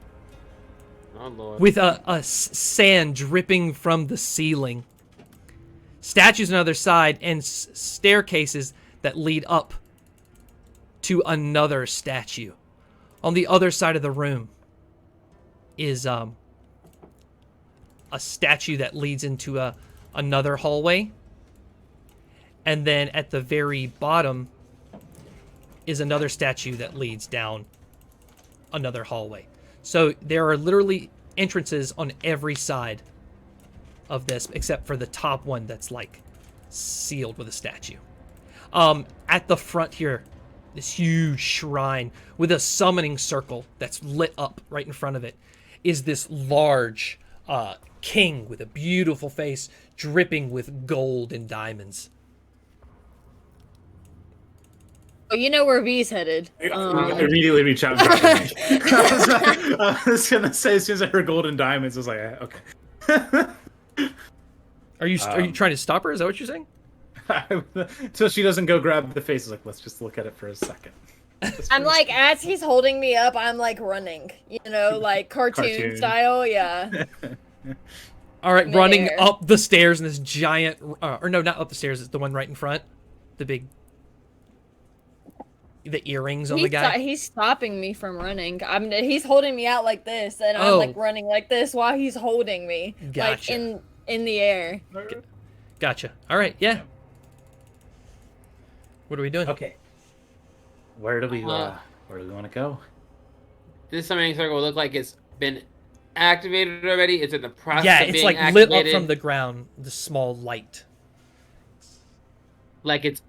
Oh lord. With sand dripping from the ceiling. Statues on the other side and staircases that lead up to another statue. On the other side of the room is a statue that leads into another hallway. And then at the very bottom is another statue that leads down another hallway. So there are literally entrances on every side of this, except for the top one that's like sealed with a statue. At the front here, this huge shrine with a summoning circle that's lit up right in front of it is this large king with a beautiful face dripping with gold and diamonds. Oh, you know where B's headed. Immediately reach out. I was gonna say as soon as I heard golden diamonds, I was like, okay. Are you trying to stop her? Is that what you're saying? So she doesn't go grab the face. Like, let's just look at it for a second. I'm like, as he's holding me up, I'm like running. You know, like cartoon style, yeah. All right, Midair. running up the stairs in this giant, or no, not up the stairs. It's the one right in front. The earrings on the guy. He's stopping me from running. He's holding me out like this, and I'm like running like this while he's holding me, Gotcha. like in the air. Gotcha. All right, yeah. What are we doing? Okay. Where do we want to go? This summoning circle will look like it's been activated already. It's in the process Yeah, of it's being like activated. lit up from the ground. The small light. Like it's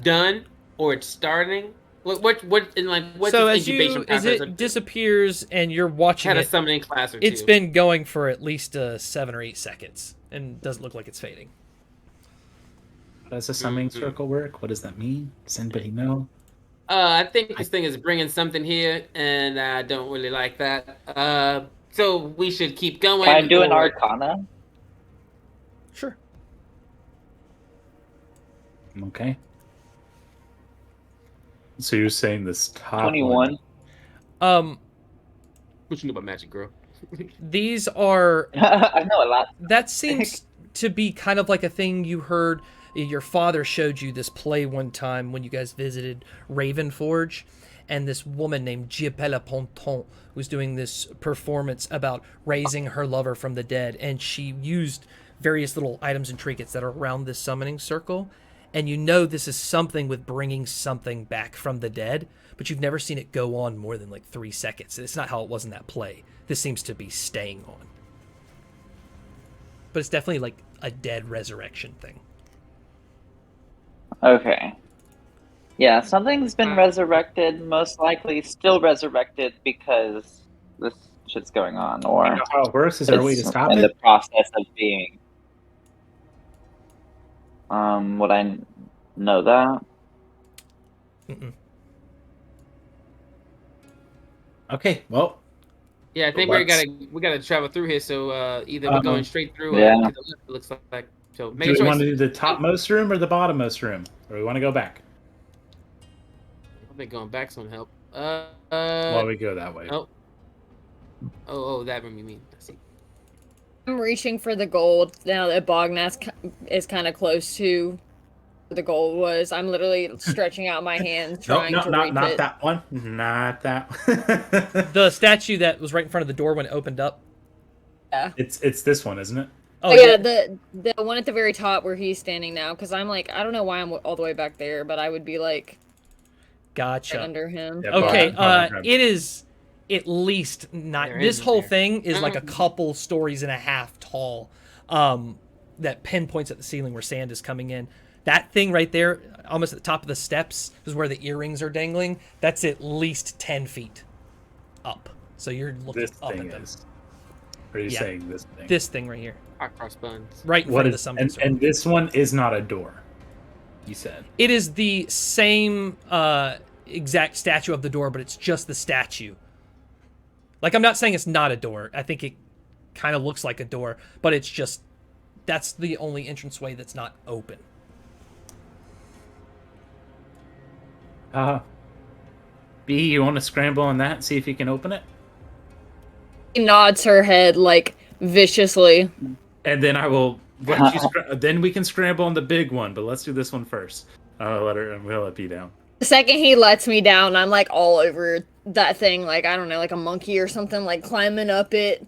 done or it's starting. What's So its incubation as process? it disappears and you're watching Had a it, summoning class or it's two. been going for at least 7 or 8 seconds, and doesn't look like it's fading. How does a summoning circle work? What does that mean? Does anybody know? I think this thing is bringing something here, and I don't really like that. So we should keep going. Can I do an or- Arcana? Sure. Okay. So you're saying this top 21. Um, What you know about magic, girl? these are. I know a lot. That seems to be kind of like a thing you heard. Your father showed you this play one time when you guys visited Ravenforge, and this woman named Giapella Ponton was doing this performance about raising her lover from the dead, and she used various little items and trinkets that are around this summoning circle, and you know this is something with bringing something back from the dead, but you've never seen it go on more than like 3 seconds. It's not how it was in that play. This seems to be staying on. But it's definitely like a dead resurrection thing. Okay. Yeah, something's been resurrected, most likely still resurrected because this shit's going on, or How it works is there a way to it's stop in it? the process of being. Would I know that? Mm-mm. Okay, well, Yeah, I think let's. we gotta travel through here. So either we're going Um, straight through or Yeah. to the left. It looks like. So make do a we want choice. to do the topmost room or the bottommost room, or we want to go back? I think going back's gonna help. Well, we go that way. Oh, oh, that room you mean? I see. I'm reaching for the gold now that Bognak is kind of close to where the gold was. I'm literally stretching out my hands No, trying no, to not reach not it. that one. Not that. The statue that was right in front of the door when it opened up. Yeah. It's this one, isn't it? Oh, Oh yeah, the one at the very top where he's standing now. Because I'm like, I don't know why I'm all the way back there, but I would be like Gotcha. right under him. Yeah, Okay, Bognak. it is at least not. There This is whole there. thing is like a couple stories and a half tall. That pinpoints at the ceiling where sand is coming in. That thing right there, almost at the top of the steps, is where the earrings are dangling. That's at least 10 feet up. So you're looking This up thing at them. is. Or are you Yeah. saying this thing? This thing right here, Hot cross buns. right in What front of the is? summoning sword. And this one is not a door. You said. It is the same exact statue of the door, but it's just the statue. Like, I'm not saying it's not a door. I think it kind of looks like a door, but it's just, that's the only entranceway that's not open. B, you want to scramble on that and see if you can open it? She nods her head like viciously. And then I will let you. Then we can scramble on the big one, but let's do this one first. We'll let B down. The second he lets me down, I'm like all over that thing, like I don't know, like a monkey or something, like climbing up it,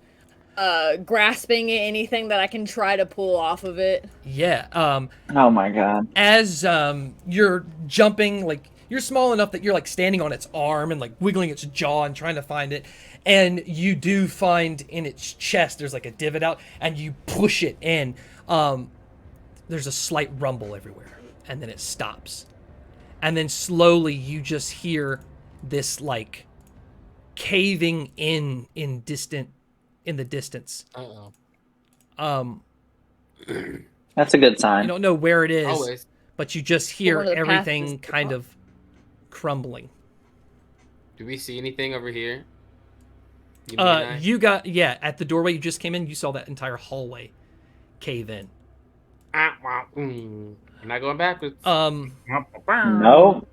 grasping at anything that I can try to pull off of it. Yeah. Oh my god. As you're jumping, like, you're small enough that you're like standing on its arm and like wiggling its jaw and trying to find it, and you do find in its chest there's like a divot out, and you push it in. There's a slight rumble everywhere, and then it stops, and then slowly you just hear this like caving in the distance. Uh-oh. That's a good sign. You don't know where it is, Always. but you just hear one of the everything paths kind of crumbling. Do we see anything over here? You mean I- You got, yeah, at the doorway you just came in, you saw that entire hallway cave in. I'm not going backwards. No.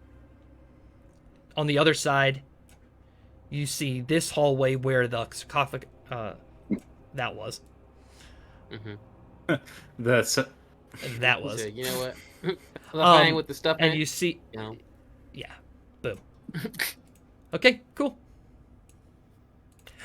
On the other side, you see this hallway where the sarcophagus that was. Mm-hmm. That was. You know what? I'm playing with the stuff in And it. you see, You know. yeah, boom. Okay, cool.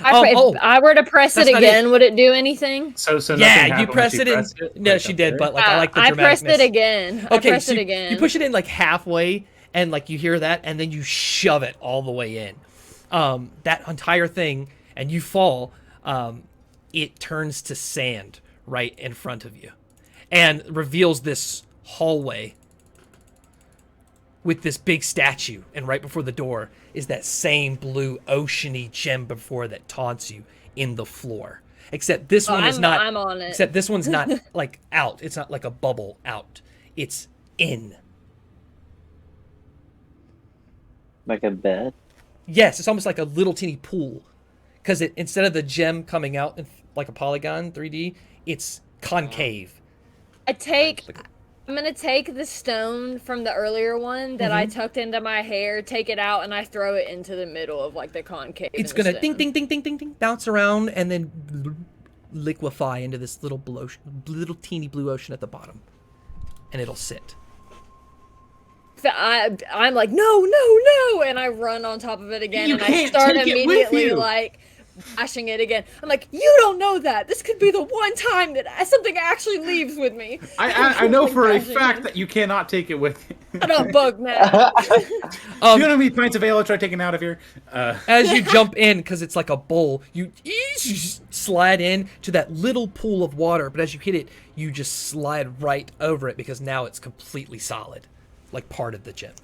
If I were to press it That's not again, would it do anything? So nothing Yeah, happened you when press she it in. pressed it, No, like, she up did, there? but like I like the I pressed it dramaticness. again. Okay, I pressed so it again. you push it in like halfway, and like you hear that, and then you shove it all the way in. That entire thing, and you fall. It turns to sand right in front of you, and reveals this hallway with this big statue. And right before the door is that same blue oceany gem before that taunts you in the floor. Except this one is not. I'm on it. Except this one's not like out. It's not like a bubble out. It's in. Like a bed. Yes, it's almost like a little teeny pool. Because it, instead of the gem coming out in like a polygon 3D, it's concave. I'm gonna take the stone from the earlier one that I tucked into my hair, take it out, and I throw it into the middle of like the concave. It's in the gonna ding, stone. ding, ding, ding, ding, ding, bounce around, and then liquefy into this little blue ocean, little teeny blue ocean at the bottom, and it'll sit. So I'm like, no, and I run on top of it again, and I start immediately like bashing it again. I'm like, you don't know that. This could be the one time that something actually leaves with me. I know Like for a bashing fact it. that you cannot take it with you. Shut up, Bognak. Do you know how many pints of ale I try taking out of here? As you jump in, because it's like a bowl, you slide in to that little pool of water, but as you hit it, you just slide right over it because now it's completely solid, like part of the gem.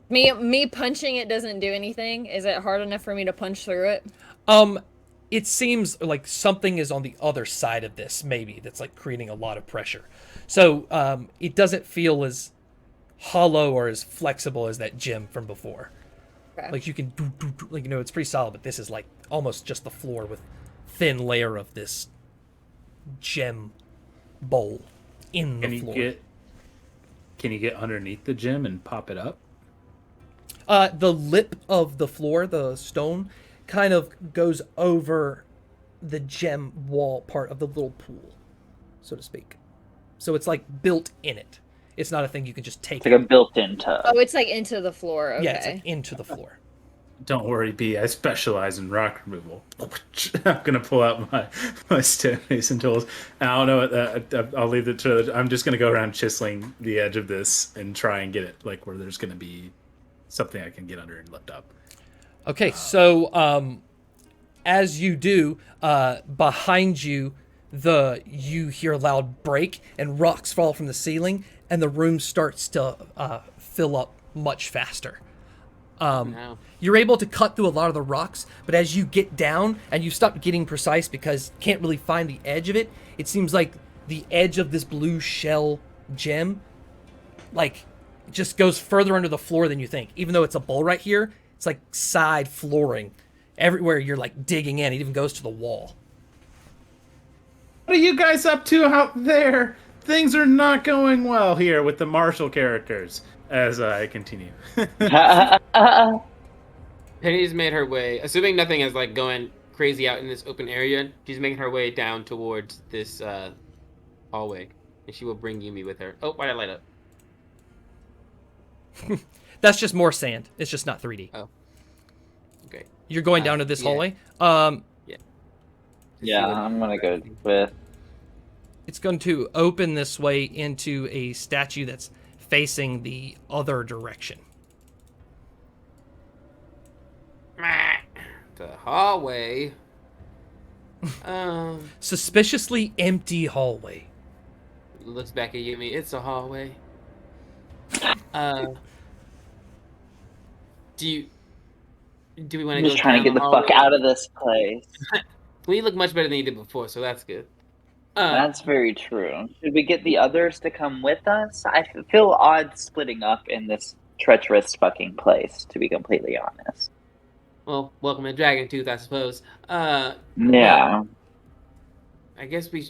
Me punching it doesn't do anything. Is it hard enough for me to punch through it? it seems like something is on the other side of this, maybe, that's like creating a lot of pressure. So it doesn't feel as hollow or as flexible as that gem from before. Okay. Like you can like, you know, it's pretty solid, but this is like almost just the floor with thin layer of this gem bowl in the floor. Can you get underneath the gem and pop it up? The lip of the floor, the stone, kind of goes over the gem wall part of the little pool, so to speak. So it's like built in it. It's not a thing you can just take. It's like a built-in tub. Oh, it's like into the floor. Okay. Yeah, it's like into the floor. Don't worry, B. I specialize in rock removal. I'm gonna pull out my stonemason tools. I don't know. I'll leave it to. I'm just gonna go around chiseling the edge of this and try and get it like where there's gonna be something I can get under and lift up. Okay, so as you do, behind you, you hear a loud break and rocks fall from the ceiling, and the room starts to fill up much faster. No. You're able to cut through a lot of the rocks, but as you get down and you stop getting precise because you can't really find the edge of it, it seems like the edge of this blue shell gem, like, just goes further under the floor than you think. Even though it's a bowl right here, it's like side flooring. Everywhere you're like digging in, it even goes to the wall. What are you guys up to out there? Things are not going well here with the martial characters. As I continue. Penny's made her way, assuming nothing is like going crazy out in this open area. She's making her way down towards this hallway, and she will bring Yumi with her. Oh, why did I light up? That's just more sand. It's just not 3D. Oh, okay. You're going down to this yeah. hallway. Yeah, I'm gonna go with. It's going to open this way into a statue that's facing the other direction. The hallway. Suspiciously empty hallway. Looks back at Yumi. It's a hallway. Do we want to I'm go just trying to get down the fuck hallway? out of this place. Well, you look much better than you did before, so that's good. That's very true. Should we get the others to come with us? I feel odd splitting up in this treacherous fucking place, to be completely honest. Well, welcome to Dragontooth, I suppose. Yeah. I guess we.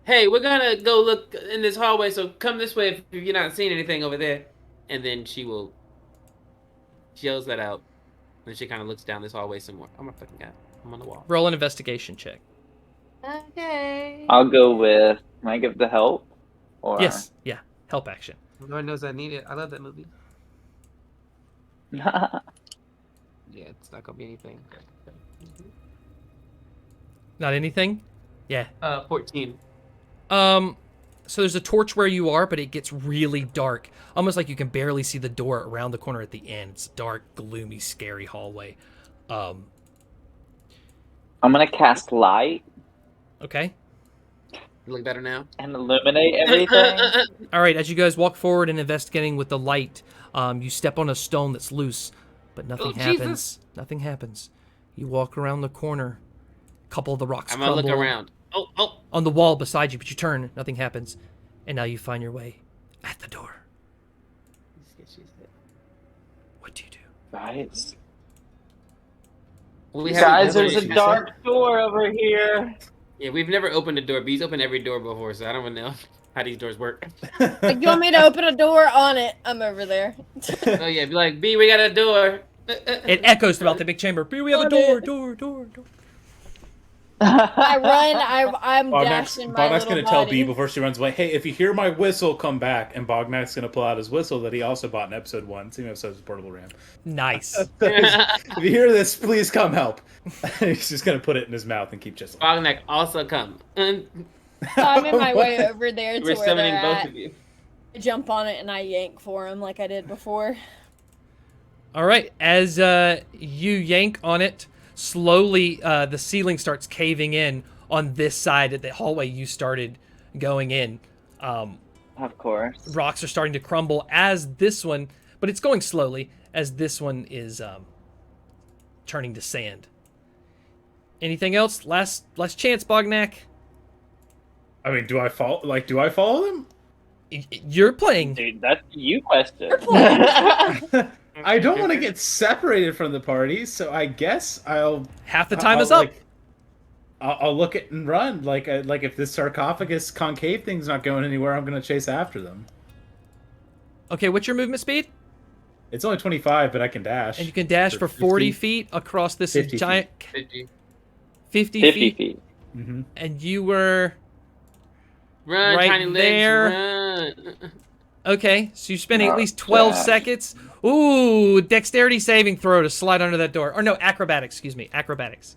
Hey, we're gonna go look in this hallway. So come this way if you're not seeing anything over there. And then she yells that out. And she kind of looks down this hallway some more. I'm a fucking guy. I'm on the wall. Roll an investigation check. Okay. I'll go with. Can I give the help? Or... Yes. Yeah. Help action. Lord knows I need it. I love that movie. Yeah, it's not gonna be anything. Not anything? Yeah. 14. So there's a torch where you are, but it gets really dark. Almost like you can barely see the door around the corner at the end. It's a dark, gloomy, scary hallway. I'm gonna cast light Okay. You look better now. and illuminate everything. All right, as you guys walk forward and investigating with the light, you step on a stone that's loose, but nothing happens. Jesus. Nothing happens. You walk around the corner. A couple of the rocks I'm gonna crumble look around. Oh. on the wall beside you, but you turn, nothing happens. And now you find your way at the door. What do you do? Guys, We there's a haven't- dark door over here. Yeah, we've never opened a door, but he's opened every door before, so I don't even know how these doors work. Like, you want me to open a door on it? I'm over there. Oh yeah, be like, B, we got a door. It echoes throughout the big chamber. We have a door, door. I run. I'm dashing my Bognak's little gonna tell body. B before she runs away, hey, if you hear my whistle, come back. And Bognak's gonna pull out his whistle that he also bought in episode 1. Same episode as Portable Ram. Nice. If you hear this, please come help. He's just gonna put it in his mouth and keep chiseling. Bognak also come. And So I'm in my way over there to we're where summoning they're both at. of you. I jump on it and I yank for him like I did before. All right, as you yank on it, slowly the ceiling starts caving in on this side of the hallway you started going in. Of course. Rocks are starting to crumble as this one, but it's going slowly, as this one is turning to sand Anything else? Last chance, Bognak. I mean, do I follow them? You're playing. Dude, that's you question. I don't want to get separated from the party, so I guess Half the time is up. I'll look at and run. Like if this sarcophagus concave thing's not going anywhere, I'm gonna chase after them. Okay, what's your movement speed? It's only 25, but I can dash. And you can dash for 40 feet across this 50 giant... 50. 50 feet. Mm-hmm. And you were... Run, right tiny there. legs, run. Okay, so you're spending at least 12 seconds. Ooh, dexterity saving throw to slide under that door. Or no, acrobatics, excuse me. Acrobatics.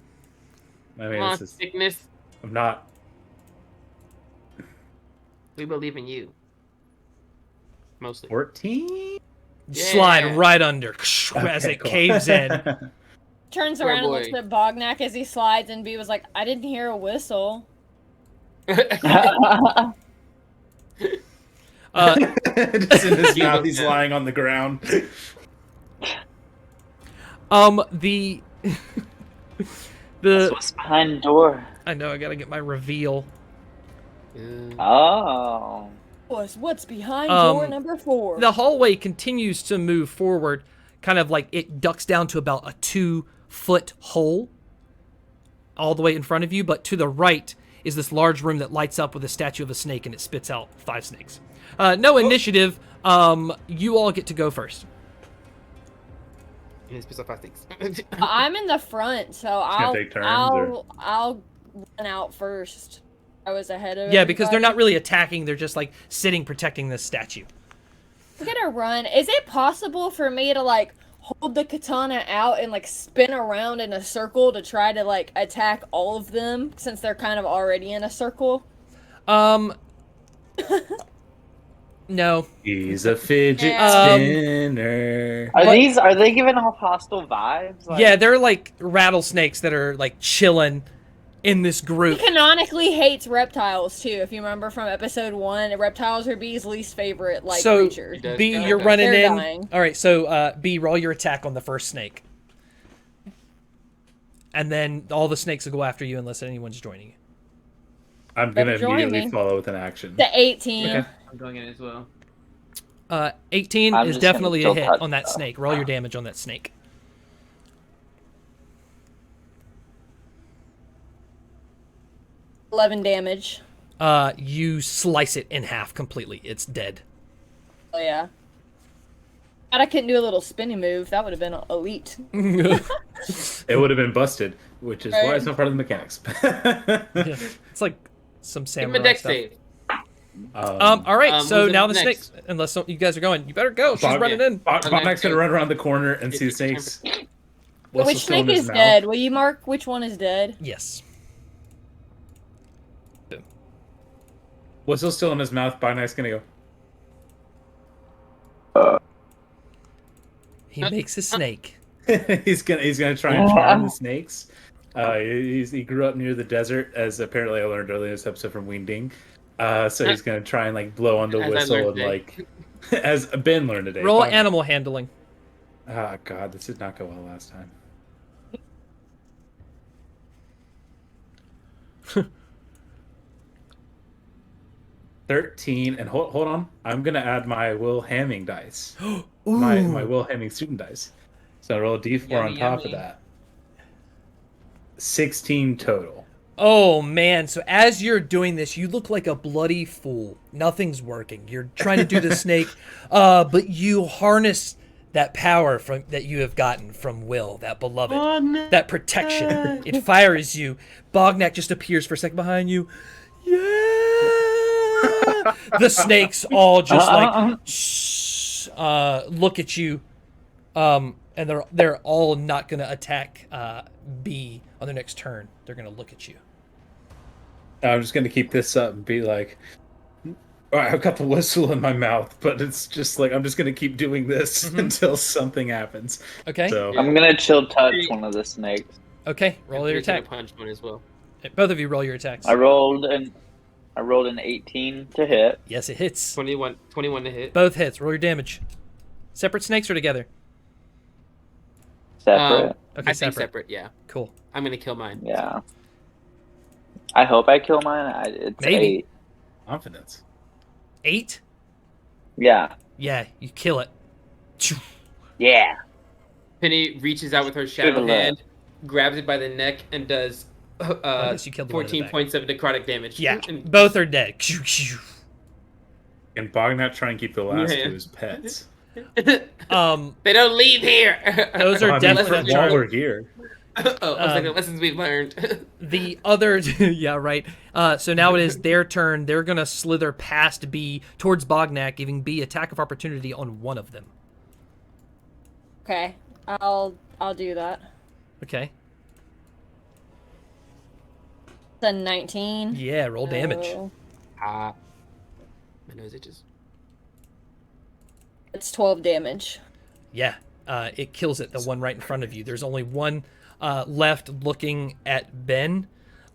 I mean, Come on, sickness. I'm not... We believe in you. Mostly. 14? Slide right under as it caves in. Turns Poor around and boy. looks at Bognak as he slides, and B was like, I didn't hear a whistle. Just in his mouth, he's lying on the ground. The That's what's behind the door. I know I gotta get my reveal. Oh. What's behind door number 4? The hallway continues to move forward, kind of like it ducks down to about a 2-foot hole all the way in front of you, but to the right is this large room that lights up with a statue of a snake, and it spits out 5 snakes. No initiative. You all get to go first. I'm in the front, so gonna take turns, I'll run out first. I was ahead of Yeah, because they're not everybody. really attacking. They're just like sitting, protecting this statue. I'm gonna run. Is it possible for me to like hold the katana out and like spin around in a circle to try to like attack all of them since they're kind of already in a circle? No. He's a fidget Um, spinner. Are they giving off hostile vibes? Like, Yeah, they're like rattlesnakes that are like chilling in this group. He canonically hates reptiles too. If you remember from episode 1, reptiles are B's least favorite So creature. B, Okay. you're running They're in. dying. All right, so B, roll your attack on the first snake, and then all the snakes will go after you unless anyone's joining you. I'm gonna Better join immediately me. follow with an action. The 18. Okay. I'm going in as well. 18 I'm is just gonna definitely a still hit touch on that that. snake. Roll your damage on that snake. 11 damage. You slice it in half completely. It's dead. Oh yeah. God, I couldn't do a little spinny move. That would have been elite. It would have been busted, which is why it's not part of the mechanics. Yeah. It's like some Give him a samurai deck stuff. save. All right, so who's now the next? snakes. Unless you guys are going, you better go. She's running in. Bognack's gonna run around the corner and see the snakes. Which snake is dead? Will you mark which one is dead? Yes. Whistle's still in his mouth. Bognack's gonna go. He makes a snake. he's gonna try and charm the snakes. He grew up near the desert, as apparently I learned earlier in this episode from Wingding. So he's gonna try and like blow on the As I whistle learned and today. like as Ben learned today. Roll Bognack. animal handling. Ah, God, this did not go well last time. $13, and hold on. I'm gonna add my Will Hamming dice. my Will Hamming student dice. So I roll a D4 Yummy, on top yummy. of that. 16 total. Oh man, so as you're doing this, you look like a bloody fool. Nothing's working. You're trying to do the snake, but you harness that power from that you have gotten from Will, that beloved, that protection. It fires you. Bognak just appears for a second behind you. Yeah. The snakes all just like look at you, and they're all not gonna attack B on their next turn. They're gonna look at you. I'm just gonna keep this up and be like, all right, I've got the whistle in my mouth, but it's just like I'm just gonna keep doing this until something happens. Okay. So I'm gonna chill touch one of the snakes. Okay. Roll your He's gonna attack. punch one as well. Both of you roll your attacks. I rolled an 18 to hit. Yes, it hits. 21 to hit. Both hits. Roll your damage. Separate snakes or together? Separate. Okay, I think separate. Yeah, Cool. I'm gonna kill mine. Yeah. I hope I kill mine. It's Maybe. 8. Confidence. 8? Yeah. Yeah, you kill it. Yeah. Penny reaches out with her shadow Good luck. hand, grabs it by the neck, and does guess you killed the one in the 14 back. points of necrotic damage. Yeah, And- both are dead. And Bognak try and keep the last Yeah. two as pets. they don't leave here. Those are I mean, definitely not while charged. we're here. I was like, the lessons we've learned. The other, yeah, right. So now it is their turn. They're gonna slither past B towards Bognak, giving B attack of opportunity on one of them. Okay, I'll do that. Okay. It's a 19. Yeah, roll damage. So My nose itches. it's 12 damage. Yeah, it kills it. The one right in front of you. There's only one left looking at Ben,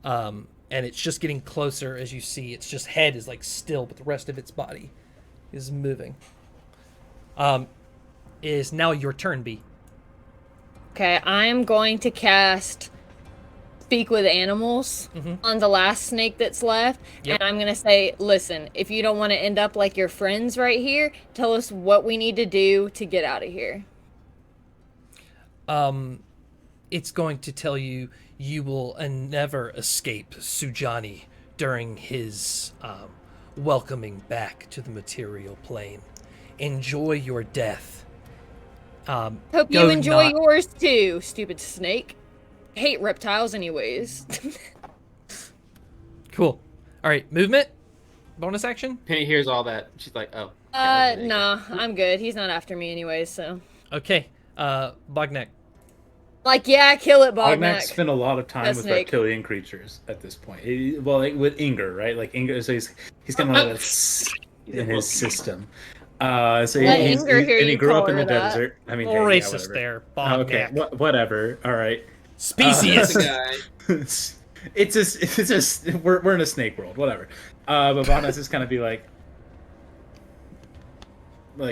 and it's just getting closer as you see. Its just head is like still, but the rest of its body is moving. It is now your turn, B. Okay, I'm going to cast Speak with Animals on the last snake that's left. Yep. And I'm going to say, listen, if you don't want to end up like your friends right here, tell us what we need to do to get out of here. It's going to tell you you will never escape Sujani during his welcoming back to the material plane. Enjoy your death. Hope Go you enjoy not- yours too, stupid snake. Hate reptiles anyways. Cool. All right, movement. Bonus action. Penny hears all that. She's like, oh. Nah, I'm good. He's not after me anyways, so. Okay. Bognak. Like, yeah, kill it, Bognak Bognak. spent a lot of time That with snake. reptilian creatures at this point. With Inger, right? Like Inger, so he's kind of like in his system. So Let Inger hear and he you grew up call in the her that. desert. I mean, Little hey, racist whatever. there, Oh, Bognak. okay, whatever. All right. Specious. That's a guy. We're in a snake world, whatever. But Bognak is kind of be like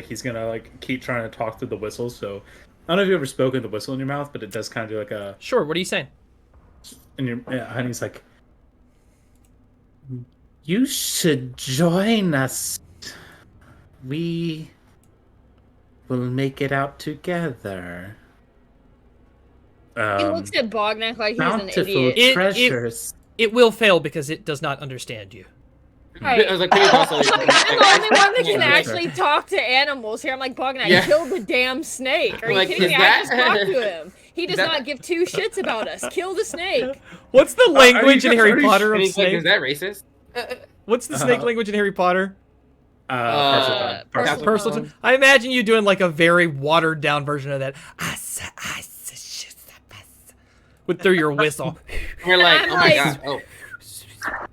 he's gonna like keep trying to talk through the whistle. So I don't know if you've ever spoken the whistle in your mouth, but it does kind of do like a. Sure. What are you saying? And he's like, you should join us. We will make it out together. He looks at Bognak like he's an Bountiful idiot. treasures. It will fail because it does not understand you. Right. I was like, Penny's also. I'm the only one that can Yeah. actually talk to animals here. I'm like, Bognak, Yeah. kill the damn snake. Are you Like, kidding me? is I just that- talked to him. He does that- not give two shits about us. Kill the snake. What's the language in are Harry you Potter of Penny's like, snake? is that racist? What's the snake language in Harry Potter? Parselton. Parselton. I imagine you doing like a very watered down version of that. With through your whistle. We're like, I'm oh my like- god. Oh,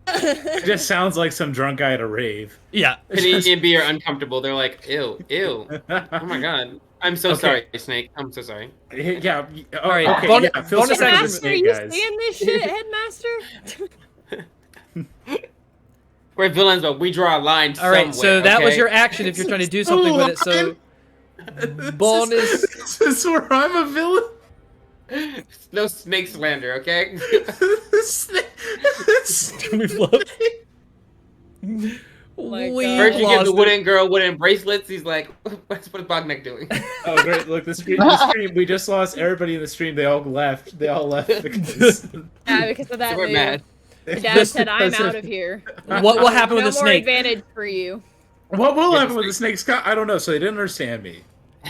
It just sounds like some drunk guy at a rave. Yeah. Penny and B are uncomfortable. They're like, ew, ew. Oh my god. I'm so Okay. sorry, Snake. I'm so sorry. Yeah. All right, Okay, bonus- yeah. Feel bonus sorry for action- the Headmaster, are snake you guys. seeing this shit, Headmaster? We're villains, but we draw a line All right. So somewhere, that was okay? your action if you're trying to do something with it. So bonus. This is where I'm a villain. No snake slander, okay? We've lost. my We God. First you give lost the it. wooden girl wooden bracelets. He's like, what is Bognak doing? Oh great! Look, the stream. We just lost everybody in the stream. They all left. Because Yeah, because of that So we're move. mad. Dad said, I'm out of here. What will happen with No the more snake? advantage for you. What will happen with the snake, Scott? I don't know. So they didn't understand me.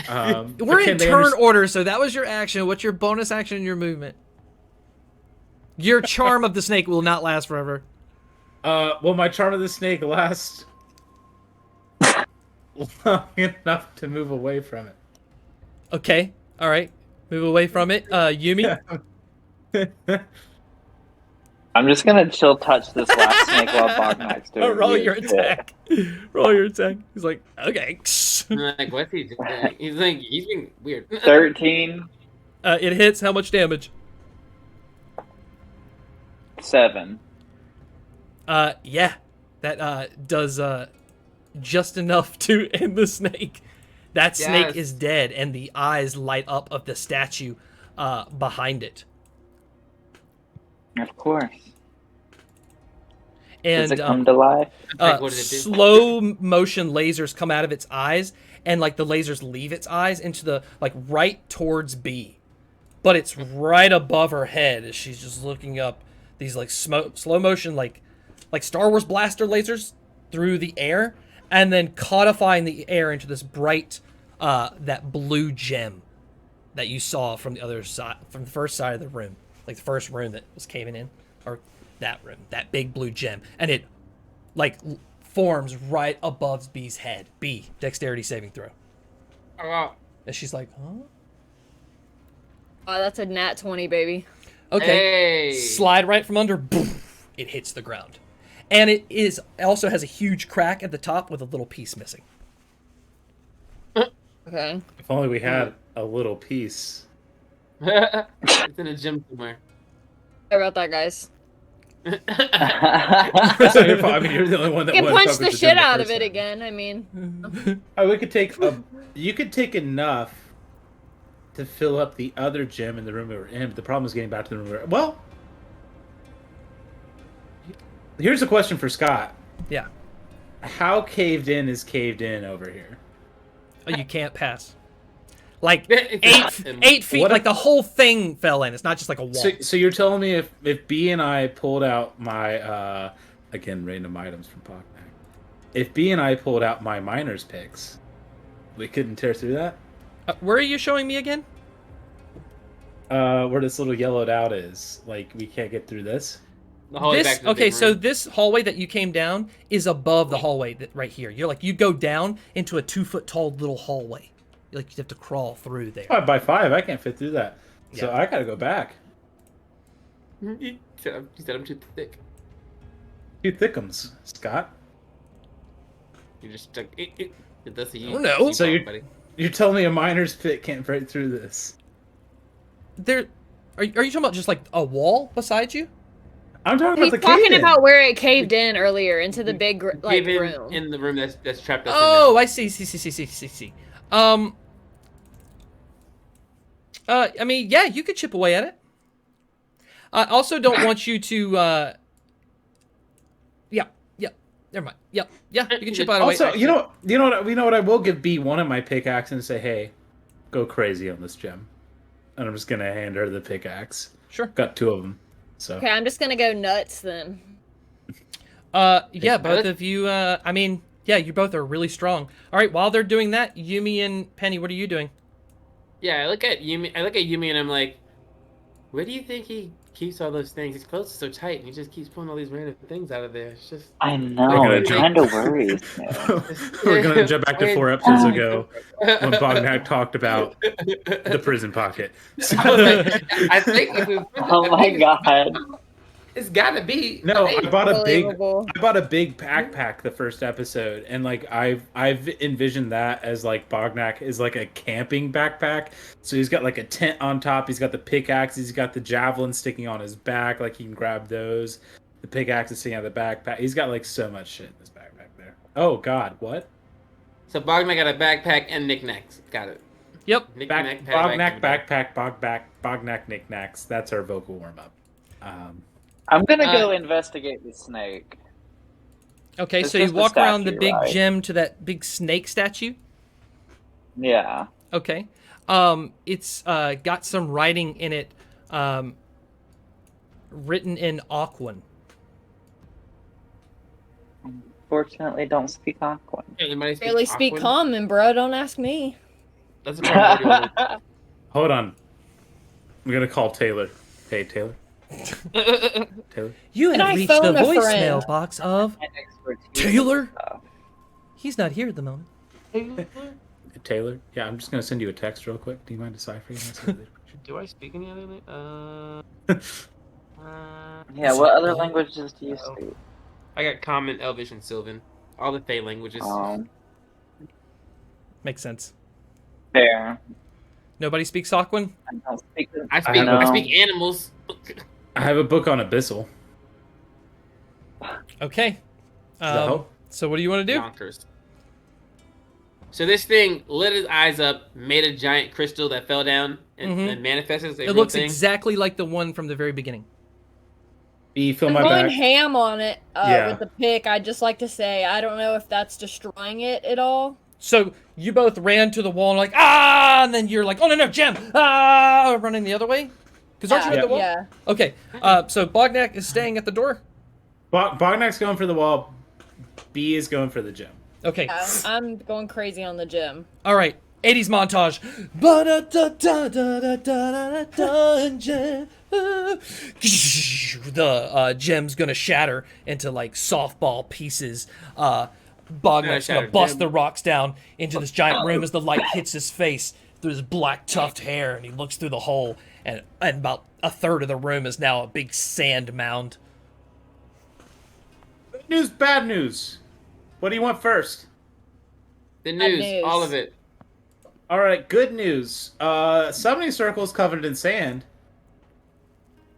We're but in can they turn underst- order, so that was your action. What's your bonus action and your movement? Your charm of the snake will not last forever. Well, my charm of the snake lasts long enough to move away from it. Okay. All right. Move away from it. Yumi. I'm just gonna chill touch this last snake while Bognak's doing Oh, roll weird your shit. attack. Roll your attack. He's like, okay. I'm like, what's he doing? He's like, he's being weird. 13, It hits. How much damage? 7. Yeah. That does just enough to end the snake. That snake Yes. is dead, and the eyes light up of the statue behind it. Of course. And Does it come to life? Like, what does it do? slow motion lasers come out of its eyes, and like the lasers leave its eyes into the like right towards B, but it's right above her head as she's just looking up these like slow motion like Star Wars blaster lasers through the air, and then codifying the air into this bright that blue gem that you saw from the other side, from the first side of the room, like the first room that was caving in, or that room, that big blue gem, and it like forms right above B's head. B, dexterity saving throw. Oh, wow. And she's like, huh? Oh, that's a nat 20, baby. Okay. Hey. Slide right from under. Boom, it hits the ground. And it also has a huge crack at the top with a little piece missing. Okay. If only we had a little piece. It's in a gym somewhere. Sorry about that, guys. So you're fine. I mean, you're the only one that You can went punch the shit out of it again. I mean, Oh, we could take you could take enough to fill up the other gym in the room we were in. But the problem is getting back to the room we were. Well, here's a question for Scott. Yeah. How caved in is caved in over here? Oh, you can't pass. Like It's not- 8 feet, What like if- the whole thing fell in. It's not just like a wall. So you're telling me if B and I pulled out my again random items from Bognak, if B and I pulled out my miner's picks, we couldn't tear through that? Where are you showing me again? Where this little yellowed out is, like we can't get through this. The hallway back to the Okay, big so room. this hallway that you came down is above the hallway that right here. You're like, you go down into a 2-foot tall little hallway. Like you have to crawl through there. 5x5, I can't fit through that. So Yeah. I gotta go back. You said I'm too thick. Two thickums, Scott. You just stuck. That's a you. Oh, no. So you're- buddy. You're telling me a miner's pick can't break through this? There, are you talking about just like a wall beside you? I'm talking he's about the talking cave-in. about where it caved in earlier into the big like Cave in, room. in the room that's trapped us Oh, I see. I mean, yeah, you could chip away at it. I also don't want you to, yeah, never mind. Yeah, you can chip out away. Also, you know what? I will give B one of my pickaxe and say, "Hey, go crazy on this gem," and I'm just gonna hand her the pickaxe. Sure. Got two of them. So Okay, I'm just gonna go nuts then. Yeah, both of you, I mean, yeah, you both are really strong. All right, while they're doing that, Yumi and Penny, what are you doing? Yeah, I look at Yumi and I'm like, where do you think he keeps all those things? His clothes are so tight, and he just keeps pulling all these random things out of there. It's just I They're know, gonna it kind of worries me. we're gonna jump back to 4 episodes ago when Bognak talked about the prison pocket. I was like, I think if we put Oh my god. it's gotta be. No, I bought a Unbelievable. big backpack the first episode, and like I've envisioned that as like Bognak is like a camping backpack. So he's got like a tent on top. He's got the pickaxe. He's got the javelin sticking on his back. Like he can grab those. The pickaxe is sitting on the backpack. He's got like so much shit in this backpack there. Oh God, what? So Bognak got a backpack and knickknacks. Got it. Yep. Bognak backpack, Bognak knickknacks. That's our vocal warm up. I'm gonna go investigate the snake. Okay, It's so you just a walk around the statue, big right? gem to that big snake statue. Yeah. Okay. It's got some writing in it, written in Aquan. Fortunately, don't speak Aquan. Anybody speak Barely speak Aquan? common, bro. Don't ask me. That's a primordial word. Hold on. I'm gonna call Taylor. Hey Taylor. Taylor. You Can have I reached the phone a voicemail friend? box of Expertise. Taylor. Oh. He's not here at the moment. Taylor. Yeah, I'm just gonna send you a text real quick. Do you mind deciphering this? Do I speak any other language? Yeah, what other languages do you speak? I got Common, Elvish, and Sylvan. All the Fey languages. Makes sense. Fair. Nobody speaks Aquan? I don't speak. I speak. know. I speak animals. I have a book on Abyssal. Okay. that help? So what do you want to do? Yonkers. So this thing lit his eyes up, made a giant crystal that fell down, and manifests as a It real looks thing. exactly like the one from the very beginning. B, fill I'm my going back. ham on it Yeah. with the pick. I'd just like to say, I don't know if that's destroying it at all. So you both ran to the wall and like, ah, and then you're like, oh no, Gem, ah, running the other way. Because aren't you at the wall? Yeah. Okay. So Bognak is staying at the door. Bognak's going for the wall. B is going for the gym. Okay. Yeah, I'm going crazy on the gym. All right. 80s montage. Dungeon. The gem's gonna shatter into like softball pieces. Bognak's gonna bust the rocks down into this giant room as the light hits his face through his black tufted hair, and he looks through the hole, and about a third of the room is now a big sand mound. Good news, bad news. What do you want first? The Bad news, news. all of it. All right, good news. Summoning circle's covered in sand.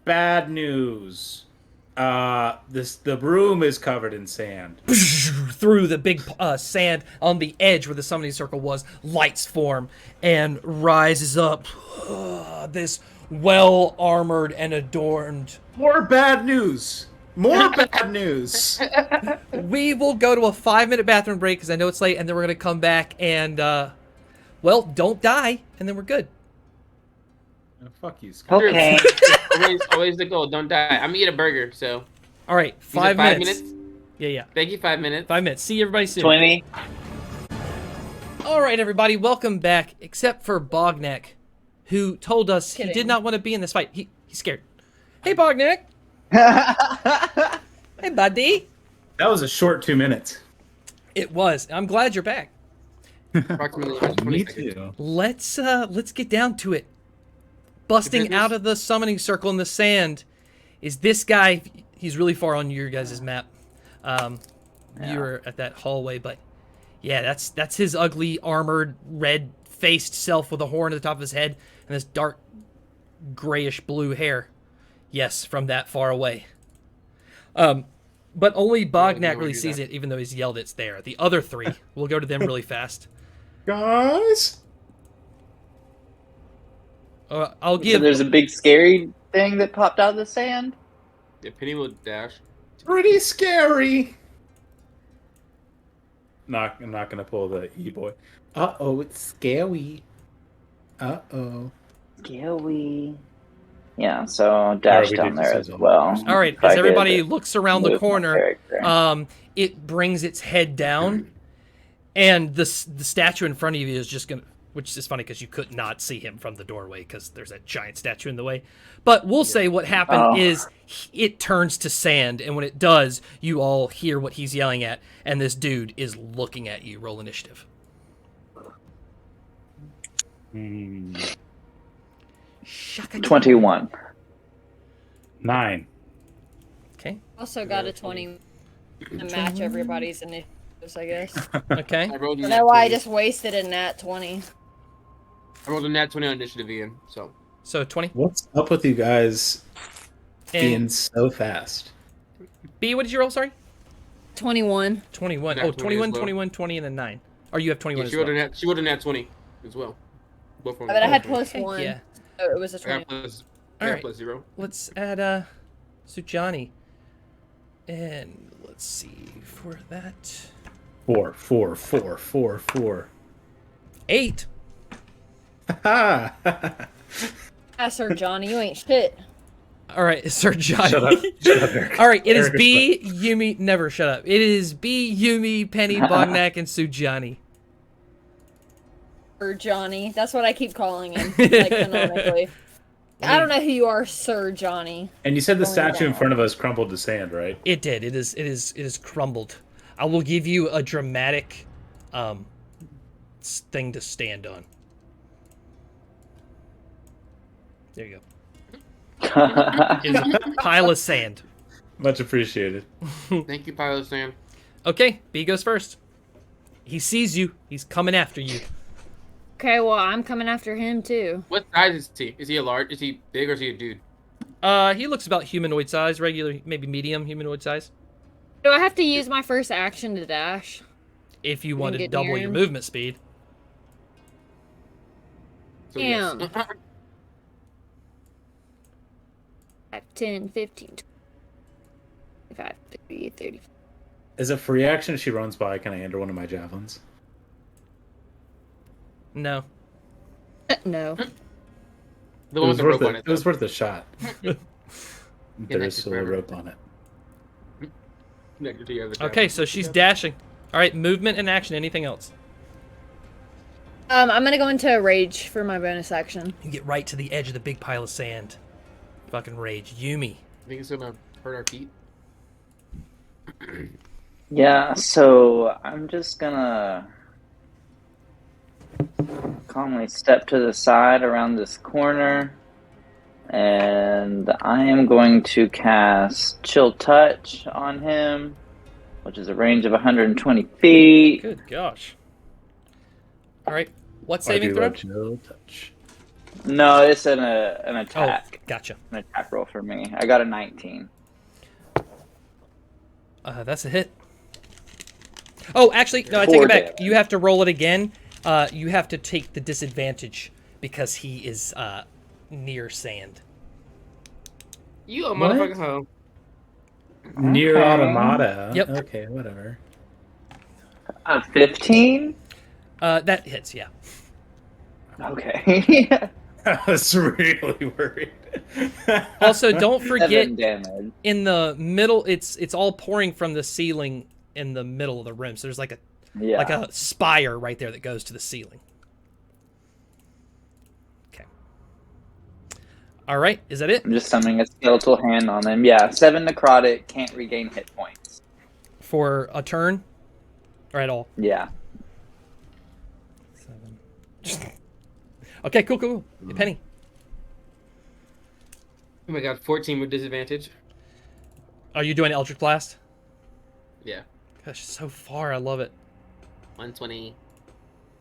Bad news. The room is covered in sand. Through the big sand on the edge where the summoning circle was, lights form and rises up. This well-armored and adorned. More bad news. More bad news. We will go to a 5-minute bathroom break because I know it's late, and then we're going to come back and, well, don't die, and then we're good. Oh, fuck you, Scott. Okay. always the goal. Don't die. I'm gonna eat a burger. So All right, you said 5 minutes. Yeah. Thank you. 5 minutes. 5 minutes. See everybody soon. 20. All right, everybody, welcome back, except for Bognak, who told us he Kidding. did not want to be in this fight. He's scared. Hey, Bognak. Hey, buddy. That was a short 2 minutes. It was. I'm glad you're back. Approximately 20 Me seconds. too. Let's get down to it. Busting business. out of the summoning circle in the sand is this guy. He's really far on your guys' map. You're at that hallway, but yeah, that's his ugly, armored, red-faced self with a horn at the top of his head and this dark, grayish-blue hair. Yes, from that far away. But only Bognak really sees it, even though he's yelled it's there. The other three, we'll go to them really fast. Guys? I'll So give. there's a big scary thing that popped out of the sand. Yeah, Penny will dash. Pretty scary. I'm not gonna pull the E-boy. Uh-oh, it's scary. Uh-oh. Scary. Yeah, so dash we down did there this as as well. well. All right, If I as did everybody it, looks around the move my corner, character. it brings its head down, and the statue in front of you is just gonna. Which is funny because you could not see him from the doorway because there's a giant statue in the way. But we'll say what happened is it turns to sand, and when it does, you all hear what he's yelling at, and this dude is looking at you. Roll initiative. 21. 9. Okay. Also got a 20 to match everybody's initiatives, I guess. Okay. I rolled I a don't nat know why I 20. just wasted a nat 20. I rolled a nat 20 on initiative again. So So 20. What's up with you guys being And so fast? B, what did you roll? Sorry. 21. 21. Nat Oh, 20 21, as well. 21, 20, and then 9. Or you have 21 yeah, as she well. rolled a nat 20 as well. Both from But I had both. plus Okay, 1. yeah. So it was a I 20. got plus, All I got right. plus 0. Let's add Sujani. And let's see for that. 4, 4, 4, 4, 4. 8. Ha! Ah, Sir Johnny, you ain't shit. All right, Sir Johnny. Shut up. Shut up, Eric. All right, it is Eric, B, Yumi. Never shut up. It is B, Yumi, Penny, Bognak, and Sujani. Sir Johnny. That's what I keep calling him, like, canonically. I don't know who you are, Sir Johnny. And you said the Going statue in down. front of us crumbled to sand, right? It did. It is crumbled. I will give you a dramatic thing to stand on. There you go. It is a pile of sand. Much appreciated. Thank you, Pilot Sam. Okay, B goes first. He sees you. He's coming after you. Okay, well, I'm coming after him, too. What size is he? Is he a large? Is he big or is he a dude? He looks about humanoid size, regular, maybe medium humanoid size. Do I have to use my first action to dash? If you want to get double near your him. movement speed. So Damn. yes. 10, 15, 25, 30, 30. As a free action, she runs by. Can I hand her one of my javelins? No. No. The one with the rope on it. It was though. worth a shot. There is still a rope on it. Connected to your other Okay, javelin. so she's dashing. All right, movement and action. Anything else? I'm gonna go into rage for my bonus action. You get right to the edge of the big pile of sand. Fucking rage. Yumi. I think it's gonna hurt our feet. Yeah, so I'm just gonna calmly step to the side around this corner, and I am going to cast Chill Touch on him, which is a range of 120 feet. Good gosh. All right. What I saving do throw? love Chill Touch. No, it's an Oh, attack. gotcha. An attack roll for me. I got a 19. That's a hit. Oh, actually, no, I take Four it back. damage. You have to roll it again. You have to take the disadvantage because he is near sand. You a What? motherfucking hoe. Near Okay. Automata. Yep. Okay, whatever. 15? That hits, yeah. Okay. I was really worried. Also, don't forget 7 damage. in the middle, it's all pouring from the ceiling in the middle of the room. So there's like a spire right there that goes to the ceiling. Okay. All right, is that it I'm just summoning a skeletal hand on him. Yeah, 7 necrotic, can't regain hit points. for a turn or at all? Yeah. 7. Okay, cool. Penny. Oh my god, 14 with disadvantage. Are you doing Eldritch Blast? Yeah. Gosh, so far. I love it. 120.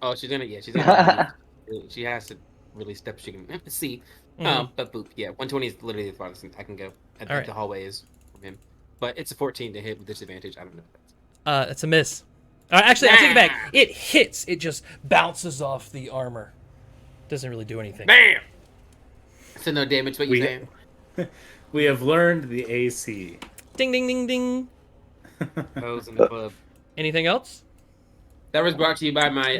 Oh, she's gonna she has to really step she can see. Mhm. But boop, yeah, 120 is literally the farthest I can go. I All think right. the hallway is from him. But it's a 14 to hit with disadvantage. I don't know if that's It's a miss. Actually, I take it back. It hits. It just bounces off the armor. Doesn't really do anything. BAM! So no damage, what you saying? We have learned the AC. Ding, ding, ding, ding. Hoes in the club. Anything else? That was brought to you by my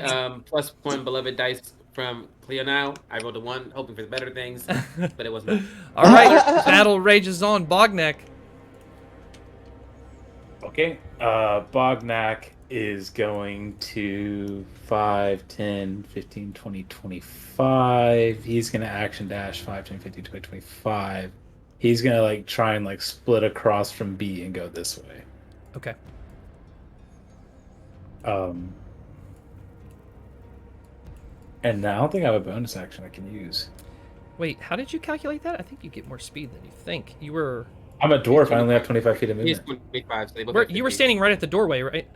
+1 beloved dice from Cleonile. I rolled a 1, hoping for the better things, but it wasn't. All right. Battle rages on. Bognak. Okay. Bognak is going to 5, 10, 15, 20, 25. He's going to action dash 5, 10, 15, 20, 25. He's going to like try and like split across from B and go this way. Okay. And I don't think I have a bonus action I can use. Wait, how did you calculate that? I think you get more speed than you think. You were I'm a dwarf. I only have 25 feet of He's movement. 25, so they both where, have you were 50. standing right at the doorway, right?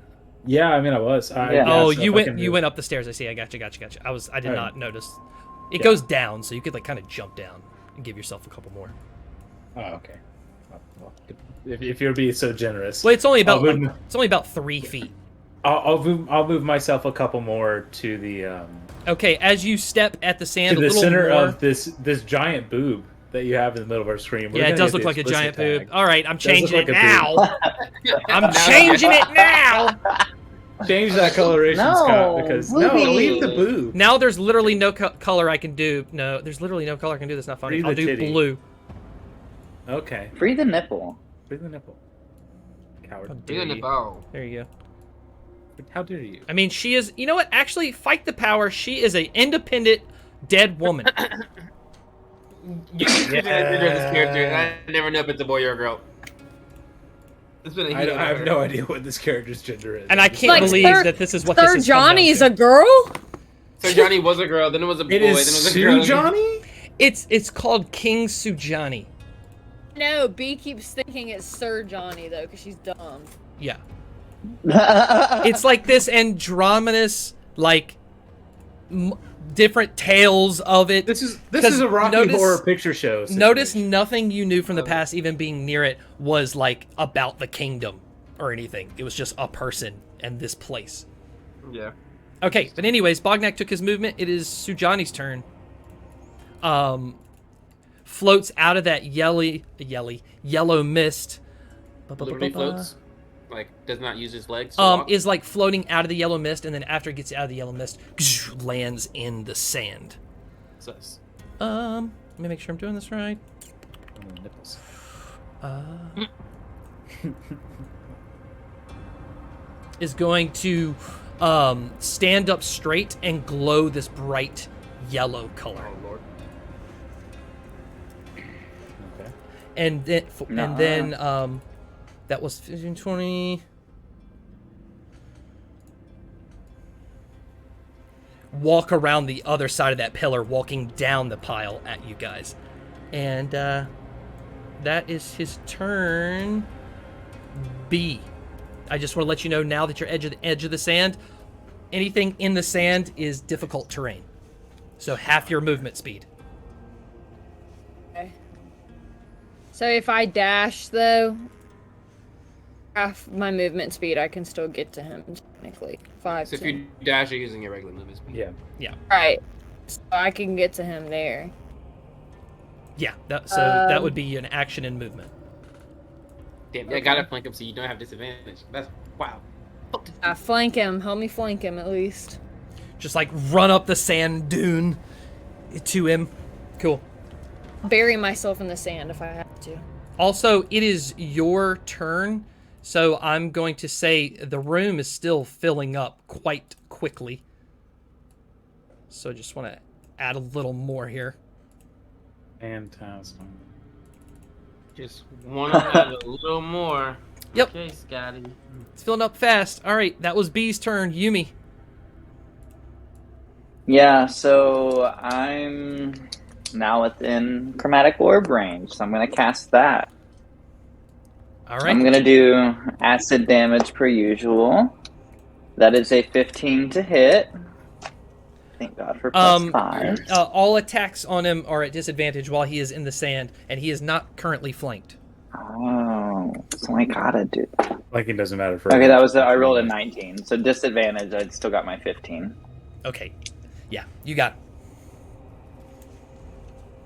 Yeah, I mean I was. Yeah. Oh, so you if I can you move- went up the stairs. I see. I got you. I did Alright. not notice. It Yeah. goes down, so you could like kind of jump down and give yourself a couple more. Oh, okay. Well, if you're being so generous, Well, it's only about I'll move- it's only about 3 feet. I'll move myself a couple more to the Okay, as you step at the sand, to a the little center more. of this giant boob that you have in the middle of our screen. We're Yeah, it gonna does get look the like a explicit giant boob. tag. All right, I'm Does look changing like it a now. I'm changing it now. Change that coloration, No, Scott, because no, movie. leave the boob. Now there's literally no color I can do. No, there's literally no color I can do. That's not funny. Free I'll the do titty. blue. Okay, Free the nipple. free the nipple. Coward. How You're dare in the you. bow. There you go. How dare you? I mean, she is. You know what? Actually, fight the power. She is a independent, dead woman. You can this character, and I never know if it's a boy or a girl. It's been a I heat have no idea what this character's gender is. And I can't Like, believe Sir- that this is what this Sir has come down Johnny's to. a girl? So Johnny was a girl, then it was a boy, It then it is was a Sue girl. Johnny. It's called King Sujani. No, B keeps thinking it's Sir Johnny, though, because she's dumb. Yeah. It's like this androgynous, like, different tales of it. This is 'Cause a Rocky notice- Horror Picture Show. Notice situation. nothing you knew from the past, even being near it, was like about the kingdom or anything. It was just a person and this place. Yeah. Okay, but anyways, Bognak took his movement. It is Sujani's turn. floats out of that yellow mist. Literally floats. Like, does not use his legs to walk. Is like floating out of the yellow mist, and then after it gets out of the yellow mist, lands in the sand. Sus. Let me make sure I'm doing this right. Nipples. Is going to stand up straight and glow this bright yellow color. Oh lord. Okay. And then that was 15, 20. Walk around the other side of that pillar, walking down the pile at you guys. And that is his turn. B. I just want to let you know now that you're edge of the sand, anything in the sand is difficult terrain. So half your movement speed. Okay. So if I dash, though, half my movement speed, I can still get to him, technically. 5, So if 10. you dash, you're using your regular movement speed. Yeah. Yeah. Right. So I can get to him there. Yeah. That would be an action and movement. Damn, I gotta flank him so you don't have disadvantage. That's wow. I flank him. Help me flank him, at least. Just like run up the sand dune to him. Cool. Bury myself in the sand if I have to. Also, it is your turn, so I'm going to say the room is still filling up quite quickly. So just want to add a little more here. Fantastic. Just want to add a little more. Yep. Okay, Scotty. It's filling up fast. All right, that was B's turn. Yumi. Yeah, so I'm now within chromatic orb range, so I'm going to cast that. All right. I'm going to do acid damage per usual. That is a 15 to hit. Thank God for +5. All attacks on him are at disadvantage while he is in the sand, and he is not currently flanked. Oh, so I gotta do. Like it doesn't matter for. Okay, that was I rolled a 19, so disadvantage. I'd still got my 15. Okay. Yeah, you got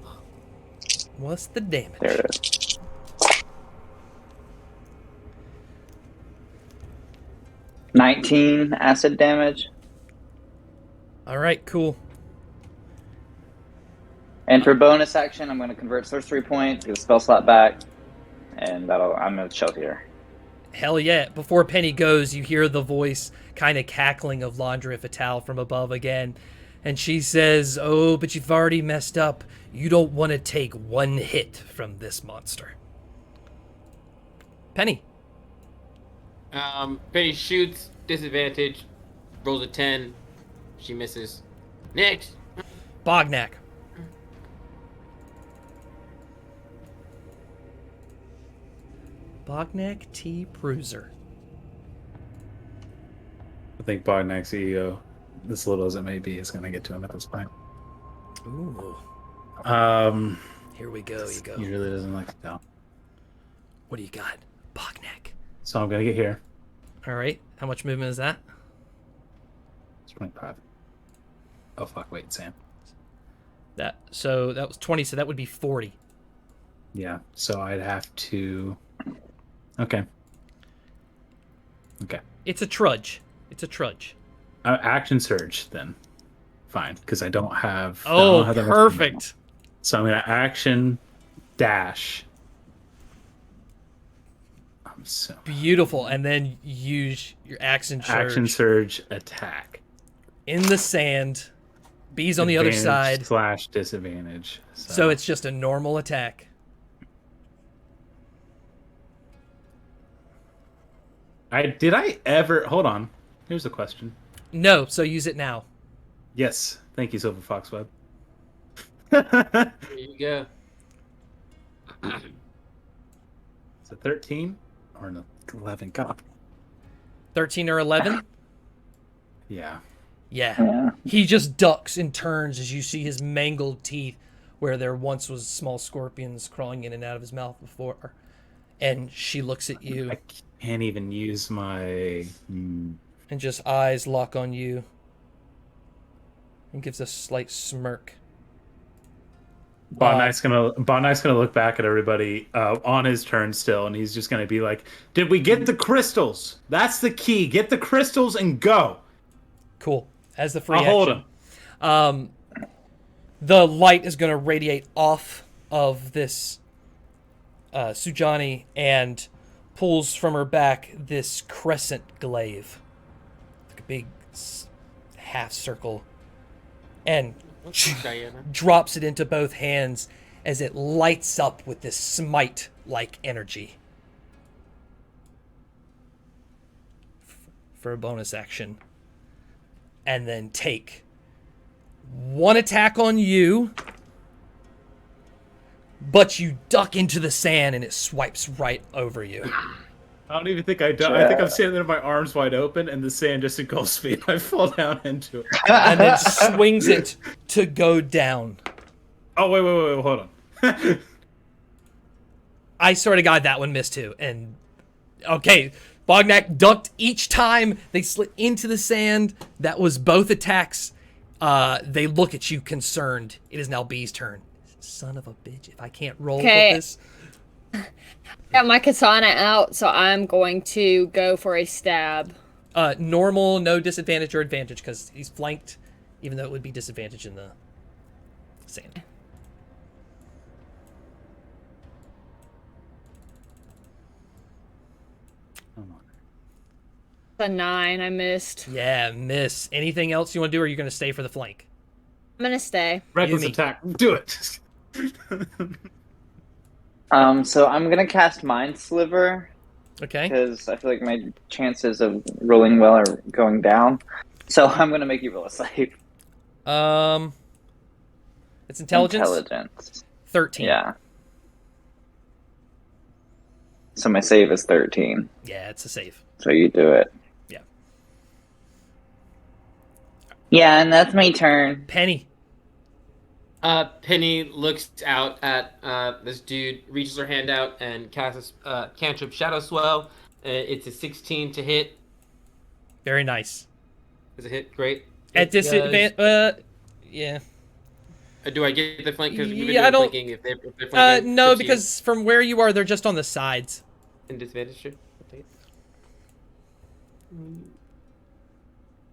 it. What's the damage? There it is. $19 acid damage. All right, cool. And for bonus action, I'm going to convert sorcery point, get a spell slot back, and I'm going to chill here. Hell yeah. Before Penny goes, you hear the voice kind of cackling of Landria Fetale from above again. And she says, "Oh, but you've already messed up. You don't want to take one hit from this monster." Penny. Penny shoots, disadvantage, rolls a 10. She misses. Next. Bognak. Bognak T. Bruiser. I think Bognak's CEO, as little as it may be, is going to get to him at this point. Ooh. Here we go, you go. He really doesn't like to tell. What do you got? Bognak. So I'm going to get here. All right. How much movement is that? It's 25. Oh, fuck. Wait, Sam. So that was 20, so that would be 40. Yeah, so I'd have to... Okay. It's a trudge. Action surge, then. Fine, because I don't have... Oh, I don't have that much perfect. movement. So I'm going to action dash. So Beautiful. And then use your action surge. action surge attack. In the sand. B's on the other side. / disadvantage. So it's just a normal attack. Did I ever... Hold on. Here's a question. No, so use it now. Yes. Thank you, Silver Fox Webb. There you go. It's a 13 or an 11. God. 13 or 11? Yeah. Yeah. He just ducks and turns as you see his mangled teeth where there once was small scorpions crawling in and out of his mouth before. And she looks at you. I can't even use my... And just eyes lock on you. And gives a slight smirk. Bognak's gonna look back at everybody on his turn still, and he's just gonna be like, "Did we get the crystals? That's the key. Get the crystals and go." Cool. As the free I'll hold action. him. The light is going to radiate off of this Sujani and pulls from her back this crescent glaive, like a big half circle, and Diana. drops it into both hands as it lights up with this smite-like energy. For a bonus action. And then take one attack on you, but you duck into the sand and it swipes right over you. I don't even think I do. I think I'm standing there with my arms wide open, and the sand just engulfs me, and I fall down into it. And then swings it to go down. Oh, wait, hold on. I swear to God, that one missed too. And, okay, Bognak ducked each time they slid into the sand. That was both attacks. They look at you concerned. It is now B's turn. Son of a bitch, if I can't roll with this. Got my katana out, so I'm going to go for a stab. Normal, no disadvantage or advantage, because he's flanked, even though it would be disadvantage in the sand. A 9, I missed. Yeah, miss. Anything else you want to do, or are you going to stay for the flank? I'm gonna stay. Reckless Yumi. attack. Do it. So I'm gonna cast Mind Sliver Okay. because I feel like my chances of rolling well are going down. So I'm gonna make you roll a save. It's intelligence? Intelligence. 13. Yeah. So my save is 13. Yeah, it's a save. So you do it. Yeah. Yeah, and that's my turn. Penny. Penny looks out at this dude, reaches her hand out, and casts Cantrip Shadow Swell. It's a 16 to hit. Very nice. Is it hit? Great. At disadvantage, yeah. Do I get the flank? Because Yeah, I don't- flanking if they're flanking, No, 15 because from where you are, they're just on the sides. in disadvantage. Sure. I'll take it.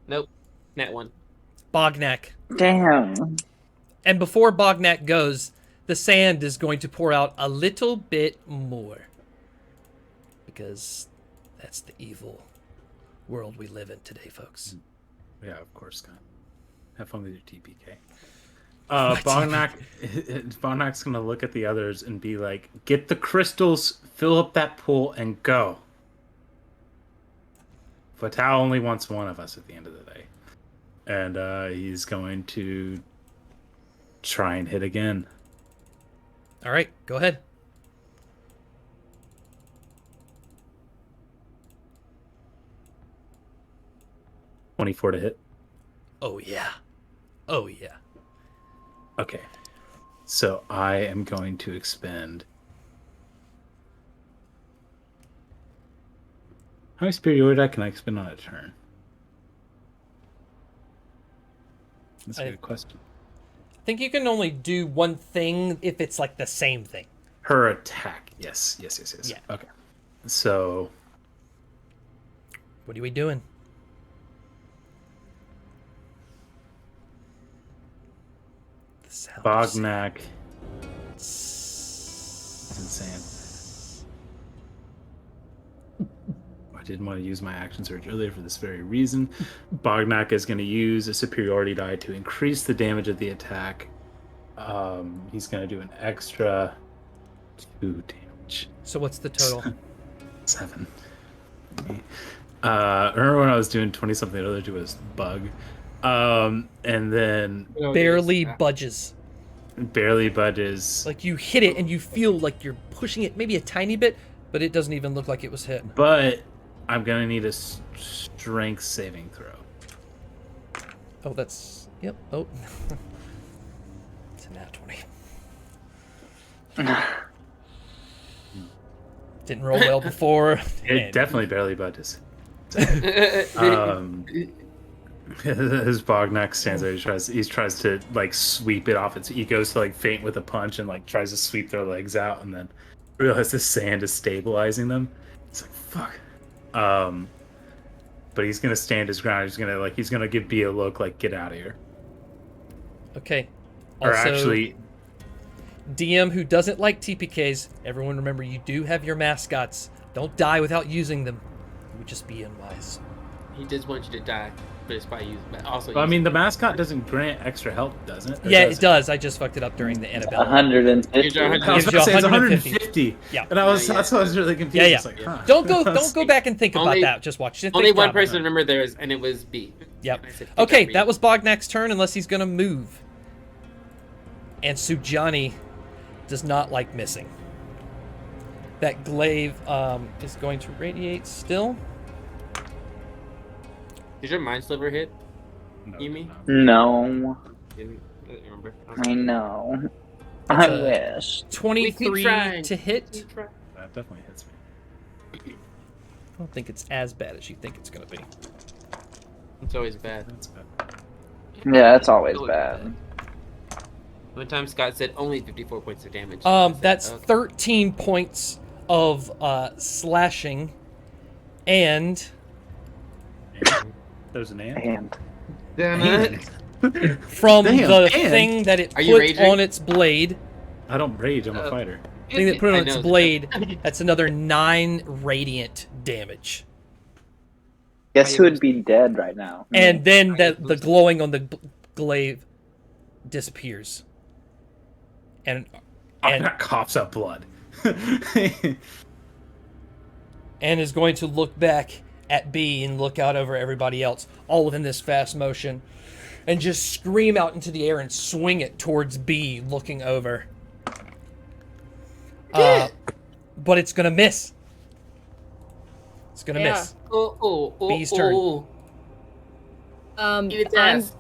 Nope. Nat 1. Bognak. Damn. And before Bognak goes, the sand is going to pour out a little bit more. Because that's the evil world we live in today, folks. Yeah, of course, Scott. Have fun with your TPK. Bognak's gonna look at the others and be like, "Get the crystals, fill up that pool, and go." Fetale only wants one of us at the end of the day, and he's going to try and hit again. All right, go ahead. $24 to hit. Oh, yeah. Oh, yeah. Okay, so I am going to expend. How many superiority can I expend on a turn? That's a good question. I think you can only do one thing if it's like the same thing. Her attack. Yes. Yeah. Okay. So What are we doing? The sound of Bognak. sand. It's insane. I didn't want to use my action surge earlier for this very reason. Bognak is going to use a superiority die to increase the damage of the attack. He's going to do an extra 2 damage. So what's the total? 7. Remember when I was doing 20 something earlier to his bug? And then Barely budges. barely budges. Like you hit it and you feel like you're pushing it maybe a tiny bit, but it doesn't even look like it was hit. But I'm going to need a strength saving throw. Oh, that's... Yep. Oh. It's a nat 20. Didn't roll well before. It Man. definitely barely budges. His Bognak stands there. He tries to like sweep it off. He goes to like feint with a punch and like tries to sweep their legs out, and then realizes the sand is stabilizing them. It's like fuck. But he's gonna stand his ground. He's gonna give B a look like get out of here. Okay. Or Also, actually, DM who doesn't like TPKs, everyone remember you do have your mascots. Don't die without using them. It would just be unwise. He just wants you to die, but it's probably used. But also, I mean, the mascot doesn't grant extra health, doesn't it? Or Yeah, does it does. I just fucked it up during the Annabelle. 150. Gives you I was 150. about to say it's 150. 150. Yeah. And that's why I was really confused. Yeah. It's like, huh. Don't go back and think about Only- that. Just watch. Just Only think one about it. person remembered theirs, and it was B. Yep. And I said, "Good Okay, job, that B." was Bognak's turn unless he's going to move. And Sujani does not like missing. That glaive is going to radiate still. Did your mind sliver hit? No, You mean? No, Didn't remember. I know. That's I a- wish. 23 trying. to hit. That definitely hits me. I don't think it's as bad as you think it's going to be. It's always bad. That's bad. Yeah, it's always bad. One time Scott said only 54 points of damage. That's Okay. 13 points of slashing, and And there's an ant. And Damn it. from Damn, the and- thing that it Are you put raging? on its blade, I don't rage. I'm a fighter. thing that put I on its know. blade, that's another 9 radiant damage. guess who would be dead right now? And then I the boosted. glowing on the glaive disappears. And That coughs up blood. and is going to look back at B and look out over everybody else, all within this fast motion, and just scream out into the air and swing it towards B, looking over. But it's gonna miss. It's gonna Yeah. miss. Oh, B's turn. Eat its I'm ass.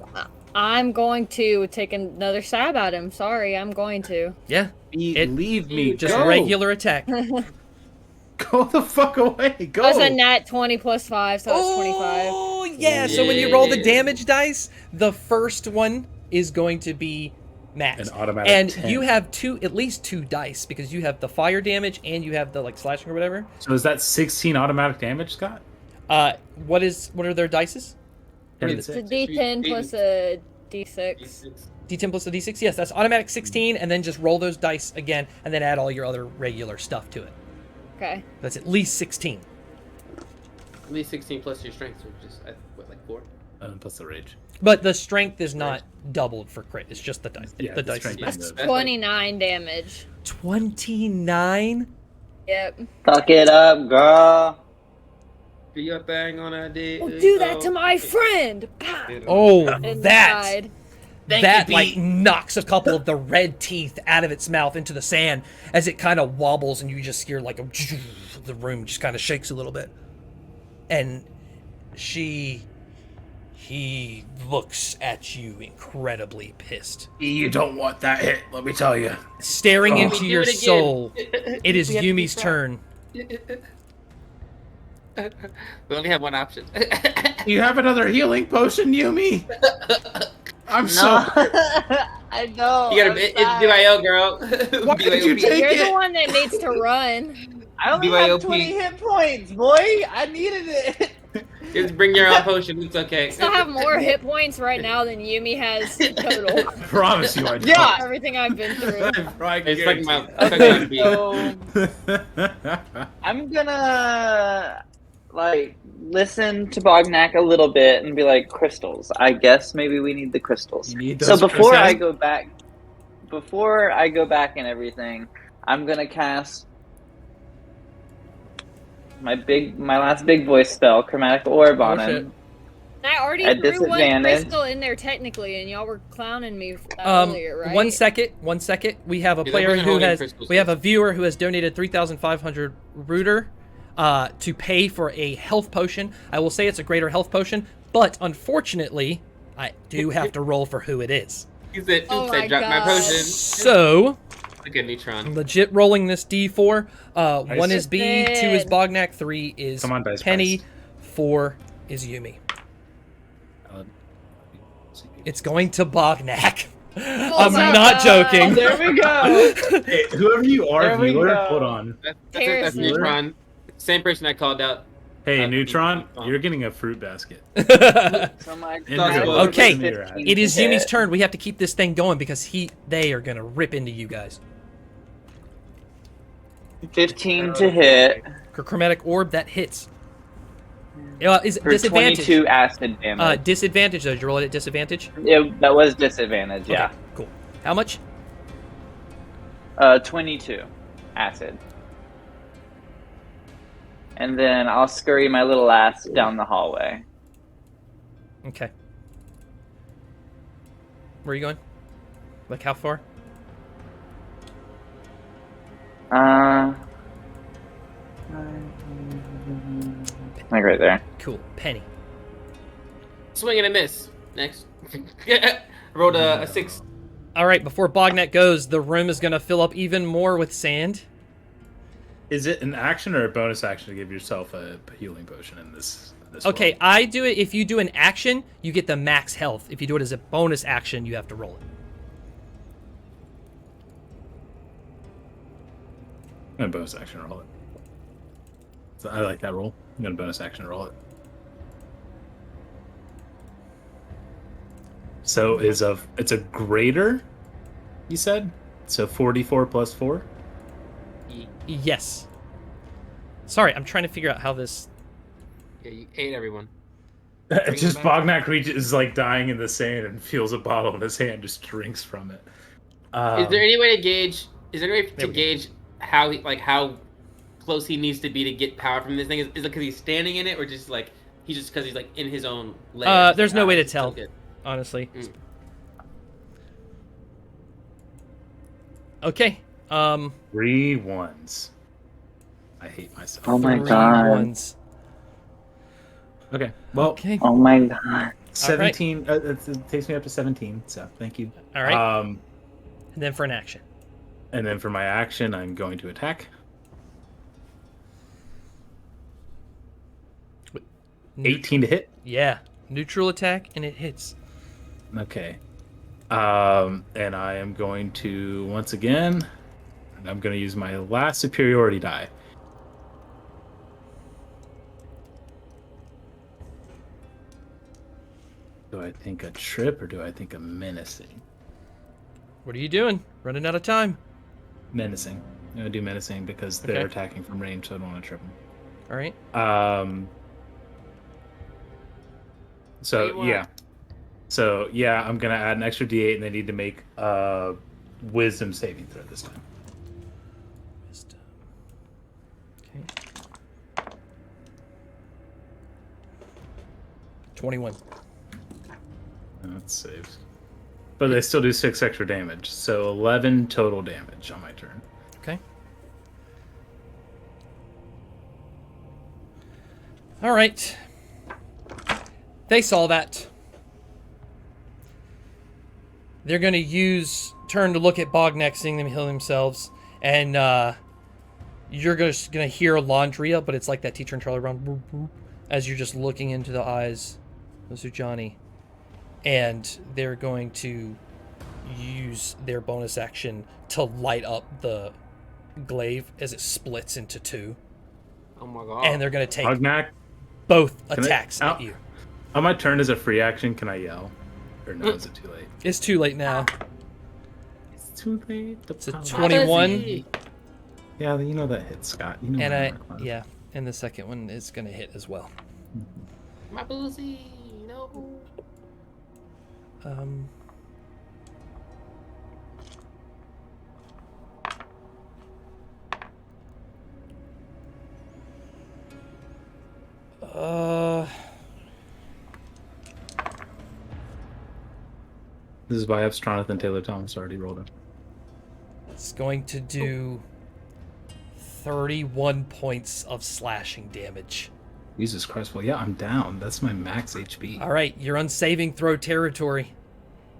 I'm going to take another stab at him. Sorry, I'm going to. Yeah, It- Leave me. just Go. regular attack. Go the fuck away. Go. That was a nat 20 plus 5, so that's 25. Oh yeah. So when you roll the Yeah. damage dice, the first one is going to be max. An automatic And 10. you have at least 2 dice because you have the fire damage and you have the like slashing or whatever. So is that 16 automatic damage, Scott? What are their dices? What are It's the- It's a D10 plus a D6. D10 plus a D6? Yes, that's automatic 16, and then just roll those dice again, and then add all your other regular stuff to it. Okay. That's at least 16. At least 16 plus your strength, which is what, like 4? Plus the rage. But the strength is not doubled for crit. It's just the dice. Yeah, the the dice. strength Is is- That's 29 damage. 29? Yep. fuck it up, girl. Do your thing on a day. Well, do that to my friend! Pow! Oh, And that! died. That like knocks a couple of the red teeth out of its mouth into the sand as it kind of wobbles, and you just hear like the room just kind of shakes a little bit. And he looks at you incredibly pissed, You don't want that hit, let me tell you. staring Oh. into Do your it again. soul. It is We have to Yumi's be turn. We only have one option. You have another healing potion, Yumi? I'm No, so. I know. You gotta, I'm it's sorry. BYO, girl. Why did you BYOP. take You're it? the one that needs to run. I only BYOP. have 20 hit points, boy. I needed it. Just bring your own potion. It's okay. I still have more hit points right now than Yumi has total. I promise you I don't. Yeah. Everything I've been through. It's like my. Okay, It's like so I'm gonna like listen to Bognak a little bit and be like, crystals. I guess maybe we need the crystals. You need So those before I crystals? go back and everything, I'm gonna cast my last big voice spell, chromatic orb on Oh, shit. him. I already At threw one disadvantage. crystal in there technically, and y'all were clowning me for that earlier, right? 1 second. We have a Yeah, player that person who holding has. crystals. We have a viewer who has donated 3,500 Rooter to pay for a health potion. I will say it's a greater health potion, but unfortunately, I do have to roll for who it is. He said, Oh oops, my I dropped my God. potion. So, Look at Neutron. legit rolling this D4. 1 is B, 2 is Listen. Bognak, 3 is Come on, Dice Penny, Price. 4 is Yumi. It's going to Bognak. Oh I'm my not God. joking. There we go. Hey, whoever you are, There we viewer, go. hold on. That's Seriously. Neutron. Same person I called out. Hey, Uh, Neutron, oh. you're getting a fruit basket. So my Andrew, God, okay, 15 it is to Yumi's hit. turn. We have to keep this thing going because they are gonna rip into you guys. 15 to hit Chromatic orb that hits. Is it for disadvantage? 22 acid damage. Disadvantage though. Did you roll it at disadvantage? That was disadvantage, yeah. Okay, cool. How much? 22 acid. And then I'll scurry my little ass down the hallway. Okay. Where are you going? Like how far? Like right there. Cool. Penny. Swing and a miss. Next. Rolled a 6. All right. Before Bognak goes, the room is gonna fill up even more with sand. Is it an action or a bonus action to give yourself a healing potion in this Okay, world? I do it. If you do an action, you get the max health. If you do it as a bonus action, you have to roll it. I'm gonna bonus action roll it. So I like that roll. I'm gonna bonus action roll it. So it's a greater, you said? So 44 plus 4? Yes. Sorry, I'm trying to figure out how this. Yeah, you ate everyone. Just it back. Bognak is like dying in the sand and feels a bottle in his hand, just drinks from it. Is there any way to gauge? Is there any way There to we go. gauge how how close he needs to be to get power from this thing? Is it because he's standing in it, or just like he's like in his own layer? There's no way to it's tell. so good. Honestly. Mm. Okay. 3 ones. I hate myself. Oh my 3 God. ones. Okay. Well, Okay. Oh my God. 17. It takes me up to 17. So thank you. All right. And And then for an action. then for my action, I'm going to attack. 18 to hit. Yeah. Neutral attack and it hits. Okay. And I am going to once again. I'm going to use my last superiority die. Do I think a trip or do I think a menacing? What are you doing? Running out of time. Menacing. I'm going to do menacing because they're Okay. attacking from range, so I don't want to trip them. All right. What do So you want? yeah. So yeah, I'm gonna add an extra D8 and they need to make a wisdom saving throw this time. Wisdom. Okay. 21. That saves. But they still do 6 extra damage, so 11 total damage on my turn. Okay. All right. They saw that. They're going to turn to look at Bognak, seeing them heal themselves. And you're just going to hear Landria, but it's like that teacher in Charlie Brown, boop, boop, as you're just looking into the eyes of Sujani. And they're going to use their bonus action to light up the glaive as it splits into 2. Oh my god! And they're going to take Bognak, both Can I- attacks Ow. at you. on my turn as a free action, can I yell? Or no, is it too late? It's too late now. It's too late. It's a power. 21. Yeah, you know that hits, Scott. You know And my yeah, and the second one is going to hit as well. My boozy, no. This is why I have Stronith and Taylor Thomas already rolled it. It's going to do 31 points of slashing damage. Jesus Christ. Well, yeah, I'm down. That's my max HP. All right, you're on saving throw territory.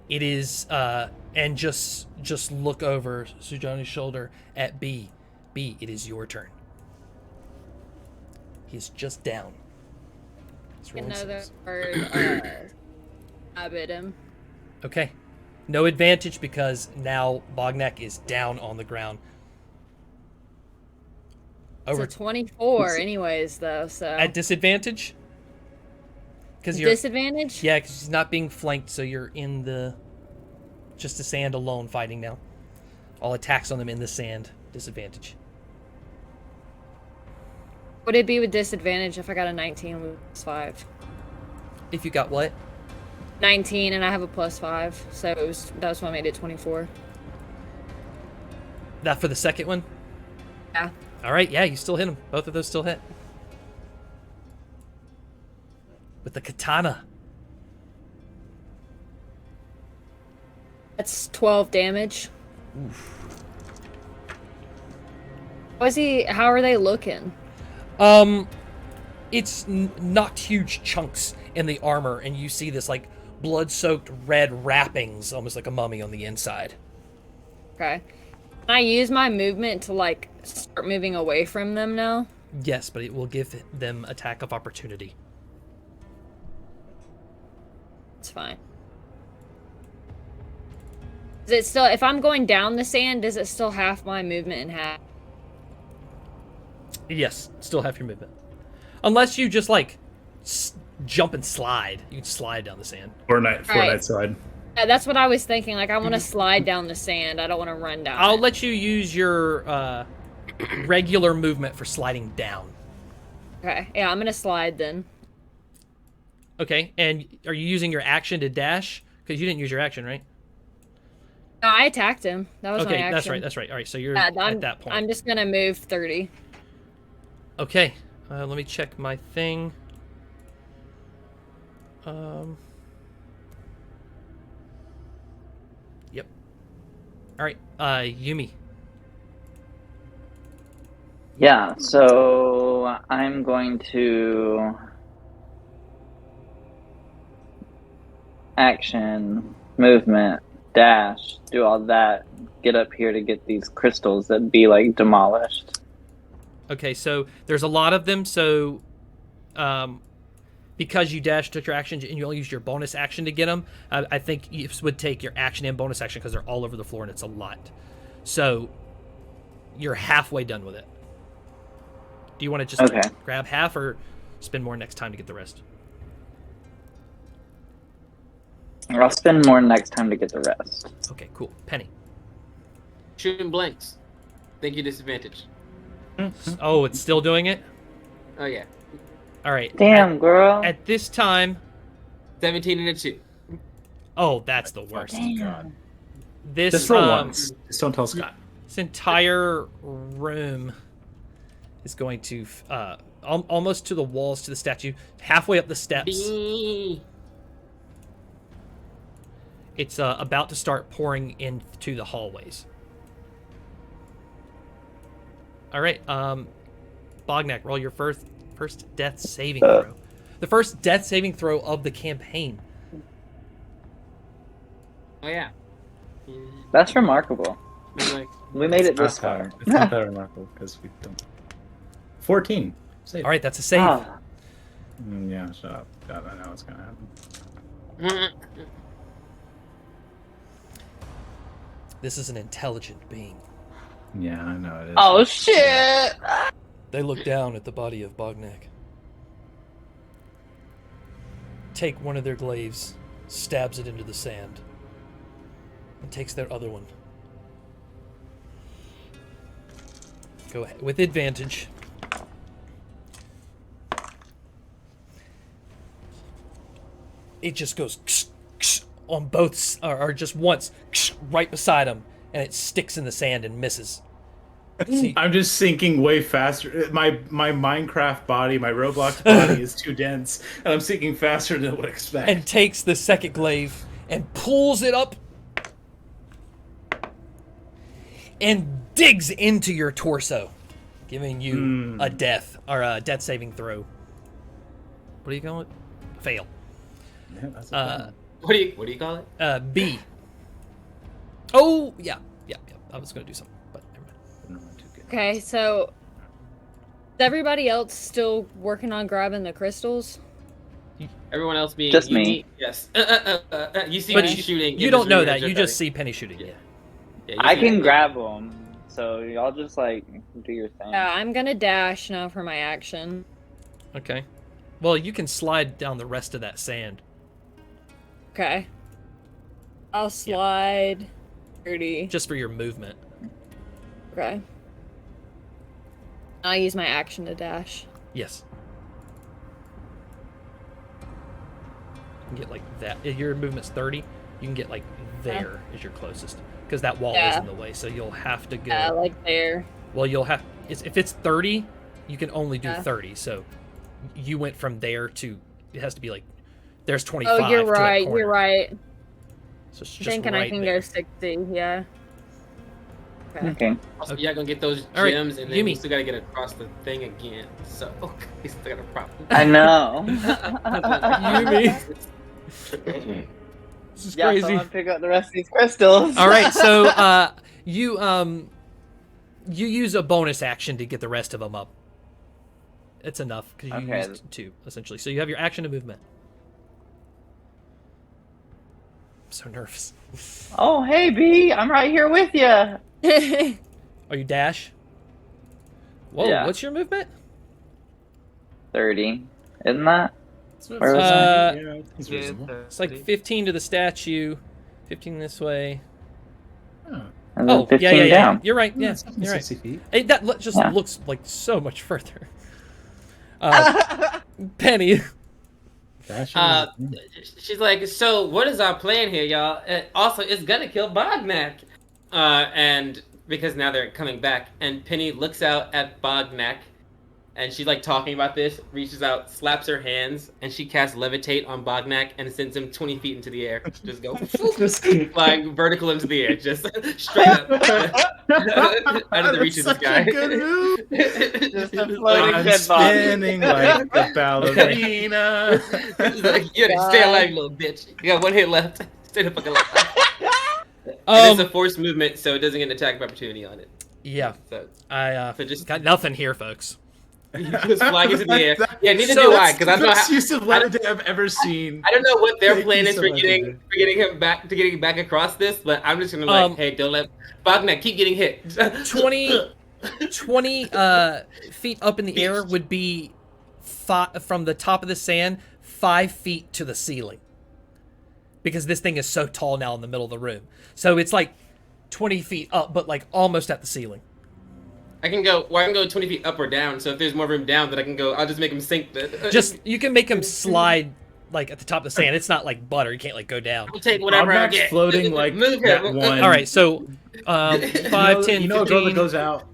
It is, and just look over Sujani's shoulder at B. B, it is your turn. He's just down. He's rolling Another saves. word, stab at him. Okay. No advantage because now Bognak is down on the ground. It's a 24 anyways, though, so... At disadvantage? Because you're... Disadvantage? Yeah, because he's not being flanked, so you're in the... Just the sand alone fighting now. All attacks on them in the sand. Disadvantage. Would it be with disadvantage if I got a 19 with +5? If you got what? 19 and I have a +5, so that's why I made it 24. That for the second one? Yeah. All right, yeah, you still hit him. Both of those still hit. With the katana. That's 12 damage. Oof. How are they looking? It's knocked huge chunks in the armor, and you see this, like, blood-soaked red wrappings, almost like a mummy on the inside. Okay. Can I use my movement to, like, start moving away from them now? Yes, but it will give them attack of opportunity. It's fine. Is it still... If I'm going down the sand, does it still half my movement in half? Yes, still have your movement. Unless you just, like, jump and slide. You can slide down the sand. Fortnite slide. Yeah, that's what I was thinking. Like, I want to slide down the sand. I don't want to run down I'll it. let you use your regular movement for sliding down. Okay, yeah, I'm going to slide then. Okay, and are you using your action to dash? Because you didn't use your action, right? No, I attacked him. That was my Okay, action. that's right. All right, so you're Yeah, at that point. I'm just going to move 30. Okay, let me check my thing. Yep. All right, Yumi. Yeah, so I'm going to action, movement, dash, do all that, get up here to get these crystals that be like demolished. Okay, so there's a lot of them, so because you dashed, took your action, and you only used your bonus action to get them, I think it would take your action and bonus action because they're all over the floor and it's a lot. So you're halfway done with it. Do you want to just grab half or spend more next time to get the rest? I'll spend more next time to get the rest. Okay, cool. Penny. Shooting blanks. Thank you, disadvantage. Oh, it's still doing it? Oh, yeah. All right. Damn, girl. At this time... 17 and a 2. Oh, that's the worst. Damn. Just roll once. Just don't tell Scott. This entire room is going to... almost to the walls, to the statue. Halfway up the steps. It's about to start pouring into the hallways. All right, Bognak, roll your first death saving throw. The first death saving throw of the campaign. Oh, yeah. That's remarkable. Like, We made it this far. It's not that remarkable because we don't. 14. Save. All right, that's a save. Ah, Yeah, shut up. God, I know what's gonna happen. This is an intelligent being. Yeah, I know it is. oh shit! They look down at the body of Bognak. Take one of their glaives, stabs it into the sand, and takes their other one. Go ahead with advantage. It just goes on both, or just once, right beside him, and it sticks in the sand and misses. See, I'm just sinking way faster. My Minecraft body, my Roblox body is too dense, and I'm sinking faster than I would expect. and takes the second glaive and pulls it up and digs into your torso, giving you a death or a death saving throw. What do you call it? Fail. Yeah, that's a what do you call it? B. Oh yeah. I was gonna do something, but never mind. Okay, so is everybody else still working on grabbing the crystals? Everyone else being Just me. Yes. You see But me shooting. you in don't this know room that. as You you're just fighting. see Penny shooting. Yeah. Yeah, you I see can me. grab them. So y'all just like do your thing. Yeah, I'm gonna dash now for my action. Okay. Well, you can slide down the rest of that sand. Okay. I'll slide 30. Just for your movement. Okay. I'll use my action to dash. Yes. You can get like that. If your movement's 30, you can get like there is your closest. Because that wall is Yeah. in the way, so you'll have to go. Yeah, like there. Well, you'll have. If it's 30, you can only do Yeah. 30. So you went from there to. It has to be like. There's 25. Oh, you're to that right. corner. You're right. So it's I'm just thinking right I can there. go 60. Yeah. Okay. Okay. Also, you're gonna get those All right, gems, and then Yumi. you still gotta get across the thing again. So you still got a problem. I know. Yumi. This is Yeah, crazy. someone pick up the rest of these crystals. All right, so you use a bonus action to get the rest of them up. It's enough because you Okay. used 2 essentially. So you have your action and movement. I'm so nervous. Oh, hey, B, I'm right here with you. Are you dash? Whoa, Yeah. what's your movement? 30. Isn't that? Where was I? Yeah, it's reasonable. It's like 15 to the statue, 15 this way. Oh, And then Oh, 15 yeah. down. You're right. Yeah, it's you're right. 60 feet. Hey, that just Yeah. looks like so much further. Penny. She's like, so what is our plan here, y'all? Also, it's gonna kill Bognak. And because now they're coming back, and Penny looks out at Bognak, and she's like talking about this, reaches out, slaps her hands, and she casts Levitate on Bognak and sends him 20 feet into the air. Just go flying vertical into the air, just straight up out of the reach of the sky. Just a floating I'm dead body. spinning like a ballerina. Like, you gotta stay alive, you little bitch. You got 1 hit left. Stay the fuck alive. And it's a forced movement, so it doesn't get an attack of opportunity on it. Yeah, So I So just- got nothing here, folks. just flying into the air. Yeah, neither So do I, because I don't know Best how. use of Levitate I've ever seen. I don't know what their Thank plan you is so for much, getting dude. getting back across this, but I'm just gonna like, hey, don't let Bognak keep getting hit. 20 feet up in the air would be from the top of the sand 5 feet to the ceiling, because this thing is so tall now in the middle of the room. So it's like 20 feet up, but like almost at the ceiling. I can go 20 feet up or down. So if there's more room down, then I can go. I'll just make him sink. Just you can make him slide like at the top of the sand. It's not like butter; you can't like go down. I'll take whatever I Bognak's get. floating like Move that him. one. All right, so 5, 10, You know a girl that 15, goes out.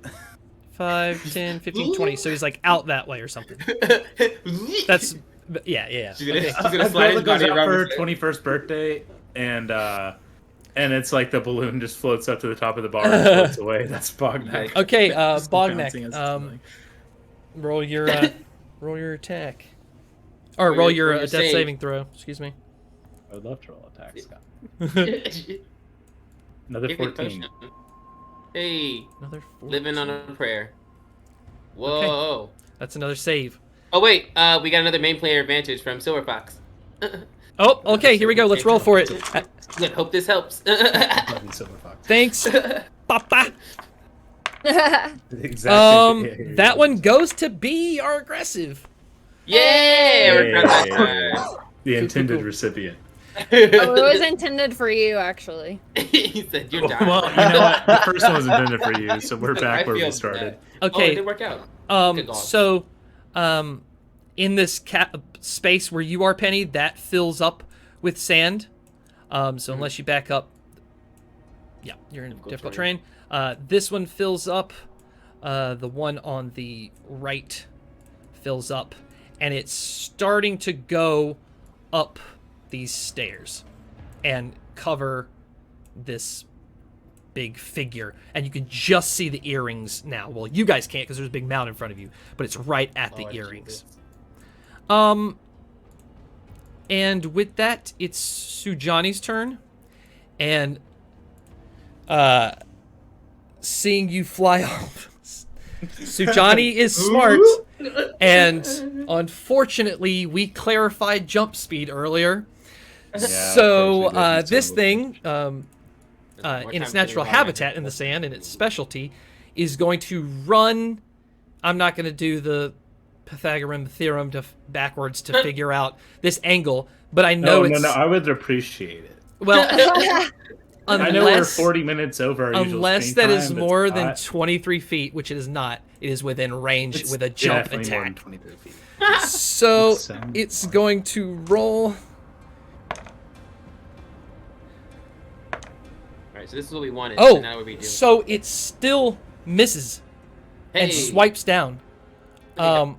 5, 10, 15, 20. So he's like out that way or something. That's yeah. She's gonna, Okay. she's gonna A slide girl his that goes body out around for her his head. 21st birthday, and it's like the balloon just floats up to the top of the bar and floats away. That's Bognak. Okay, Just bouncing as it's Bognak. going. Roll your attack, or roll your roll your death save. saving throw. Excuse me. I would love to roll attacks, Scott. Another Give me a 14. touchdown. Hey, Another 14. living on a prayer. Whoa. That's another save. Oh wait, we got another main player advantage from Silver Fox. Oh, okay. Here we go. Let's roll for it. Good. Hope this helps. Love you, Silver Fox. Thanks, Papa. Exactly. That one goes to B, our aggressive. Yeah, we're Yay. that time. The intended cool. recipient. Oh, it was intended for you, actually. He said you're dying. Well, you know what? The first one was intended for you, so we're back I where we feel started. bad. Oh, it Okay. did work out. Good God. So, in this space where you are, Penny, that fills up with sand. So unless you back up, yeah, you're in difficult terrain. This one fills up. The one on the right fills up, and it's starting to go up these stairs and cover this big figure, and you can just see the earrings now. Well, you guys can't because there's a big mound in front of you, but it's right at the earrings. And with that, it's Sujani's turn, and seeing you fly off, Sujani is smart And unfortunately, we clarified jump speed earlier. Yeah, So of course we did. this So- thing, What in its time natural do we habitat in the sand and its specialty, is going to run. I'm not going to do the Pythagorean theorem backwards to figure out this angle, but I know No, it's I would appreciate it. well. I know we're Unless, 40 minutes over our usual unless screen that is time, more but than it's 23 feet, which it is not. It is within range It's with a jump definitely more than attack. 23 feet. So It's, it's going to roll. Alright, so this is what we wanted. Oh, so now what we do. so it still misses and Hey. swipes down. Yeah.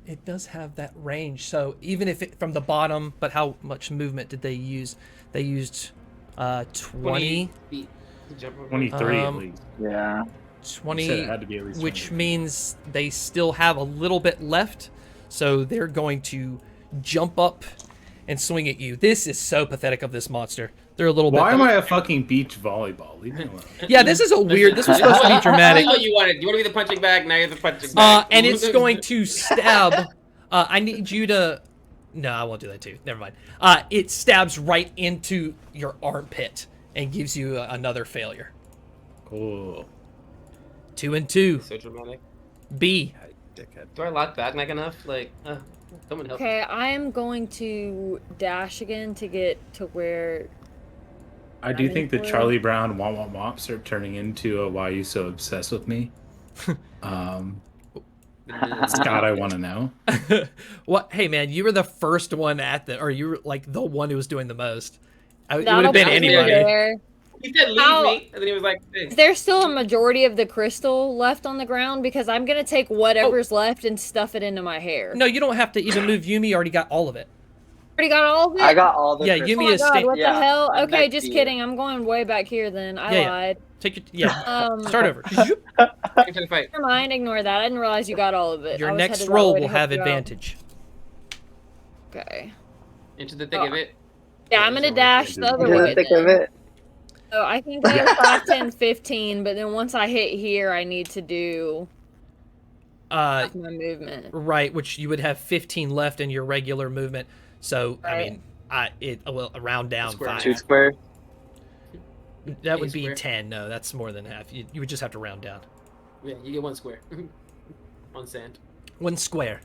It does have that range. So even if it from the bottom, but how much movement did they use? They used 20, feet. Jump over. 23 at Um, least. Yeah. You 20, said it had to be at least which 23. means they still have a little bit left. So they're going to jump up and swing at you. This is so pathetic of this monster. They're a little Why bit. am I a fucking beach volleyball? Leave me alone. Yeah, this is a weird. This was supposed to be dramatic. That's what you wanted. You want to be the punching bag? Now you're the punching bag. And it's going to stab. I need you to. No, I won't do that too. Never mind. It stabs right into your armpit and gives you another failure. Cool. 2 and 2. So dramatic. B. Dickhead. Do I lock Bognak enough? Like, someone help. Okay, I am going to dash again to get to where. I do I'm think the in for- Charlie Brown womp wops are turning into a why you so obsessed with me. Scott, I want to know. What? Hey, man, you were the first one at the, or you were like the one who was doing the most. It would That'll have been put me anybody. there. He said leave How- me, and then he was like, hey. Is there still a majority of the crystal left on the ground? Because I'm gonna take whatever's left and stuff it into my hair. No, you don't have to even move. Yumi already got all of it. Already got all of it? I got all the. Yeah, crystals. give me Oh my a god, sta- what Yeah, the hell? I'm Okay, next just to you. kidding. I'm going way back here then. I Yeah, yeah. lied. Take your Start over. Into the fight. Never mind, ignore that. I didn't realize you got all of it. I Your was next headed that roll way to will help have you out. advantage. Okay. Into the thick of it. Yeah, I'm gonna dash the other Into the way thick then. of it. So I can go 5, 10, 15, but then once I hit here, I need to do half my movement. Right, which you would have 15 left in your regular movement. So I Right. mean, a round down Square. 5. 2 squares. That would A be square. 10. No, that's more than half. You would just have to round down. Yeah, you get 1 square. On sand. 1 square.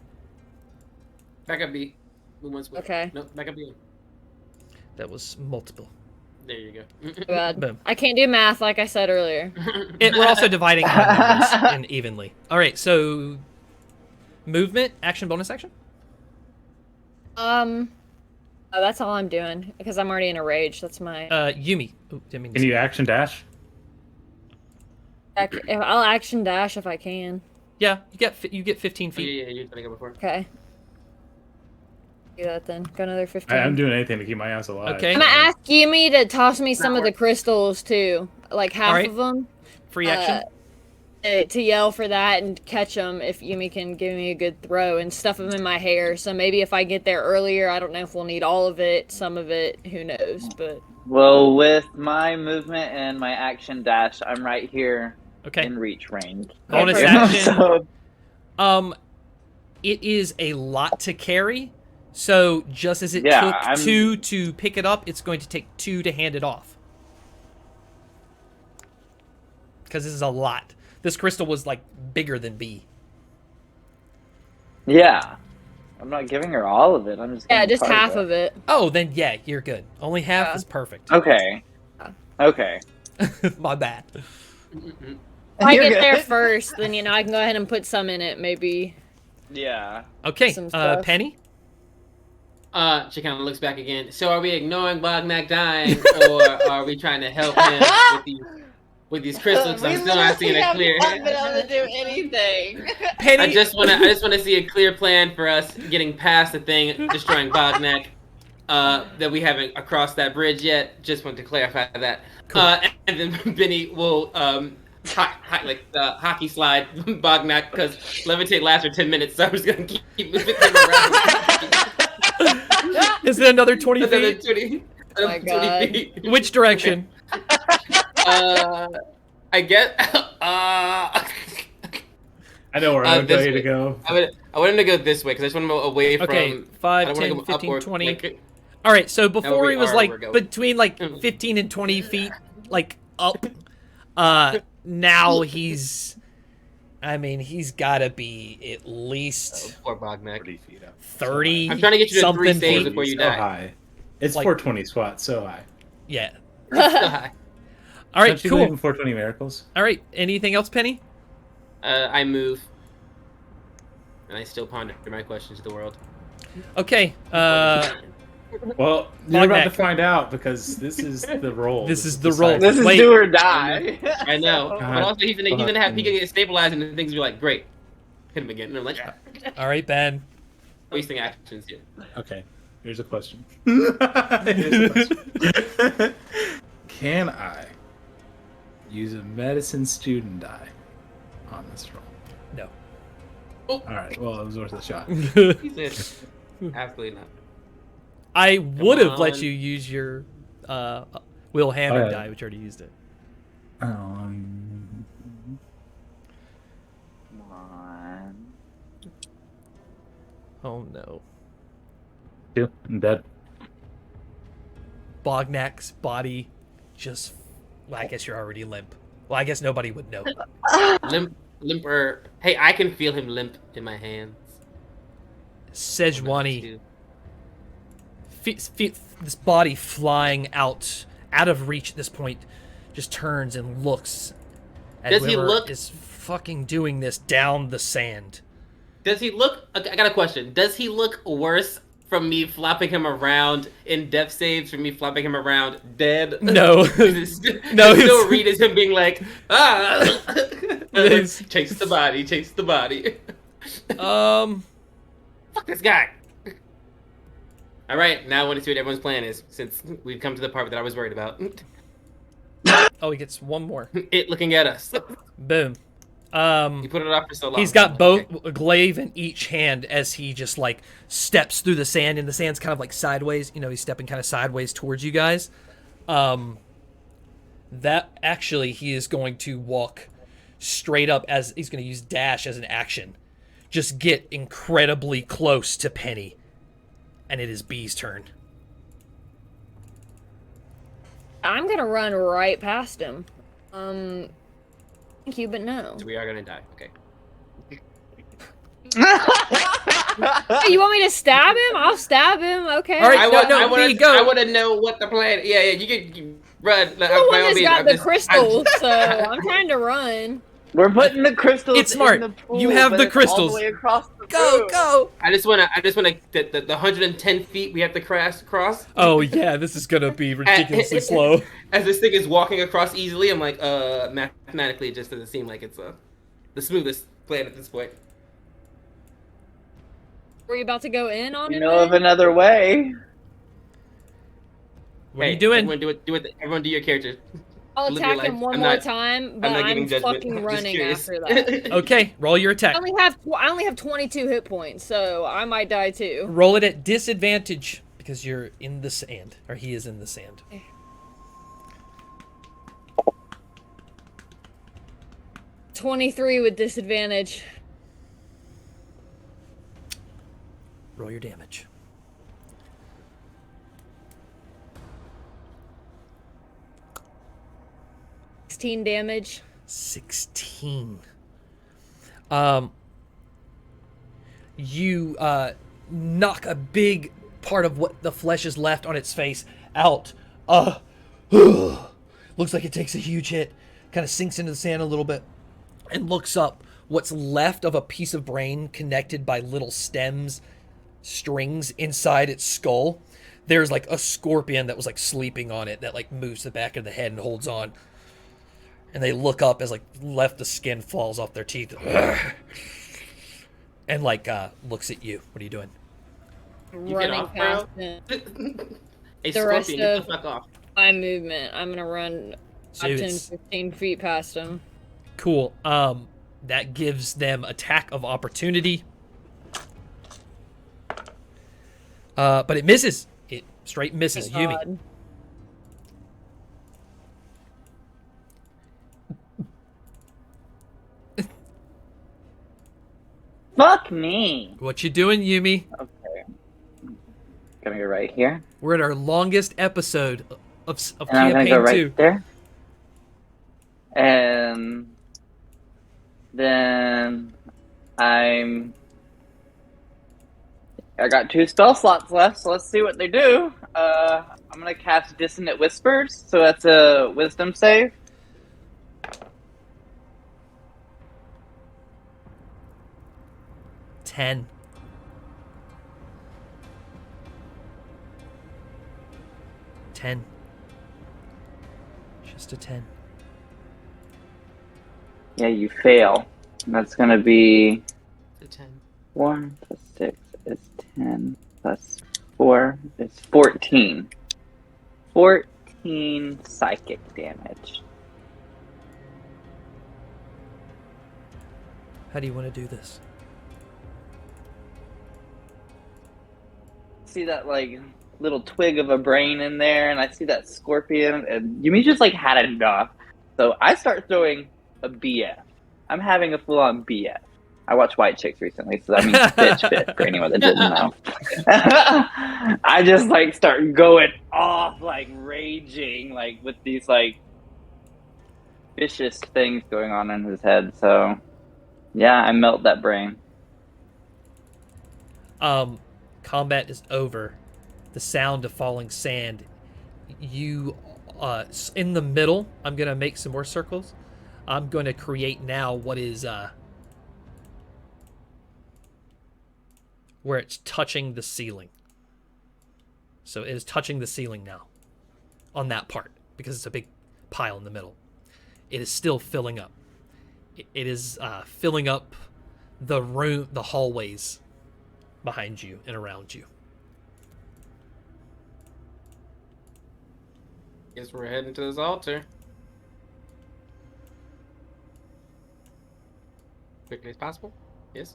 Back up B. Move 1 square. Okay. No, back up B. That was multiple. There you go. Too bad. Boom. I can't do math like I said earlier. We're also dividing our numbers in evenly. All right, so movement, action, bonus action. Oh, that's all I'm doing because I'm already in a rage. That's my. Yumi. Ooh, didn't mean to Can say- you action dash? I'll action dash if I can. Yeah, you get 15 Oh, feet. yeah, you did it before. Okay. Do that then. Go another 15. I'm doing anything to keep my ass alive. Okay. I'm gonna ask Yumi to toss me some of the crystals too, like half Alright. of them, Free action. to yell for that and catch them if Yumi can give me a good throw and stuff them in my hair. So maybe if I get there earlier, I don't know if we'll need all of it, some of it, who knows? But Well, with my movement and my action dash, I'm right here Okay. in reach range. Bonus Okay. action. So, It is a lot to carry. So just as it Yeah, took I'm- 2 to pick it up, it's going to take 2 to hand it off. Because this is a lot. This crystal was like bigger than B. yeah. I'm not giving her all of it. I'm just. yeah, giving just part half of it. Oh, then yeah, you're good. Only half Yeah. is perfect. Okay. Okay. My bad. Mm-mm. If I You're get there good. first, then I can go ahead and put some in it. Maybe. Yeah. Okay, Some stuff. Penny. She kind of looks back again. So are we ignoring Bognak dying, or are we trying to help him with these crystals? 'Cause I'm still not seeing a clear. been able to do anything. Penny. I just want to see a clear plan for us getting past the thing, destroying Bognak. That we haven't crossed that bridge yet. Just want to clarify that. Cool. And then Benny will hockey slide Bognak because levitate lasts for 10 minutes. So I'm just gonna keep moving him around. Is it another 20 Another feet? 20, Oh my God. feet. Which direction? I I get. I know where I'm this going to way. go. I want him to go this way because I just want him away from. Okay, 5, I don't wanna 10, go 15, up or 20. like, All right, so before we he was are like where we're going. between like 15 and 20 feet, like up. Now he's, I mean, he's got to be at least poor Bognak. 40 feet up. 30. I'm trying to get you to 3 something saves feet. before you so die. high. It's Like- 420 SWAT, so high. Yeah. Still high. All right, Don't you believe in cool. 420 miracles? All right, anything else, Penny? I move, and I still ponder my questions to the world. Okay. Well, you're about to Bognak. find out because this is the roll. This is the roll. decisive. This is Wait. do or die. I know, but God. also he's gonna have he can get stabilized and things be like great. Hit him again, and I'm like all right, Ben. wasting actions here. Okay, here's a question. Here's a question. Can I use a medicine student die on this roll? No. All right, well, it was worth a shot. He said, absolutely not. I would have let on. you use your Will Hammer Oh, yeah. die, which already used it. Um, Come on. Oh no. I'm dead. Bognak's body just. Well, I guess you're already limp. Well, I guess nobody would know. Limper. Hey, I can feel him limp in my hands. Sejuani, this body flying out of reach at this point, just turns and looks at Does he whoever look- is fucking doing this down the sand. Does he look? I got a question. Does he look worse from me flopping him around in death saves, from me flopping him around dead? No. No, he's- still read as him being like, ah, He's- chase the body, chase the body. Fuck this guy. All right, now I want to see what everyone's plan is, since we've come to the part that I was worried about. Oh, he gets one more. It looking at us. Boom. You put it off for so long. He's got both Okay. a glaive in each hand as he just like steps through the sand, and the sand's kind of like sideways. You know, he's stepping kind of sideways towards you guys. That actually, he is going to walk straight up as he's going to use dash as an action. Just get incredibly close to Penny, and it is B's turn. I'm gonna run right past him. Thank you, but no. So we are gonna die. Okay. Hey, you want me to stab him? I'll stab him. Okay. All right, I no, want B, go. I want to know what the plan. Yeah, you can run. I'm the one that's got the crystals, so I'm trying to run. We're putting the crystals It's smart. in the pool. You have but the it's all crystals. the way across the Go, room. go! I just want the 110 feet we have to cross. Oh yeah, this is gonna be ridiculously slow. As this thing is walking across easily, I'm like, mathematically, it just doesn't seem like it's the smoothest plan at this point. Were you about to go in on You him? know of another way. What are you doing? Everyone do it. Everyone do your character. I'll Live your attack him life. one I'm more not- time, but I'm not I'm giving judgment. fucking I'm just running curious. after that. Okay, roll your attack. I only have 22 hit points, so I might die too. Roll it at disadvantage because you're in the sand, or he is in the sand. 23 with disadvantage. Roll your damage. $16 damage. 16. You knock a big part of what the flesh is left on its face out. Looks like it takes a huge hit. Kind of sinks into the sand a little bit and looks up. What's left of a piece of brain connected by little stems, strings inside its skull. There's like a scorpion that was like sleeping on it that like moves the back of the head and holds on. And they look up as like left the skin falls off their teeth. And like looks at you. What are you doing? You get Running off, past bro. him. Hey, The rest Scorpion, get of- the fuck off. My movement. I'm gonna run So up 10, it's 15 feet past him. cool. That gives them attack of opportunity. But it misses. It straight misses. Thank Yumi. God. Fuck me. What you doing, Yumi? Okay. Gonna go right here. We're at our longest episode of And I'm gonna campaign go right 2. there. And then I got 2 spell slots left, so let's see what they do. I'm gonna cast Dissonant Whispers, so that's a Wisdom save. Ten. Just a 10. Yeah, you fail. And that's gonna be The 10. 1 plus 6 is 10 plus 4 is 14. 14 psychic damage. How do you want to do this? See that like little twig of a brain in there, and I see that scorpion, and Yumi just like had enough. So I start throwing a BF. I'm having a full-on BF. I watched White Chicks recently, so that means bitch fit for anyone that didn't know. I just like start going off, like raging, like with these like vicious things going on in his head. So yeah, I melt that brain. Combat is over. The sound of falling sand. You, in the middle, I'm going to make some more circles. I'm going to create now what is, where it's touching the ceiling. So it is touching the ceiling now. On that part. Because it's a big pile in the middle. It is still filling up. It is filling up the room, the hallways behind you and around you. Guess we're heading to this altar. Quickly as possible. Yes.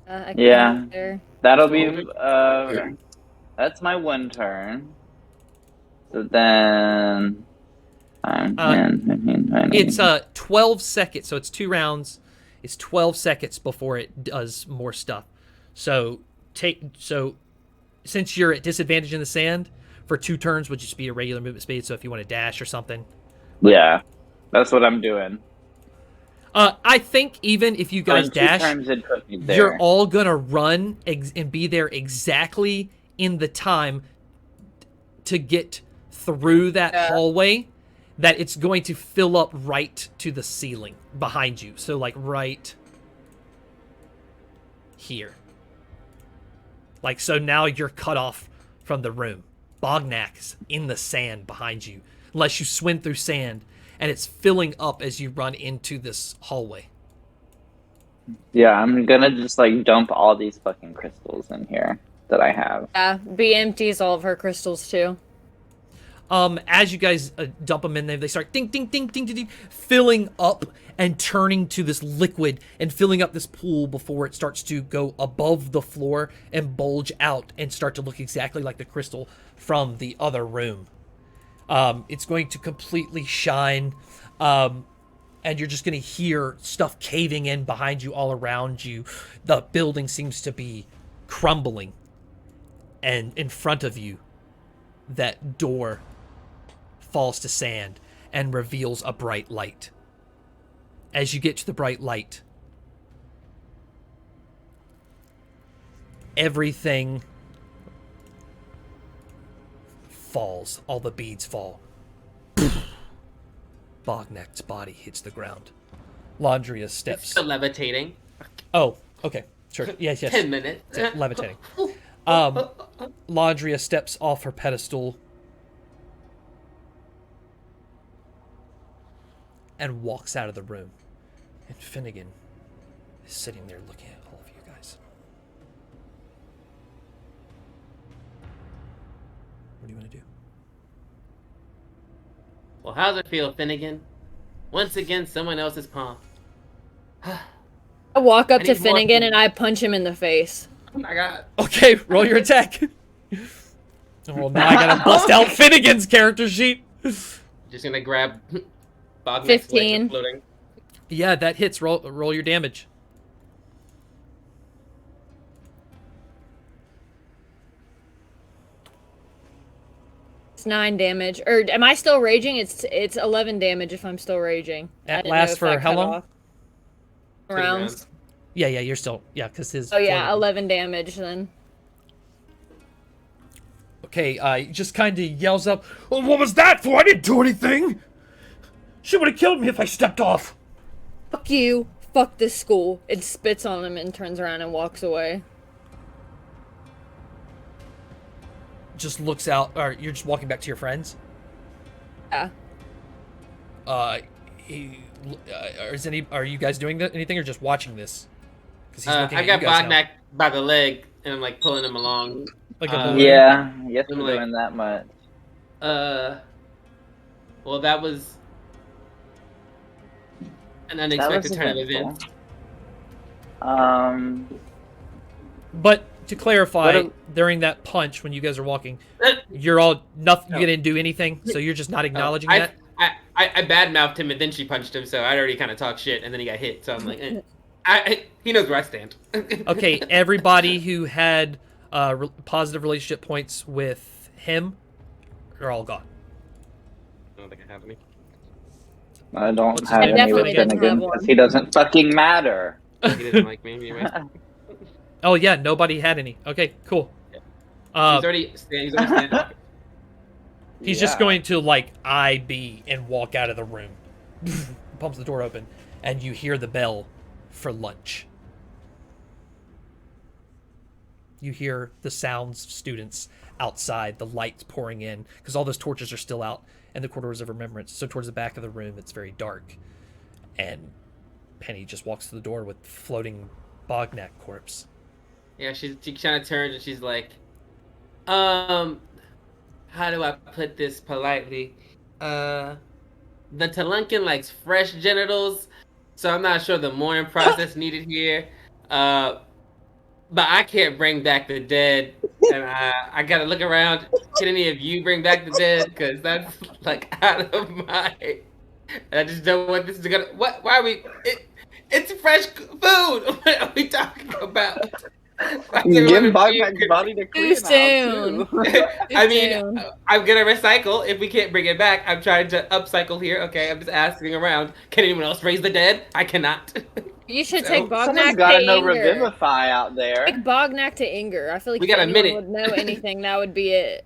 I can Yeah. get there. That'll be that's my 1 turn. So then It's 12 seconds, so it's 2 rounds. It's 12 seconds before it does more stuff. So since you're at disadvantage in the sand, for 2 turns would just be a regular movement speed. So if you want to dash or something. Yeah. That's what I'm doing. I think even if you guys dash, you're all gonna run and be there exactly in the time to get through that hallway that it's going to fill up right to the ceiling behind you. So like right here. Like, so now you're cut off from the room. Bognak's in the sand behind you. Unless you swim through sand. And it's filling up as you run into this hallway. Yeah, I'm gonna just like dump all these fucking crystals in here that I have. Yeah, B empties all of her crystals too. As you guys dump them in there, they start ding, ding, ding, ding, ding, ding, filling up and turning to this liquid and filling up this pool before it starts to go above the floor and bulge out and start to look exactly like the crystal from the other room. It's going to completely shine, and you're just going to hear stuff caving in behind you, all around you. The building seems to be crumbling, and in front of you, that door falls to sand and reveals a bright light. As you get to the bright light, everything falls. All the beads fall. Bognak's body hits the ground. Landria steps. Still levitating. Oh, okay. Sure. Yes. 10 minutes. Levitating. Landria steps off her pedestal and walks out of the room. And Finnegan is sitting there looking at all of you guys. What do you want to do? Well, how's it feel, Finnegan? Once again, someone else's palm. I walk up I to need more Finnegan food. and I punch him in the face. Oh my god. Okay, roll your attack. Well, now I gotta bust out Finnegan's character sheet. Just gonna grab Bognak's 15. leg floating. Yeah, that hits. Roll your damage. It's 9 damage. Or am I still raging? It's 11 damage if I'm still raging. I That didn't know lasts if for that how cut long? off. 20 Rounds. Yeah, you're still because his. Oh yeah, floating. 11 damage then. Okay, he just kind of yells up, "Well, what was that for? I didn't do anything. She would have killed me if I stepped off." Fuck you. Fuck this school. It spits on him and turns around and walks away. Just looks out, or you're just walking back to your friends. Yeah. Are you guys doing anything or just watching this? Because I got Bognak by the leg, and I'm like pulling him along. Like a balloon. Yeah, yes, I'm we're like- doing that much. Well, that was an That unexpected was turn of eventful. events. But to clarify, What during that punch when you guys are walking, you're all nothing. You didn't do anything, so you're just not acknowledging that. I badmouthed him, and then she punched him, so I'd already kind of talked shit, and then he got hit. So I'm like, he knows where I stand. Okay, everybody who had positive relationship points with him are all gone. I don't think I have any. I don't What's his have name? any Definitely with doesn't have Finnegan one. because he doesn't fucking matter. He doesn't like me anyway. Oh yeah, nobody had any. Okay, cool. He's already standing. He's just Yeah. going to like IB and walk out of the room. Pumps the door open, and you hear the bell for lunch. You hear the sounds of students outside, the lights pouring in, because all those torches are still out in the Corridors of Remembrance. So towards the back of the room, it's very dark. And Penny just walks to the door with floating Bognak corpse. Yeah, she kind of turns and she's like, how do I put this politely? The Telunkin likes fresh genitals, so I'm not sure the mourning process needed here. But I can't bring back the dead, and I gotta look around. Can any of you bring back the dead? Because that's like out of my. I just don't want this to go. What? Why are we? It's fresh food. What are we talking about? Give Bognak's body to clean out, soon. too. I mean, Damn. I'm gonna recycle if we can't bring it back. I'm trying to upcycle here. Okay, I'm just asking around. Can anyone else raise the dead? I cannot. You should So, take Bognak Someone's to gotta know Inger. Revivify out there. Take Bognak to Inger. I feel like We if got a anyone minute. would know anything, that would be it.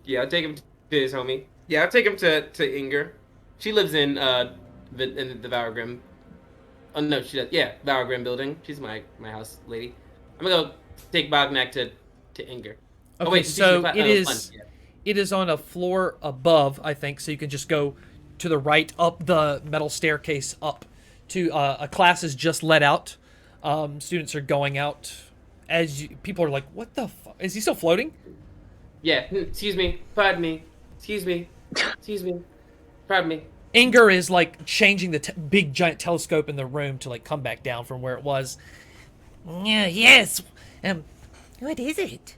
Yeah, I'll take him to his homie. Yeah, I'll take him to Inger. She lives in the Valorgrim. Oh no, she does. Yeah, Valorgrim building. She's my house lady. I'm gonna go take Bognak to Inger. Okay, Oh wait, so she's it is fun. Yeah. it is on a floor above, I think, so you can just go to the right up the metal staircase up to a class is just let out. Students are going out as people are like, "What the fuck? Is he still floating?" Yeah. Excuse me. Pardon me. Excuse me. Excuse me. Pardon me. Inger is like changing the big giant telescope in the room to like come back down from where it was. Yeah, yes. What is it?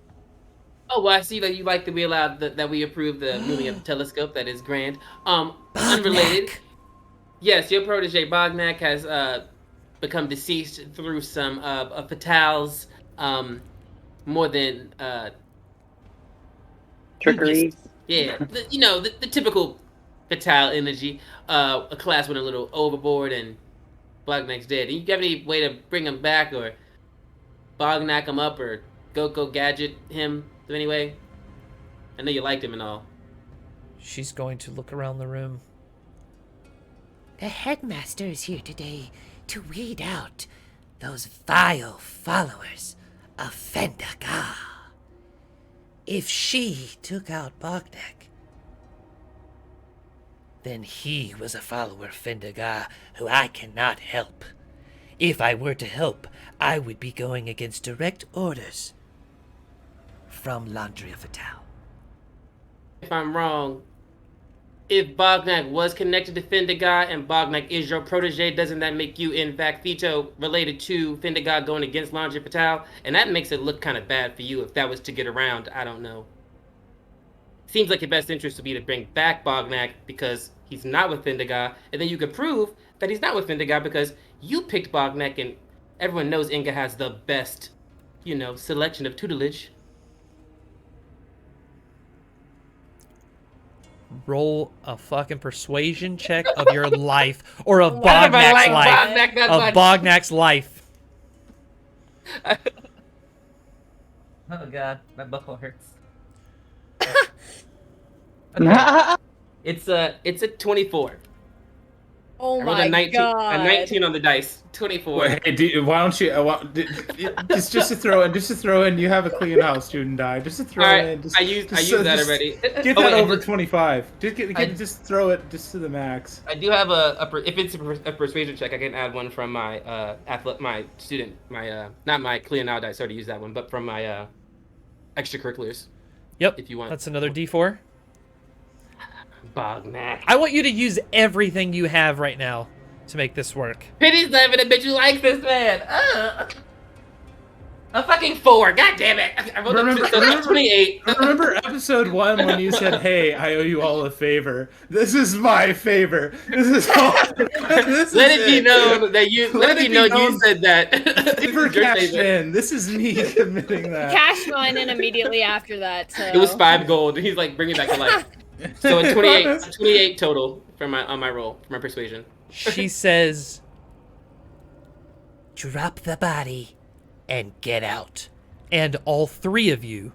Oh, well, I see that you like that we allowed that we approve the moving of the telescope. That is grand. Unrelated. Yes, your protege Bognak has become deceased through some of Fetale's more than Trickery. yeah, the typical Fetale energy. A class went a little overboard and Bognak's dead. Do you have any way to bring him back or Bognak him up or go gadget him anyway? I know you liked him and all. She's going to look around the room. The headmaster is here today to weed out those vile followers of Fendagar. If she took out Bognak, then he was a follower of Fendagar who I cannot help. If I were to help, I would be going against direct orders from Landria Fetale. If I'm wrong, if Bognak was connected to Fendagar and Bognak is your protege, doesn't that make you, in fact, Fito related to Fendagar going against Landria Fetale? And that makes it look kind of bad for you if that was to get around. I don't know. Seems like your best interest would be to bring back Bognak because he's not with Fendagar, and then you could prove that he's not with Fendagar because you picked Bognak, and everyone knows Inga has the best, selection of tutelage. roll a fucking persuasion check of your life, or of Why do I Bognak's like life. Bognak that Of much? Bognak's life. Oh god, my buckle hurts. It's a 24. Oh I rolled my a 19, god. a 19 on the dice. 24. Wait, hey, why don't you? Just to throw in, you have a clean house, student die. Just to throw All right, in. Just, I used that already. Get Oh, that wait, over 25. Just throw it just to the max. I do have if it's a persuasion check, I can add one from my not my clean now dice. I already used that one, but from my extracurriculars. Yep. If you want. That's another D4. Bognak. I want you to use everything you have right now to make this work. Pity's not even a bitch who likes this man. A fucking 4. God damn it. I rolled a 28. Remember episode 1 when you said, "Hey, I owe you all a favor. This is my favor. This is all. Let it be known that you. Let it be known you said that. Favor Your cashed statement. in. This is me committing that." Cash mine in immediately after that. So. It was 5 gold. He's like, bring it back to life. So a 28 total for my roll, for my persuasion. She says, Drop the body and get out. and all three of you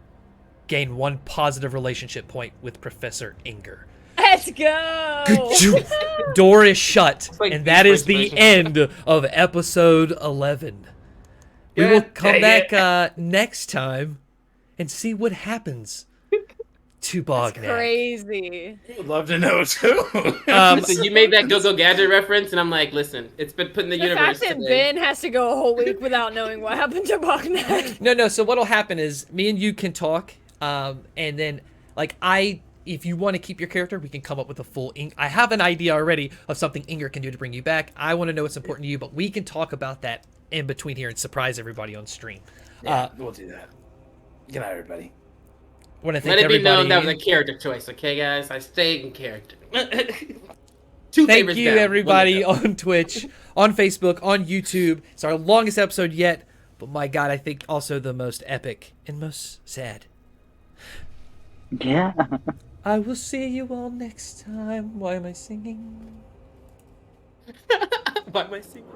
gain 1 positive relationship point with Professor Inger. Let's go. Door is shut, like and that is the relationship. end of episode 11. We will come back next time and see what happens to Bognak. Crazy. Would love to know too. So you made that Go-Go Gadget reference, and I'm like, listen, it's been put in the The universe fact that today. Ben has to go a whole week without knowing what happened to Bognak. No. So what'll happen is me and you can talk, and then if you want to keep your character, we can come up with a full. I have an idea already of something Inger can do to bring you back. I want to know what's important to you, but we can talk about that in between here and surprise everybody on stream. We'll do that. Good night, everybody. Want to Let thank it be known everybody. that was a character choice, okay, guys? I stayed in character. Thank you, everybody, on Twitch, on Facebook, on YouTube. It's our longest episode yet, but my God, I think also the most epic and most sad. Yeah. I will see you all next time. Why am I singing? Why am I singing?